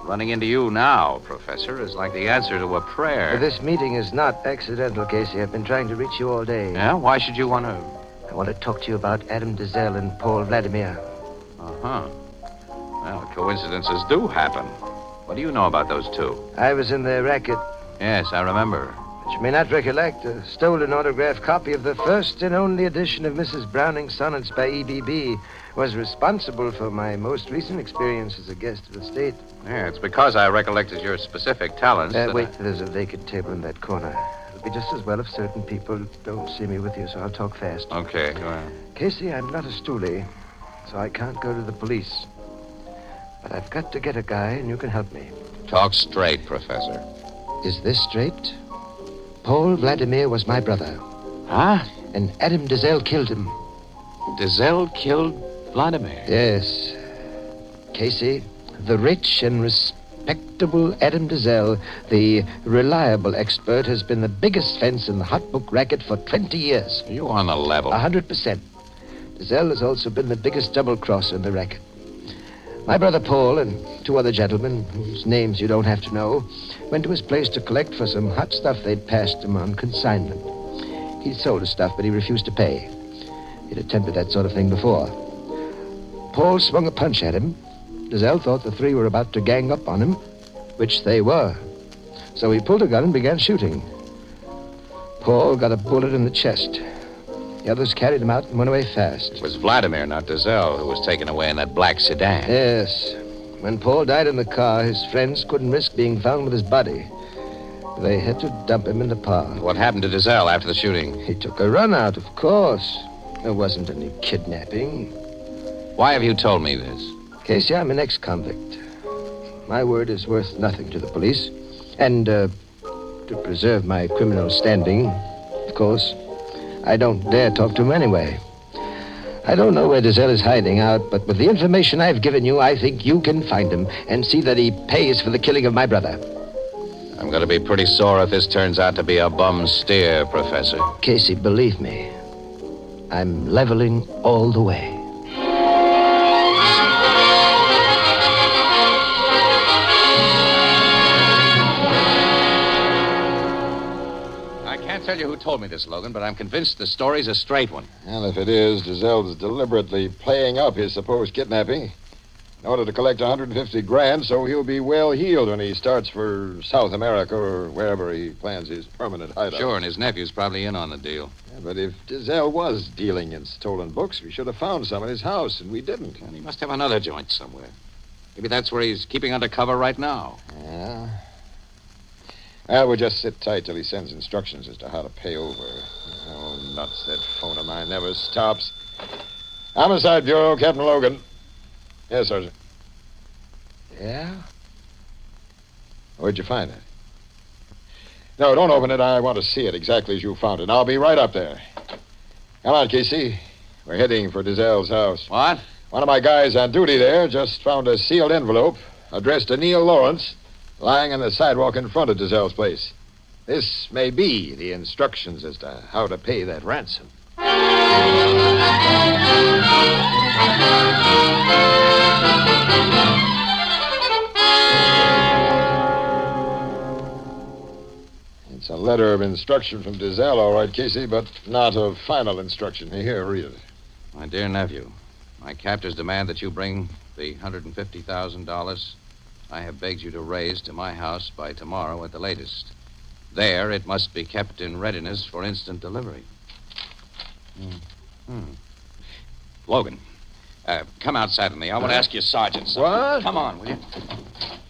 B: Running into you now, Professor, is like the answer to a prayer.
K: This meeting is not accidental, Casey. I've been trying to reach you all day.
B: Yeah? Why should you want to?
K: I want to talk to you about Adam Dizelle and Paul Vladimir.
B: Uh-huh. Well, coincidences do happen. What do you know about those two?
K: I was in their racket.
B: Yes, I remember.
K: But you may not recollect a stolen autographed copy of the first and only edition of Mrs. Browning's Sonnets by E.B.B. was responsible for my most recent experience as a guest of the state.
B: Yeah, it's because I recollected your specific talents.
K: Wait, there's a vacant table in that corner. It'll be just as well if certain people don't see me with you, so I'll talk fast.
B: Okay, go ahead.
K: Casey, I'm not a stoolie, so I can't go to the police. But I've got to get a guy, and you can help me.
B: Talk straight, Professor.
K: Is this straight? Paul Vladimir was my brother.
B: Huh?
K: And Adam Dazelle killed him.
B: Dazelle killed Vladimir?
K: Yes. Casey, the rich and respectable Adam Dazelle, the reliable expert, has been the biggest fence in the hot book racket for 20 years.
B: You on the level?
K: 100%. Dazelle has also been the biggest double-crosser in the racket. My brother Paul and two other gentlemen, whose names you don't have to know, went to his place to collect for some hot stuff they'd passed him on consignment. He'd sold the stuff, but he refused to pay. He'd attempted that sort of thing before. Paul swung a punch at him. Dazelle thought the three were about to gang up on him, which they were. So he pulled a gun and began shooting. Paul got a bullet in the chest. The others carried him out and went away fast.
B: It was Vladimir, not Dazelle, who was taken away in that black sedan.
K: Yes. When Paul died in the car, his friends couldn't risk being found with his body. They had to dump him in the park.
B: What happened to Dazelle after the shooting?
K: He took a run out, of course. There wasn't any kidnapping.
B: Why have you told me this?
K: Casey, I'm an ex-convict. My word is worth nothing to the police. And, to preserve my criminal standing, of course, I don't dare talk to him anyway. I don't know where Dazelle is hiding out, but with the information I've given you, I think you can find him and see that he pays for the killing of my brother.
B: I'm going to be pretty sore if this turns out to be a bum steer, Professor.
K: Casey, believe me, I'm leveling all the way.
B: I can't tell you who told me this, Logan, but I'm convinced the story's a straight one.
J: And if it is, Dazelle's deliberately playing up his supposed kidnapping in order to collect $150,000, so he'll be well heeled when he starts for South America or wherever he plans his permanent hideout.
B: Sure, and his nephew's probably in on the deal.
J: Yeah, but if Dazelle was dealing in stolen books, we should have found some in his house, and we didn't.
B: And he must have another joint somewhere. Maybe that's where he's keeping under cover right now.
J: Yeah. Well, we'll just sit tight till he sends instructions as to how to pay over. Oh, nuts, that phone of mine never stops. Homicide Bureau, Captain Logan. Yes, Sergeant. Yeah? Where'd you find it? No, don't open it. I want to see it exactly as you found it. I'll be right up there. Come on, Casey. We're heading for Dazelle's house.
B: What?
J: One of my guys on duty there just found a sealed envelope addressed to Neil Lawrence lying on the sidewalk in front of Dazelle's place. This may be the instructions as to how to pay that ransom. It's a letter of instruction from Dazelle, all right, Casey, but not of final instruction. Here, read it.
B: My dear nephew, my captors demand that you bring the $150,000 I have begged you to raise to my house by tomorrow at the latest. There, it must be kept in readiness for instant delivery. Logan, come outside with me. I want to ask you, Sergeant, something.
J: What?
B: Come on, will you?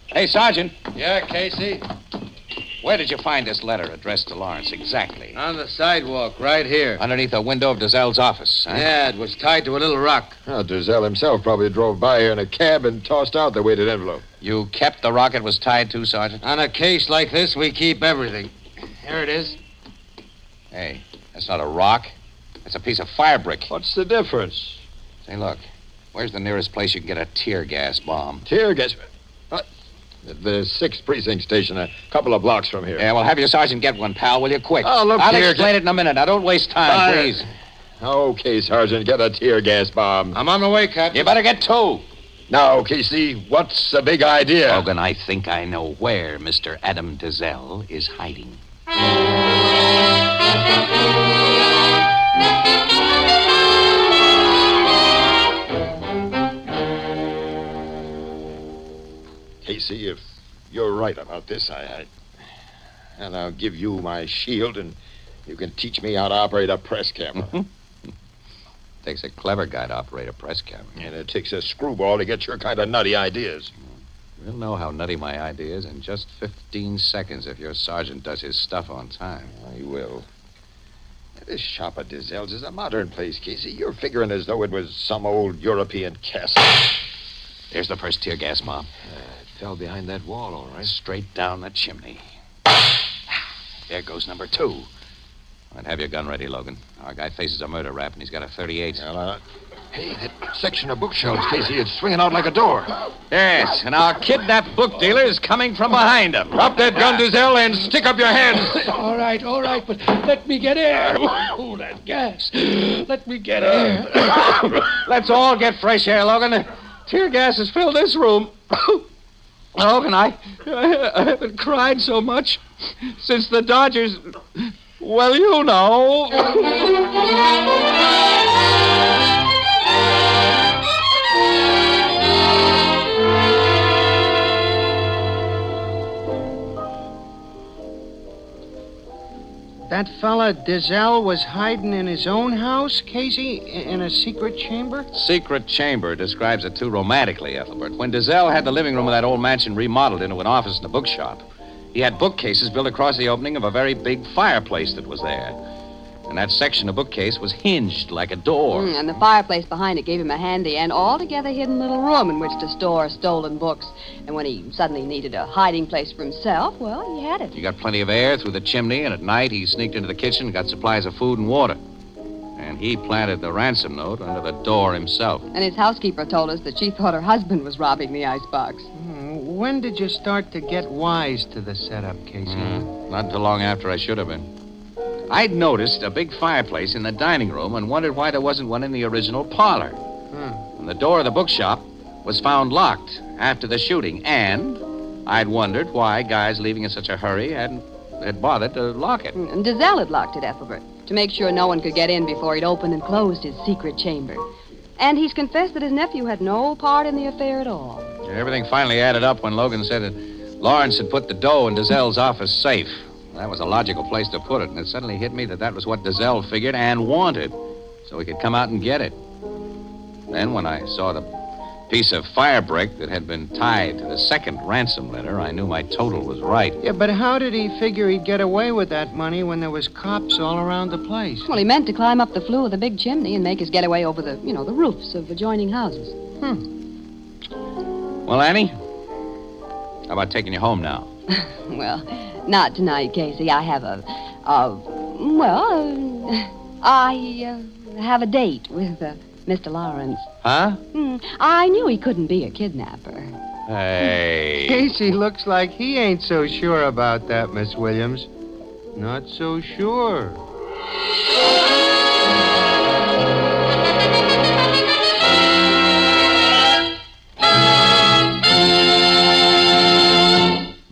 B: Hey, Sergeant.
L: Yeah, Casey?
B: Where did you find this letter addressed to Lawrence exactly?
L: On the sidewalk, right here.
B: Underneath a window of Dazelle's office, huh?
L: Yeah, it was tied to a little rock.
J: Oh, Dazelle himself probably drove by here in a cab and tossed out the weighted envelope.
B: You kept the rock it was tied to, Sergeant?
L: On a case like this, we keep everything. Here it is.
B: Hey, that's not a rock. That's a piece of fire brick.
J: What's the difference?
B: Say, look, where's the nearest place you can get a tear gas bomb?
J: Tear gas? The 6th precinct station, a couple of blocks from here.
B: Yeah, well, have your sergeant get one, pal, will you? Quick.
J: Oh, look
B: I'll
J: here.
B: explain it in a minute. Now, don't waste time, please.
J: Okay, Sergeant, get a tear gas bomb.
L: I'm on my way, Captain.
B: You better get two.
J: Now, Casey, what's the big idea?
B: Logan, I think I know where Mr. Adam Dazelle is hiding.
J: Casey, if you're right about this, and I'll give you my shield, and you can teach me how to operate a press camera.
B: Takes a clever guy to operate a press camera.
J: And it takes a screwball to get your kind of nutty ideas.
B: We'll know how nutty my idea is in just 15 seconds if your sergeant does his stuff on time.
J: He will. This shop of Dizell's is a modern place, Casey. You're figuring as though it was some old European castle.
B: Here's the first tear gas, Mom.
J: It fell behind that wall, all right.
B: Straight down the chimney. There goes number 2. I'd have your gun ready, Logan. Our guy faces a murder rap, and he's got a .38.
J: Hey, that section of bookshelves, Casey, it's swinging out like a door.
B: Yes, and our kidnapped book dealer is coming from behind him.
J: Drop that gun, Dizell, and stick up your hands.
N: All right, but let me get air. Oh, that gas. Let me get air.
B: Let's all get fresh air, Logan. Tear gas has filled this room. Logan, I haven't cried so much since the Dodgers... Well, you know.
I: That fella Dizell was hiding in his own house, Casey, in a secret chamber?
B: Secret chamber describes it too romantically, Ethelbert. When Dizell had the living room of that old mansion remodeled into an office and a bookshop, he had bookcases built across the opening of a very big fireplace that was there. And that section of bookcase was hinged like a door.
S: And the fireplace behind it gave him a handy and altogether hidden little room in which to store stolen books. And when he suddenly needed a hiding place for himself, well, he had it.
B: He got plenty of air through the chimney, and at night he sneaked into the kitchen and got supplies of food and water. And he planted the ransom note under the door himself.
S: And his housekeeper told us that she thought her husband was robbing the icebox.
I: When did you start to get wise to the setup, Casey?
B: Not until long after I should have been. I'd noticed a big fireplace in the dining room and wondered why there wasn't one in the original parlor. And the door of the bookshop was found locked after the shooting, and I'd wondered why guys leaving in such a hurry had bothered to lock it.
S: And Dizell had locked it, Ethelbert, to make sure no one could get in before he'd opened and closed his secret chamber. And he's confessed that his nephew had no part in the affair at all.
B: Everything finally added up when Logan said that Lawrence had put the dough in Dizell's office safe. That was a logical place to put it, and it suddenly hit me that was what Dizell figured and wanted, so he could come out and get it. Then when I saw the piece of fire brick that had been tied to the second ransom letter, I knew my total was right.
I: Yeah, but how did he figure he'd get away with that money when there was cops all around the place?
S: Well, he meant to climb up the flue of the big chimney and make his getaway over the roofs of adjoining houses.
B: Well, Annie, how about taking you home now?
S: Well, not tonight, Casey. I have I have a date with Mr. Lawrence.
B: Huh?
S: I knew he couldn't be a kidnapper.
B: Hey.
I: Casey looks like he ain't so sure about that, Miss Williams. Not so sure.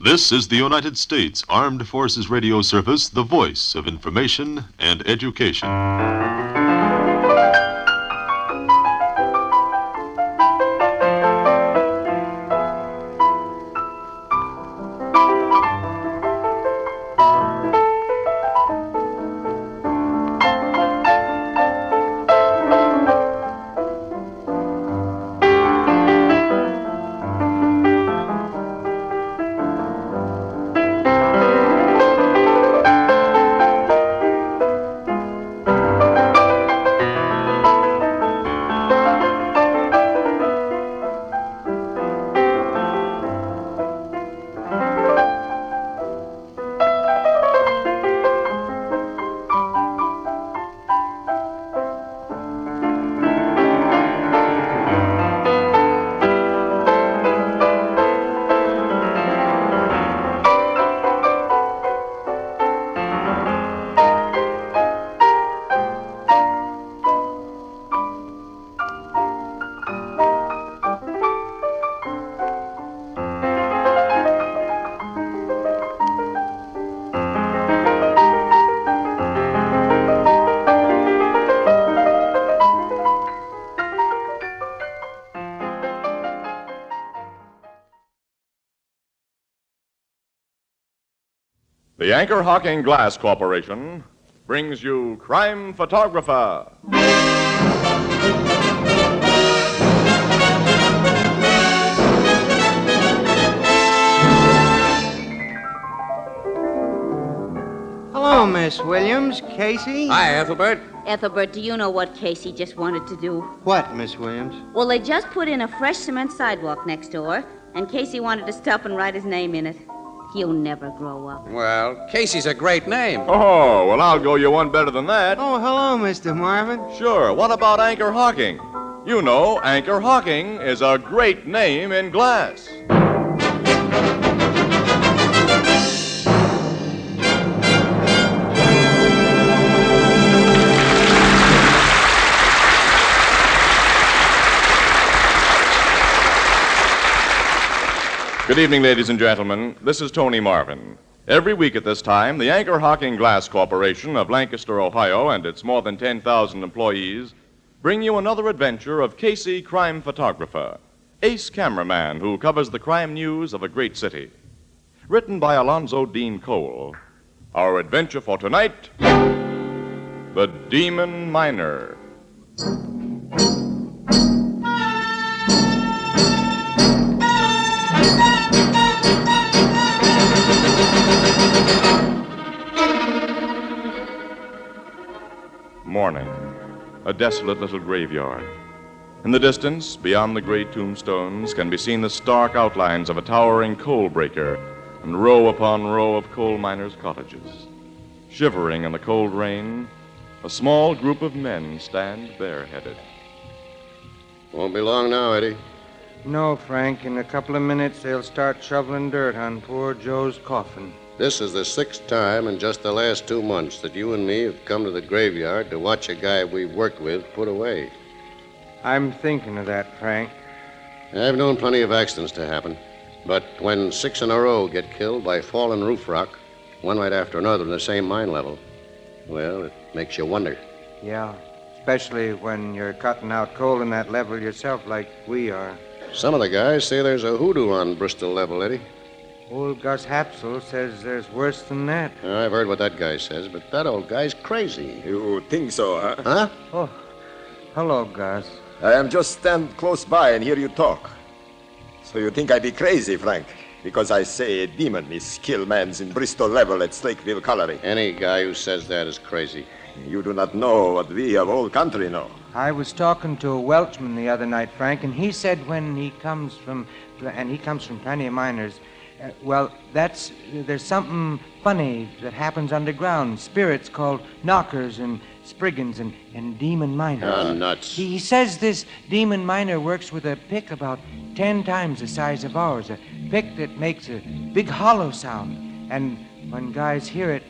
E: This is the United States Armed Forces Radio Service, the voice of information and education. The Anchor Hocking Glass Corporation brings you Crime Photographer.
I: hello, Miss Williams. Casey?
L: Hi, Ethelbert.
D: Ethelbert, do you know what Casey just wanted to do?
I: What, Miss Williams?
D: Well, they just put in a fresh cement sidewalk next door, and Casey wanted to stop and write his name in it. He'll never grow up.
L: Well, Casey's a great name.
E: Oh, well, I'll go you one better than that.
I: Oh, hello, Mr. Marvin.
E: Sure. What about Anchor Hawking? You know, Anchor Hawking is a great name in glass. Good evening, ladies and gentlemen. This is Tony Marvin. Every week at this time, the Anchor Hawking Glass Corporation of Lancaster, Ohio, and its more than 10,000 employees bring you another adventure of Casey, crime photographer, ace cameraman who covers the crime news of a great city. Written by Alonzo Dean Cole. Our adventure for tonight, The Demon Miner. Morning. A desolate little graveyard. In the distance, beyond the gray tombstones, can be seen the stark outlines of a towering coal breaker and row upon row of coal miners' cottages. Shivering in the cold rain, a small group of men stand bareheaded.
H: Won't be long now, Eddie.
I: No, Frank. In a couple of minutes, they'll start shoveling dirt on poor Joe's coffin.
H: This is the 6th time in just the last 2 months that you and me have come to the graveyard to watch a guy we've worked with put away.
I: I'm thinking of that, Frank.
H: I've known plenty of accidents to happen, but when 6 in a row get killed by falling roof rock, one right after another in the same mine level, well, it makes you wonder.
I: Yeah, especially when you're cutting out coal in that level yourself like we are.
H: Some of the guys say there's a hoodoo on Bristol level, Eddie.
I: Old Gus Hapsel says there's worse than that.
H: I've heard what that guy says, but that old guy's crazy.
J: You think so, huh?
H: Huh?
I: Oh, hello, Gus.
J: I am just stand close by and hear you talk. So you think I be crazy, Frank? Because I say a demon is kill mans in Bristol level at Slakeville Colliery.
H: Any guy who says that is crazy.
J: You do not know what we of whole country know.
I: I was talking to a Welchman the other night, Frank, and he said when he comes from plenty of miners, there's something funny that happens underground. Spirits called knockers and spriggans and demon miners.
H: Oh, nuts.
I: He says this demon miner works with a pick about 10 times the size of ours, a pick that makes a big hollow sound. And when guys hear it,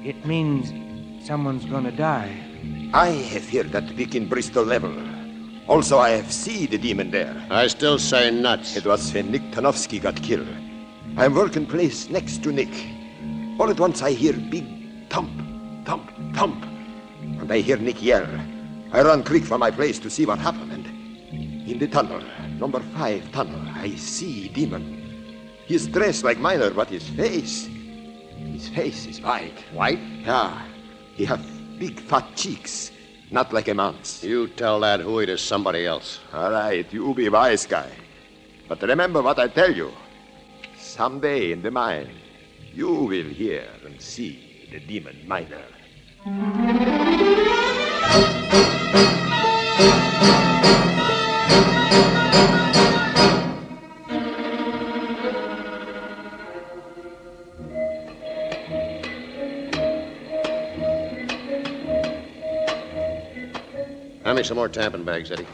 I: it means someone's gonna die.
J: I have heard that pick in Bristol level. Also, I have seen the demon there.
H: I still say nuts.
J: It was when Nick Tanofsky got killed. I'm working place next to Nick. All at once I hear big thump, thump, thump. And I hear Nick yell. I run quick from my place to see what happened. And in the tunnel, number 5 tunnel, I see demon. He's dressed like miner, but his face is white.
H: White?
J: Yeah. He have big fat cheeks, not like a man's.
H: You tell that hooey to somebody else.
J: All right, you be wise guy. But remember what I tell you. Someday in the mine, you will hear and see the demon miner.
H: Hand me some more tampon bags, Eddie.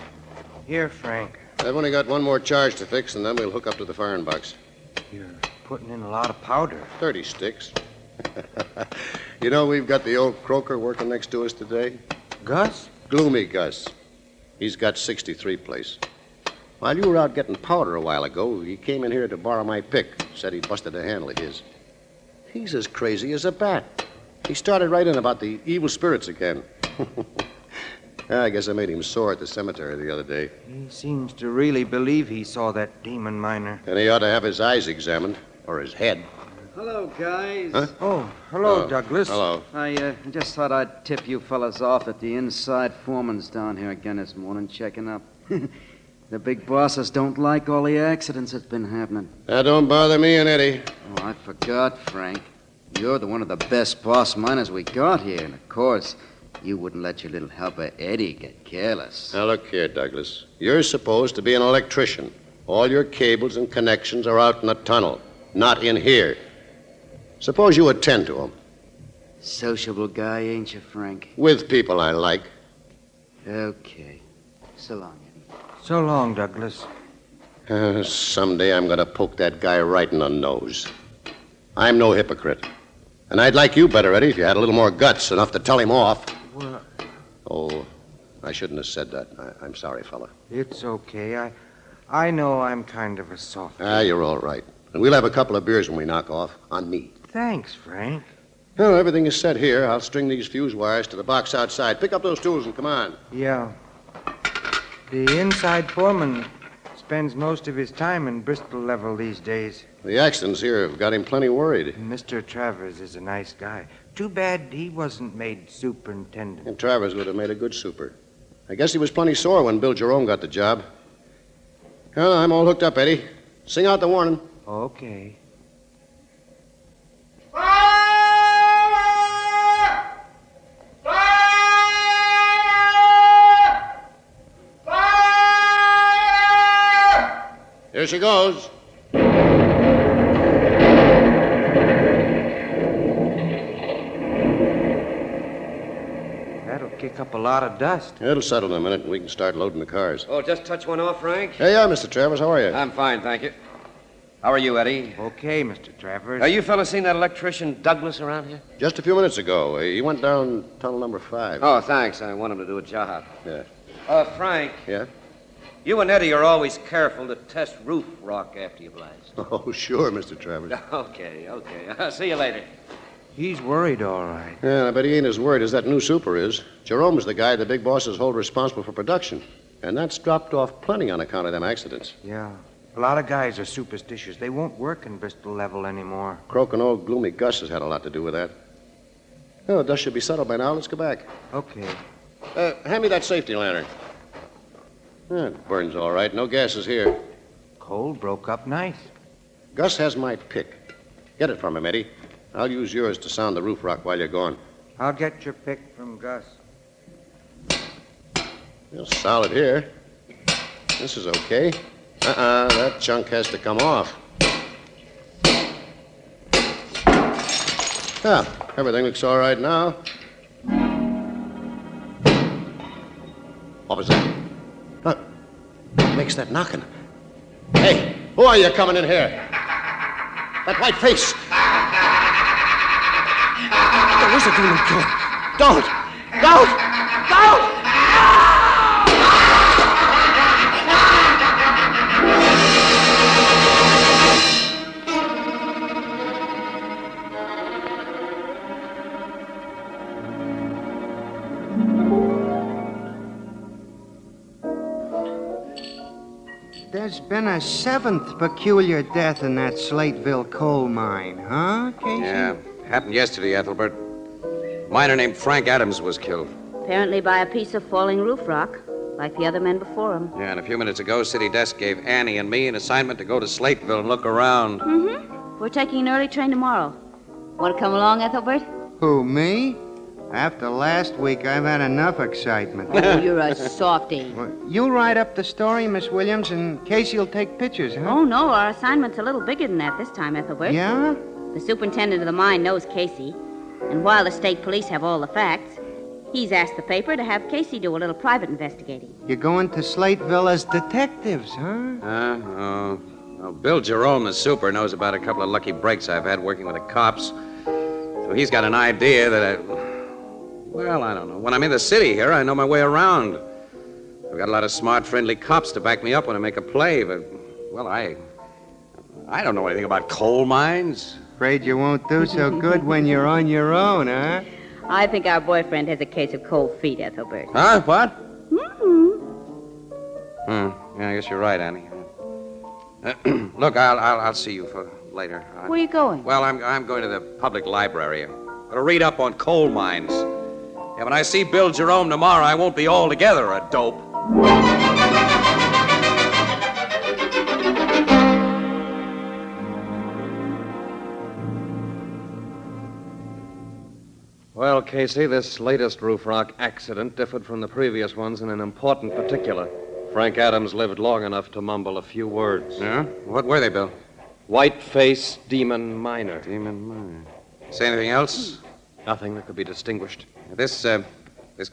I: Here, Frank.
H: I've only got one more charge to fix, and then we'll hook up to the firing box.
I: You're putting in a lot of powder.
H: 30 sticks. You know, we've got the old croaker working next to us today.
I: Gus?
H: Gloomy Gus. He's got 63 place. While you were out getting powder a while ago, he came in here to borrow my pick. Said he busted a handle of his. He's as crazy as a bat. He started right in about the evil spirits again. I guess I made him sore at the cemetery the other day.
I: He seems to really believe he saw that demon miner.
H: And he ought to have his eyes examined, or his head.
O: Hello, guys.
H: Huh?
I: Oh, hello, Douglas.
H: Hello.
O: I just thought I'd tip you fellas off that the inside foreman's down here again this morning checking up. The big bosses don't like all the accidents that's been happening.
H: That don't bother me and Eddie.
O: Oh, I forgot, Frank. You're one of the best boss miners we got here, and of course, you wouldn't let your little helper Eddie get careless.
F: Now, look here, Douglas. You're supposed to be an electrician. All your cables and connections are out in the tunnel, not in here. Suppose you attend to them.
O: Sociable guy, ain't you, Frank?
F: With people I like.
O: Okay. So long, Eddie.
L: So long, Douglas.
F: Someday I'm going to poke that guy right in the nose. I'm no hypocrite. And I'd like you better, Eddie, if you had a little more guts, enough to tell him off.
L: Well,
F: Oh, I shouldn't have said that. I'm sorry, fella.
L: it's okay. I know I'm kind of a soft.
F: You're all right. And we'll have a couple of beers when we knock off, on me.
L: Thanks, Frank.
F: Well, everything is set here. I'll string these fuse wires to the box outside. Pick up those tools and come on.
L: Yeah. The inside foreman spends most of his time in Bristol level these days.
F: The accidents here have got him plenty worried.
L: Mr. Travers is a nice guy. Too bad he wasn't made superintendent.
F: And Travers would have made a good super. I guess he was plenty sore when Bill Jerome got the job. Well, I'm all hooked up, Eddie. Sing out the warning.
L: Okay.
F: Here she goes.
L: That'll kick up a lot of dust.
F: It'll settle in a minute, and we can start loading the cars.
P: Oh, just touch one off, Frank?
F: Hey, Mr. Travers. How are you?
P: I'm fine, thank you. How are you, Eddie?
L: Okay, Mr. Travers.
P: You fellas seen that electrician Douglas around here?
F: Just a few minutes ago. He went down tunnel number 5.
P: Oh, thanks. I want him to do a job.
F: Yeah.
P: Frank.
F: Yeah?
P: You and Eddie are always careful to test roof rock after you blast.
F: Oh, sure, Mr. Travers.
P: Okay. I'll see you later.
L: He's worried, all right.
F: Yeah, I bet he ain't as worried as that new super is. Jerome's the guy the big bosses hold responsible for production. And that's dropped off plenty on account of them accidents.
L: Yeah. A lot of guys are superstitious. They won't work in Bristol level anymore.
F: Croaking old gloomy Gus has had a lot to do with that. Oh, the dust should be settled by now. Let's go back.
L: Okay.
F: Hand me that safety lantern. It burns all right. No gases here.
L: Coal broke up nice.
F: Gus has my pick. Get it from him, Eddie. I'll use yours to sound the roof rock while you're gone.
L: I'll get your pick from Gus.
F: Well, solid here. This is okay. That chunk has to come off. Everything looks all right now. What was that? Look, what makes that knocking? Hey, who are you coming in here? That white face. The wizard doing good. Don't!
I: There's been a 7th peculiar death in that Slateville coal mine, huh, Casey?
C: Yeah, happened yesterday, Ethelbert. Miner named Frank Adams was killed.
D: Apparently by a piece of falling roof rock, like the other men before him.
C: Yeah, and a few minutes ago, City Desk gave Annie and me an assignment to go to Slateville and look around.
D: Mm-hmm. We're taking an early train tomorrow. Want to come along, Ethelbert?
I: Who, me? After last week, I've had enough excitement.
D: Oh, you're a softy.
I: You'll write up the story, Miss Williams, and Casey'll take pictures, huh?
D: Oh, no, our assignment's a little bigger than that this time, Ethelbert.
I: Yeah?
D: The superintendent of the mine knows Casey, and while the state police have all the facts, he's asked the paper to have Casey do a little private investigating.
I: You're going to Slateville as detectives, huh?
C: Well, Bill Jerome, the super, knows about a couple of lucky breaks I've had working with the cops. So he's got an idea that Well, I don't know. When I'm in the city here, I know my way around. I've got a lot of smart, friendly cops to back me up when I make a play, but, well, I don't know anything about coal mines.
I: Afraid you won't do so good when you're on your own, huh?
D: I think our boyfriend has a case of cold feet, Ethelbert.
C: Huh? What?
D: Mm-hmm.
C: Yeah, I guess you're right, Annie. Look, I'll see you for later.
D: Where are you going?
C: Well, I'm going to the public library. I'm going to read up on coal mines. Yeah, when I see Bill Jerome tomorrow, I won't be altogether a dope.
H: Well, Casey, this latest roof rock accident differed from the previous ones in an important particular. Frank Adams lived long enough to mumble a few words.
C: Yeah? What were they, Bill?
H: White-face demon miner.
C: Demon miner. Say anything else?
H: Nothing that could be distinguished.
C: This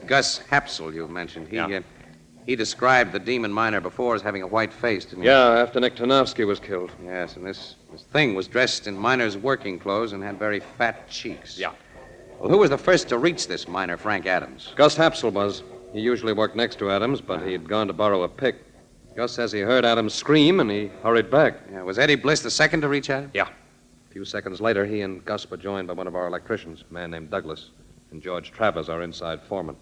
C: Gus Hapsel you mentioned, he described the demon miner before as having a white face, didn't he?
H: Yeah, after Nick Tarnowski was killed.
C: Yes, and this thing was dressed in miner's working clothes and had very fat cheeks.
H: Yeah.
C: Well, who was the first to reach this miner, Frank Adams?
H: Gus Hapsel was. He usually worked next to Adams, but he'd gone to borrow a pick. Gus says he heard Adams scream, and he hurried back.
C: Yeah, was Eddie Bliss the second to reach Adams?
H: Yeah. A few seconds later, he and Gus were joined by one of our electricians, a man named Douglas, and George Travers, our inside foreman.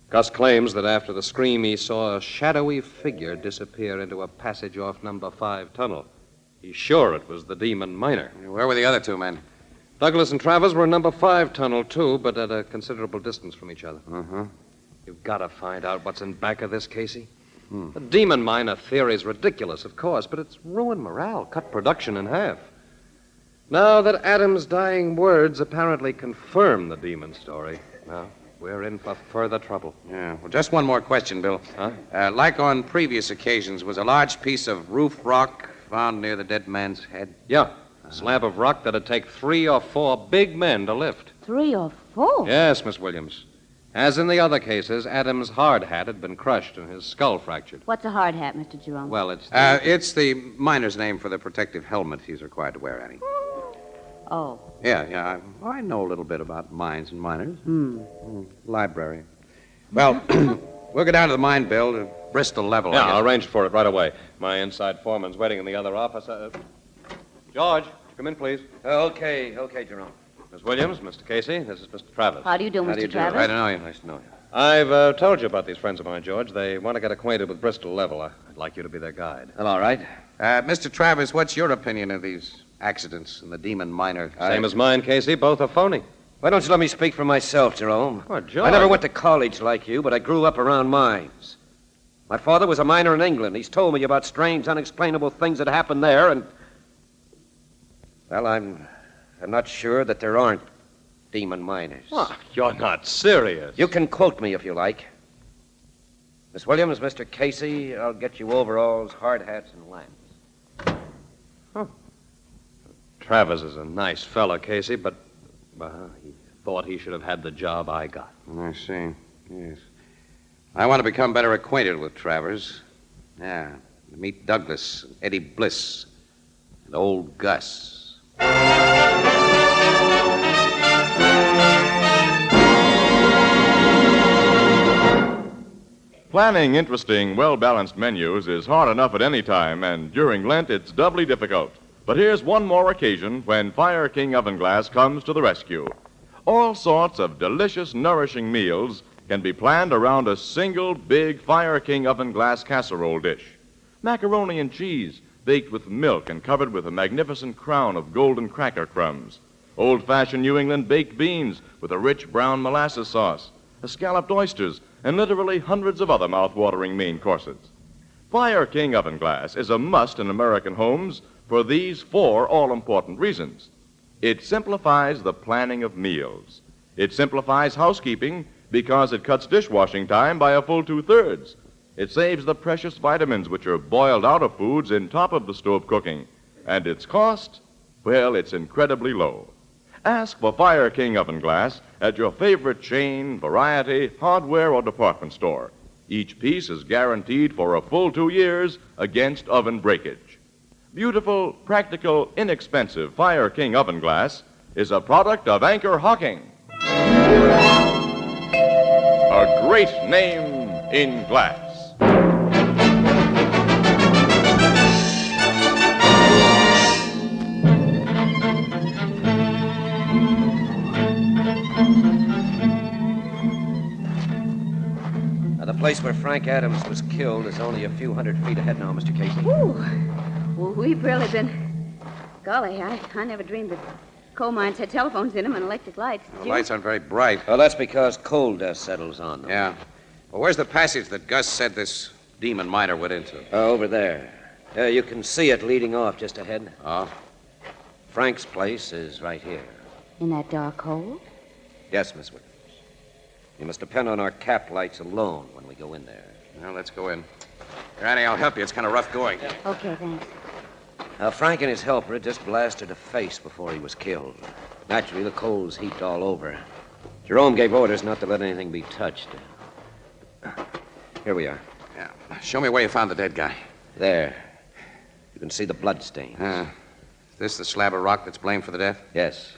H: Gus claims that after the scream, he saw a shadowy figure disappear into a passage off number 5 tunnel. He's sure it was the demon miner.
C: Where were the other two men?
H: Douglas and Travers were in number 5 tunnel, too, but at a considerable distance from each other.
C: Uh-huh.
H: You've got to find out what's in back of this, Casey. The demon miner theory is ridiculous, of course, but it's ruined morale, cut production in half. Now that Adams' dying words apparently confirm the demon story, well, we're in for further trouble.
C: Yeah. Well, just one more question, Bill.
H: Huh?
C: Like on previous occasions, was a large piece of roof rock found near the dead man's head?
H: Yeah. A slab of rock that'd take 3 or 4 big men to lift.
D: 3 or 4?
H: Yes, Miss Williams. As in the other cases, Adams' hard hat had been crushed and his skull fractured.
D: What's a hard hat, Mr. Jerome?
H: Well, it's
C: It's the miner's name for the protective helmet he's required to wear, Annie.
D: Oh.
C: Yeah. I know a little bit about mines and miners. Library. Well, we'll go down to the mine, Bill, to Bristol level.
H: Yeah, I'll arrange for it right away. My inside foreman's waiting in the other office. George, come in, please.
P: Okay, Jerome.
H: Miss Williams, Mr. Casey, this is Mr. Travers.
D: How do you do, Mr. Travers?
C: I don't know you. Nice to know you.
H: I've told you about these friends of mine, George. They want to get acquainted with Bristol level. I'd like you to be their guide.
C: Well, all right. Mr. Travers, what's your opinion of these accidents in the demon miner?
H: Same as mine, Casey. Both are phony.
P: Why don't you let me speak for myself, Jerome?
H: Oh, George.
P: I never went to college like you, but I grew up around mines. My father was a miner in England. He's told me about strange, unexplainable things that happened there, and... Well, I'm not sure that there aren't demon miners.
H: Oh, you're not serious.
P: You can quote me if you like. Miss Williams, Mr. Casey, I'll get you overalls, hard hats, and lamps.
H: Travers is a nice fellow, Casey, but he thought he should have had the job I got.
C: I see. Yes. I want to become better acquainted with Travers. Yeah. Meet Douglas, Eddie Bliss, and old Gus.
E: Planning interesting, well-balanced menus is hard enough at any time, and during Lent it's doubly difficult. But here's one more occasion when Fire King Oven Glass comes to the rescue. All sorts of delicious, nourishing meals can be planned around a single big Fire King Oven Glass casserole dish. Macaroni and cheese, baked with milk and covered with a magnificent crown of golden cracker crumbs. Old-fashioned New England baked beans with a rich brown molasses sauce. Scalloped oysters, and literally hundreds of other mouth-watering main courses. Fire King Oven Glass is a must in American homes for these 4 all-important reasons. It simplifies the planning of meals. It simplifies housekeeping because it cuts dishwashing time by a full 2/3. It saves the precious vitamins which are boiled out of foods in top of the stove cooking. And its cost? Well, it's incredibly low. Ask for Fire King Oven Glass at your favorite chain, variety, hardware, or department store. Each piece is guaranteed for a full 2 years against oven breakage. Beautiful, practical, inexpensive Fire King Oven Glass is a product of Anchor Hocking. A great name in glass.
P: Now, the place where Frank Adams was killed is only a few hundred feet ahead now, Mr. Casey.
D: Ooh. Well, we've really been... Golly, I never dreamed that coal mines had telephones in them and electric lights.
C: The lights aren't very bright.
P: Well, that's because coal dust settles on them.
C: Yeah. Well, where's the passage that Gus said this demon miner went into?
P: Over there. You can see it leading off just ahead.
C: Oh?
P: Frank's place is right here.
D: In that dark hole?
P: Yes, Miss Williams. You must depend on our cap lights alone when we go in there.
C: Well, let's go in. Here, Annie, I'll help you. It's kind of rough going.
D: Okay, thanks.
P: Now, Frank and his helper had just blasted a face before he was killed. Naturally, the coals heaped all over. Jerome gave orders not to let anything be touched. Here we are.
C: Yeah. Show me where you found the dead guy.
P: There. You can see the blood stains.
C: Is this the slab of rock that's blamed for the death?
P: Yes.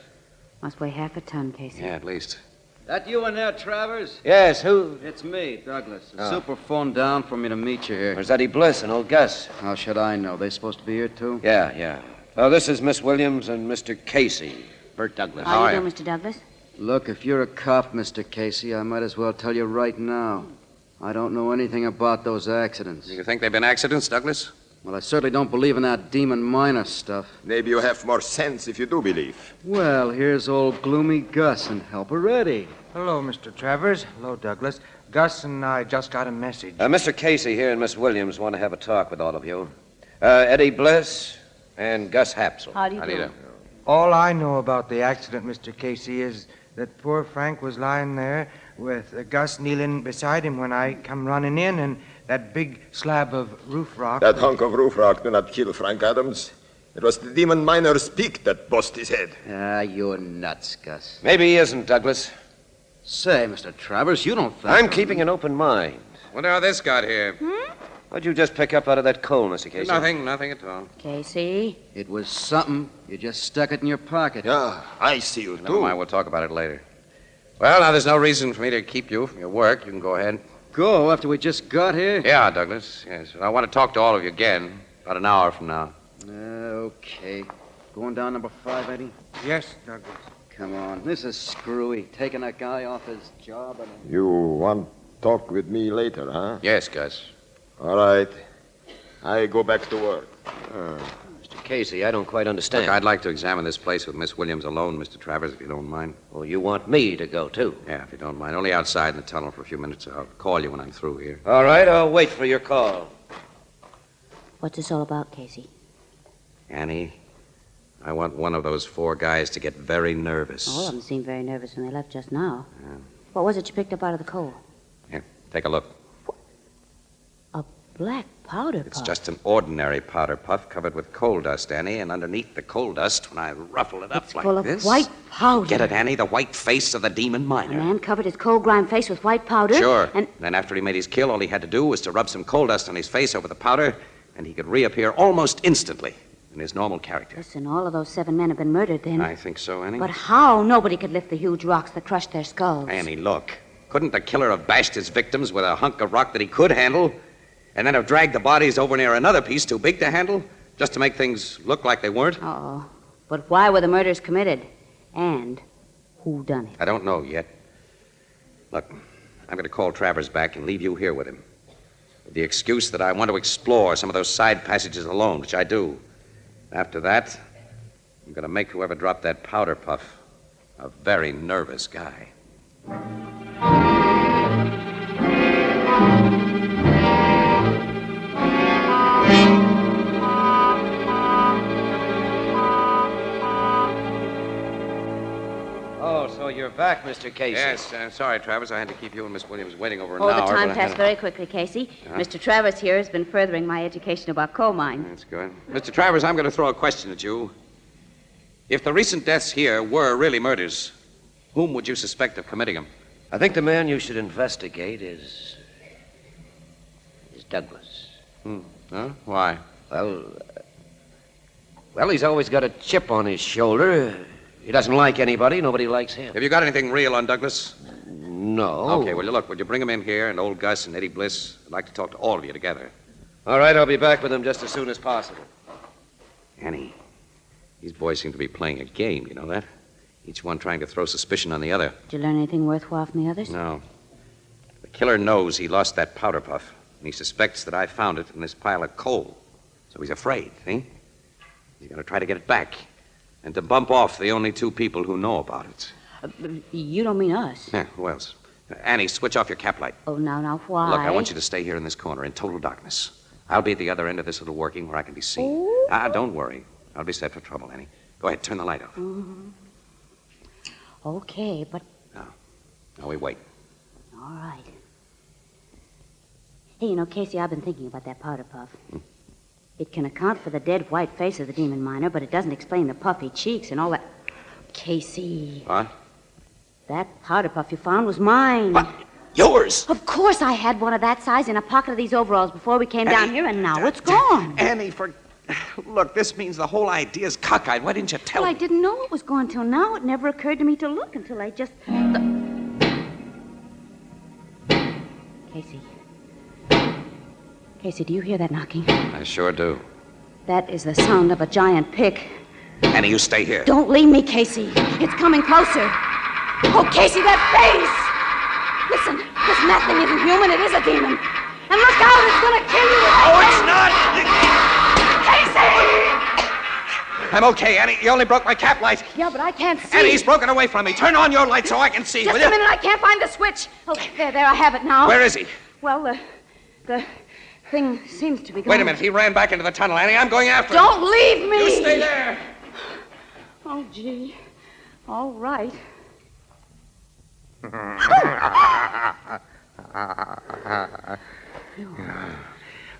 D: Must weigh half a ton, Casey.
C: Yeah, at least.
O: That you in there, Travers?
P: Yes, who?
O: It's me, Douglas. The
P: Oh.
O: super phoned down for me to meet you here.
P: Where's Eddie Bliss and old Gus?
O: How should I know? They supposed to be here, too?
P: Yeah. Well, this is Miss Williams and Mr. Casey. Bert Douglas.
D: How you doing, Mr. Douglas?
O: Look, if you're a cop, Mr. Casey, I might as well tell you right now. I don't know anything about those accidents.
C: You think they've been accidents, Douglas?
O: Well, I certainly don't believe in that demon miner stuff.
A: Maybe you have more sense if you do believe.
O: Well, here's old gloomy Gus and Helper Eddie.
L: Hello, Mr. Travers. Hello, Douglas. Gus and I just got a message.
P: Mr. Casey here and Miss Williams want to have a talk with all of you. Eddie Bliss and Gus Hapsel.
D: How do you do?
L: All I know about the accident, Mr. Casey, is that poor Frank was lying there with Gus kneeling beside him when I come running in, and that big slab of roof rock.
A: That hunk of roof rock do not kill Frank Adams. It was the demon miner's peak that bust his head.
O: Ah, you're nuts, Gus.
P: Maybe he isn't, Douglas.
O: Say, Mr. Travers, you don't think...
P: I'm keeping an open mind.
C: Wonder how this got here.
P: What'd you just pick up out of that coal, Mr. Casey?
C: Nothing at all.
D: Casey?
O: It was something. You just stuck it in your pocket.
A: Yeah, I see you,
C: Never mind, we'll talk about it later. Well, now there's no reason for me to keep you from your work. You can go ahead.
O: Go after we just got here?
C: Yeah, Douglas. Yes. I want to talk to all of you again about an hour from now.
O: Okay. Going down number 5, Eddie?
L: Yes, Douglas.
O: Come on. This is screwy. Taking that guy off his job and...
A: You want talk with me later, huh?
C: Yes, Gus.
A: All right. I go back to work.
P: Mr. Casey, I don't quite understand.
C: Look, I'd like to examine this place with Miss Williams alone, Mr. Travers, if you don't mind.
P: Well, you want me to go, too?
C: Yeah, if you don't mind. Only outside in the tunnel for a few minutes. I'll call you when I'm through here.
P: All right, I'll wait for your call.
D: What's this all about, Casey?
C: Annie, I want one of those 4 guys to get very nervous.
D: All of them seemed very nervous when they left just now.
C: Yeah.
D: What was it you picked up out of the coal?
C: Here, take a look.
D: Black powder puff.
C: It's just an ordinary powder puff covered with coal dust, Annie, and underneath the coal dust, when I ruffle it up
D: It's
C: like
D: full of
C: this...
D: white powder.
C: Get it, Annie? The white face of the demon
D: A
C: miner.
D: man covered his coal-grimed face with white powder.
C: Sure.
D: And
C: Then after he made his kill, all he had to do was to rub some coal dust on his face over the powder, and he could reappear almost instantly in his normal character.
D: listen, all of those 7 men have been murdered then.
C: I think so, Annie.
D: But how? Nobody could lift the huge rocks that crushed their skulls.
C: Annie, look. Couldn't the killer have bashed his victims with a hunk of rock that he could handle, and then have dragged the bodies over near another piece too big to handle, just to make things look like they weren't?
D: Uh-oh. But why were the murders committed? And who done it?
C: I don't know yet. Look, I'm going to call Travers back and leave you here with him. With the excuse that I want to explore some of those side passages alone, which I do. After that, I'm going to make whoever dropped that powder puff a very nervous guy.
P: Oh, so you're back, Mr. Casey.
C: Yes, sorry, Travers. I had to keep you and Miss Williams waiting over an
D: Oh,
C: hour.
D: the time
C: but I had
D: passed
C: a-
D: very quickly, Casey.
C: Huh?
D: Mr. Travers here has been furthering my education about coal mines.
C: That's good. Mr. Travers, I'm going to throw a question at you. If the recent deaths here were really murders, whom would you suspect of committing them?
P: I think the man you should investigate is Douglas.
C: Huh? Why?
P: Well, he's always got a chip on his shoulder. He doesn't like anybody. Nobody likes him.
C: Have you got anything real on Douglas?
P: No.
C: Okay, well, look, would you bring him in here, and old Gus and Eddie Bliss? I'd like to talk to all of you together.
P: All right, I'll be back with him just as soon as possible.
C: Annie, these boys seem to be playing a game, you know that? Each one trying to throw suspicion on the other.
D: Did you learn anything worthwhile from the others?
C: No. The killer knows he lost that powder puff, and he suspects that I found it in this pile of coal. So he's afraid, see? He's going to try to get it back, and to bump off the only 2 people who know about it.
D: You don't mean us.
C: Yeah, who else? Annie, switch off your cap light.
D: Oh, now, why?
C: Look, I want you to stay here in this corner in total darkness. I'll be at the other end of this little working where I can be seen. Don't worry. I'll be set for trouble, Annie. Go ahead, turn the light off.
D: Mm-hmm. Okay, but
C: Now, Now we wait.
D: All right. Hey, you know, Casey, I've been thinking about that powder puff. It can account for the dead white face of the demon miner, but it doesn't explain the puffy cheeks and all that. Casey.
C: What?
D: That powder puff you found was mine.
C: What? Yours?
D: Of course I had one of that size in a pocket of these overalls before we came down here, and now it's gone.
C: Annie, Look, this means the whole idea's cockeyed. Why didn't you tell
D: Well,
C: me?
D: I didn't know it was gone till now. It never occurred to me to look until I just... Casey. Casey, do you hear that knocking?
C: I sure do.
D: That is the sound of a giant pick.
C: Annie, you stay here.
D: Don't leave me, Casey. It's coming closer. Oh, Casey, that face! Listen, that thing isn't human. It is a demon. And look out, it's going to kill you.
C: Oh, it's not!
D: Casey!
C: I'm okay, Annie. You only broke my cap light.
D: Yeah, but I can't see.
C: Annie, he's broken away from me. Turn on your light so I can see.
D: Just
C: will
D: a
C: you?
D: minute, I can't find the switch. Oh, there, I have it now.
C: Where is he?
D: Well, the thing seems to be going...
C: Wait a minute. He ran back into the tunnel, Annie. I'm going after him.
D: Don't leave me!
C: You stay there.
D: Oh, gee. All right.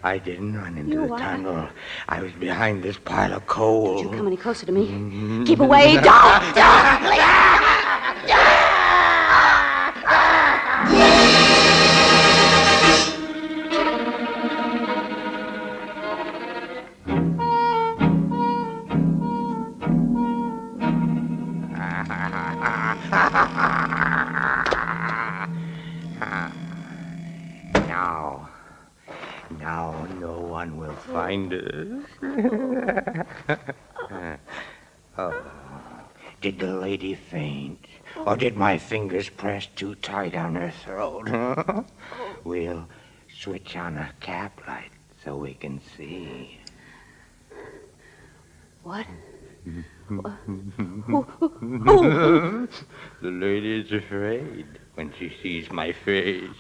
L: I didn't run into
D: You
L: the
D: what?
L: tunnel. I was behind this pile of coal.
D: Did you come any closer to me? Keep away. Don't!
L: Now no one will find us. Oh. Did the lady faint? Or did my fingers press too tight on her throat? We'll switch on a cap light so we can see.
D: What?
L: The lady's afraid when she sees my face.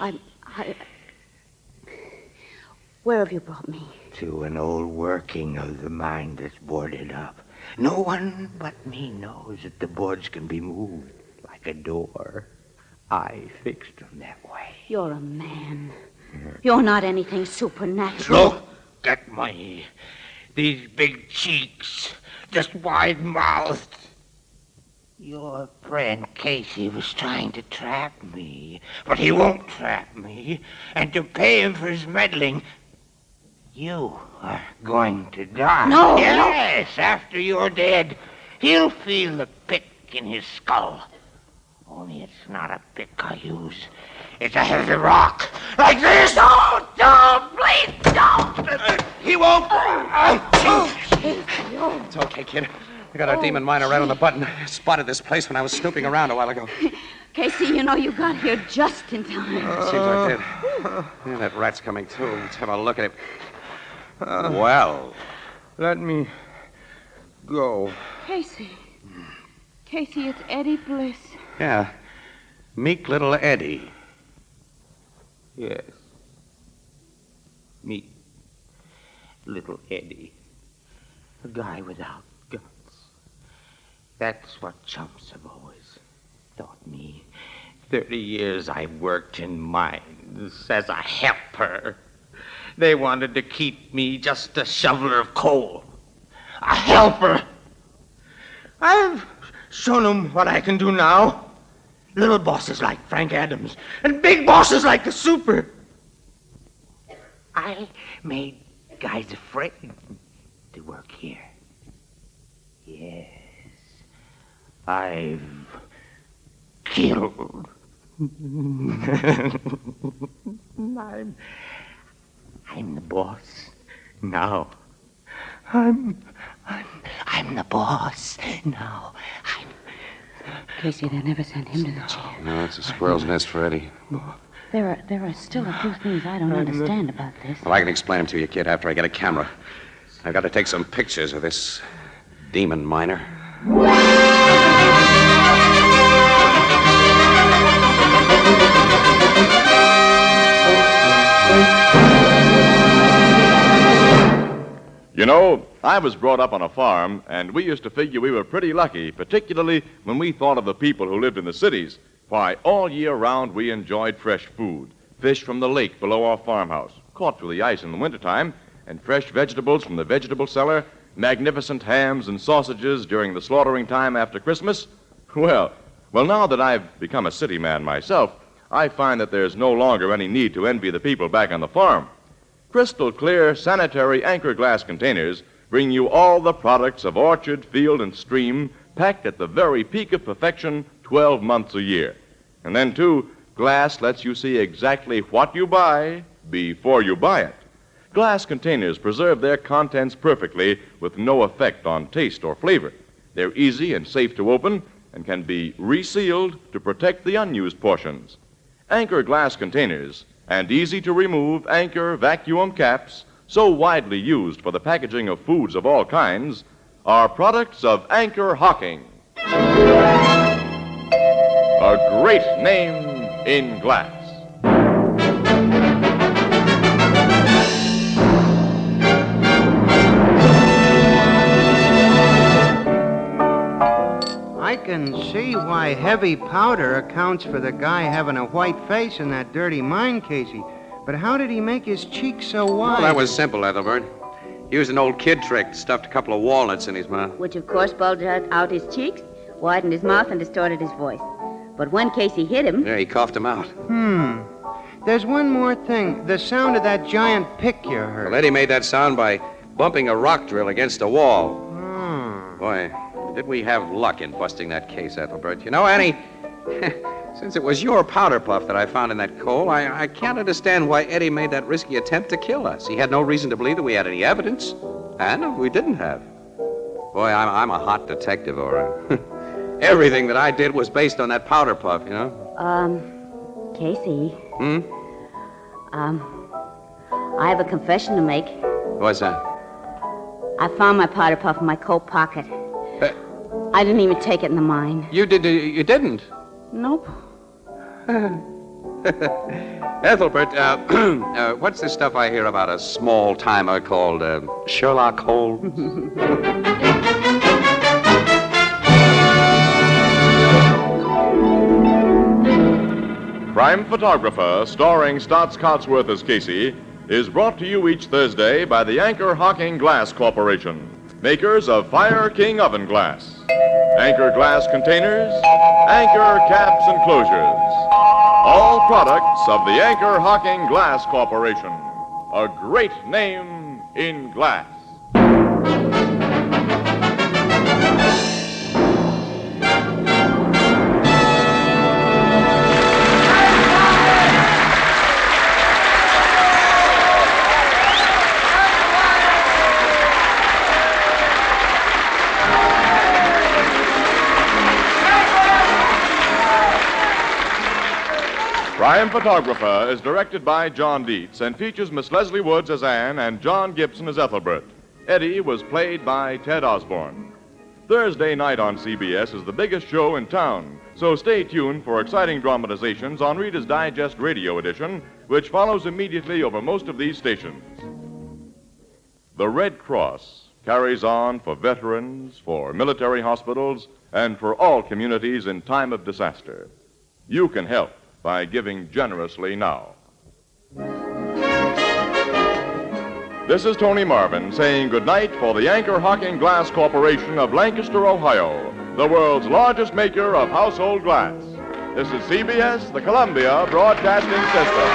D: Where have you brought me?
L: To an old working of the mine that's boarded up. No one but me knows that the boards can be moved like a door. I fixed them that way.
D: You're a man. You're not anything supernatural.
L: Look at me. These big cheeks, just wide-mouthed. Your friend Casey was trying to trap me, but he won't trap me. And to pay him for his meddling, you are going to die.
D: No!
L: Yes, after you're dead, he'll feel the pick in his skull. Only it's not a pick I use. It's a heavy rock. Like this. Don't, please, don't.
C: He won't. It's okay, kid. I got our demon miner right on the button. I spotted this place when I was snooping around a while ago.
D: Casey, you know you got here just in time.
C: Seems I did. Yeah, that rat's coming too. Let's have a look at it. Well.
L: Let me go.
D: Casey, it's Eddie Bliss.
C: Yeah. Meek little Eddie.
L: Yes. Me. Little Eddie. A guy without guts. That's what chumps have always taught me. 30 years I worked in mines as a helper. They wanted to keep me just a shoveler of coal. A helper. I've shown them what I can do now. Little bosses like Frank Adams and big bosses like the Super. I made guys afraid to work here. Yes. I've killed. I'm the boss now. I'm the boss now.
D: Casey, they never sent him to the jail.
C: No, it's a squirrel's nest for Eddie.
D: There are still a few things I don't understand about this.
C: Well, I can explain them to you, kid, after I get a camera. I've got to take some pictures of this demon miner.
E: You know, I was brought up on a farm, and we used to figure we were pretty lucky, particularly when we thought of the people who lived in the cities. Why, all year round we enjoyed fresh food. Fish from the lake below our farmhouse, caught through the ice in the wintertime, and fresh vegetables from the vegetable cellar, magnificent hams and sausages during the slaughtering time after Christmas. Well, now that I've become a city man myself, I find that there's no longer any need to envy the people back on the farm. Crystal clear, sanitary Anchor glass containers bring you all the products of orchard, field, and stream packed at the very peak of perfection 12 months a year. And then, too, glass lets you see exactly what you buy before you buy it. Glass containers preserve their contents perfectly with no effect on taste or flavor. They're easy and safe to open and can be resealed to protect the unused portions. Anchor glass containers and easy-to-remove Anchor vacuum caps, so widely used for the packaging of foods of all kinds, are products of Anchor Hocking. A great name in glass.
I: I can see why heavy powder accounts for the guy having a white face in that dirty mine, Casey. But how did he make his cheeks so wide?
C: Well, that was simple, Ethelbert. He used an old kid trick, stuffed a couple of walnuts in his mouth.
G: Which, of course, bulged out his cheeks, widened his mouth, and distorted his voice. But when Casey hit him...
C: Yeah, he coughed him out.
I: There's one more thing. The sound of that giant pick you heard.
C: Well, Eddie made that sound by bumping a rock drill against a wall. Boy, did we have luck in busting that case, Ethelbert. You know, Annie, since it was your powder puff that I found in that coal, I can't understand why Eddie made that risky attempt to kill us. He had no reason to believe that we had any evidence. And we didn't have. Boy, I'm a hot detective, all right. Everything that I did was based on that powder puff, you know?
G: Casey. I have a confession to make.
C: What's that?
G: I found my powder puff in my coat pocket. I didn't even take it in the mine.
C: You didn't?
G: Nope.
C: Ethelbert, what's this stuff I hear about a small-timer called Sherlock Holmes?
E: Crime Photographer, starring Stotts Cotsworth as Casey, is brought to you each Thursday by the Anchor Hocking Glass Corporation, makers of Fire King Oven Glass, Anchor Glass Containers, Anchor Caps and Closures. All products of the Anchor Hocking Glass Corporation, a great name in glass. Crime Photographer is directed by John Dietz and features Miss Leslie Woods as Anne and John Gibson as Ethelbert. Eddie was played by Ted Osborne. Thursday night on CBS is the biggest show in town, so stay tuned for exciting dramatizations on Reader's Digest Radio Edition, which follows immediately over most of these stations. The Red Cross carries on for veterans, for military hospitals, and for all communities in time of disaster. You can help by giving generously now. This is Tony Marvin saying goodnight for the Anchor Hocking Glass Corporation of Lancaster, Ohio, the world's largest maker of household glass. This is CBS, the Columbia Broadcasting System.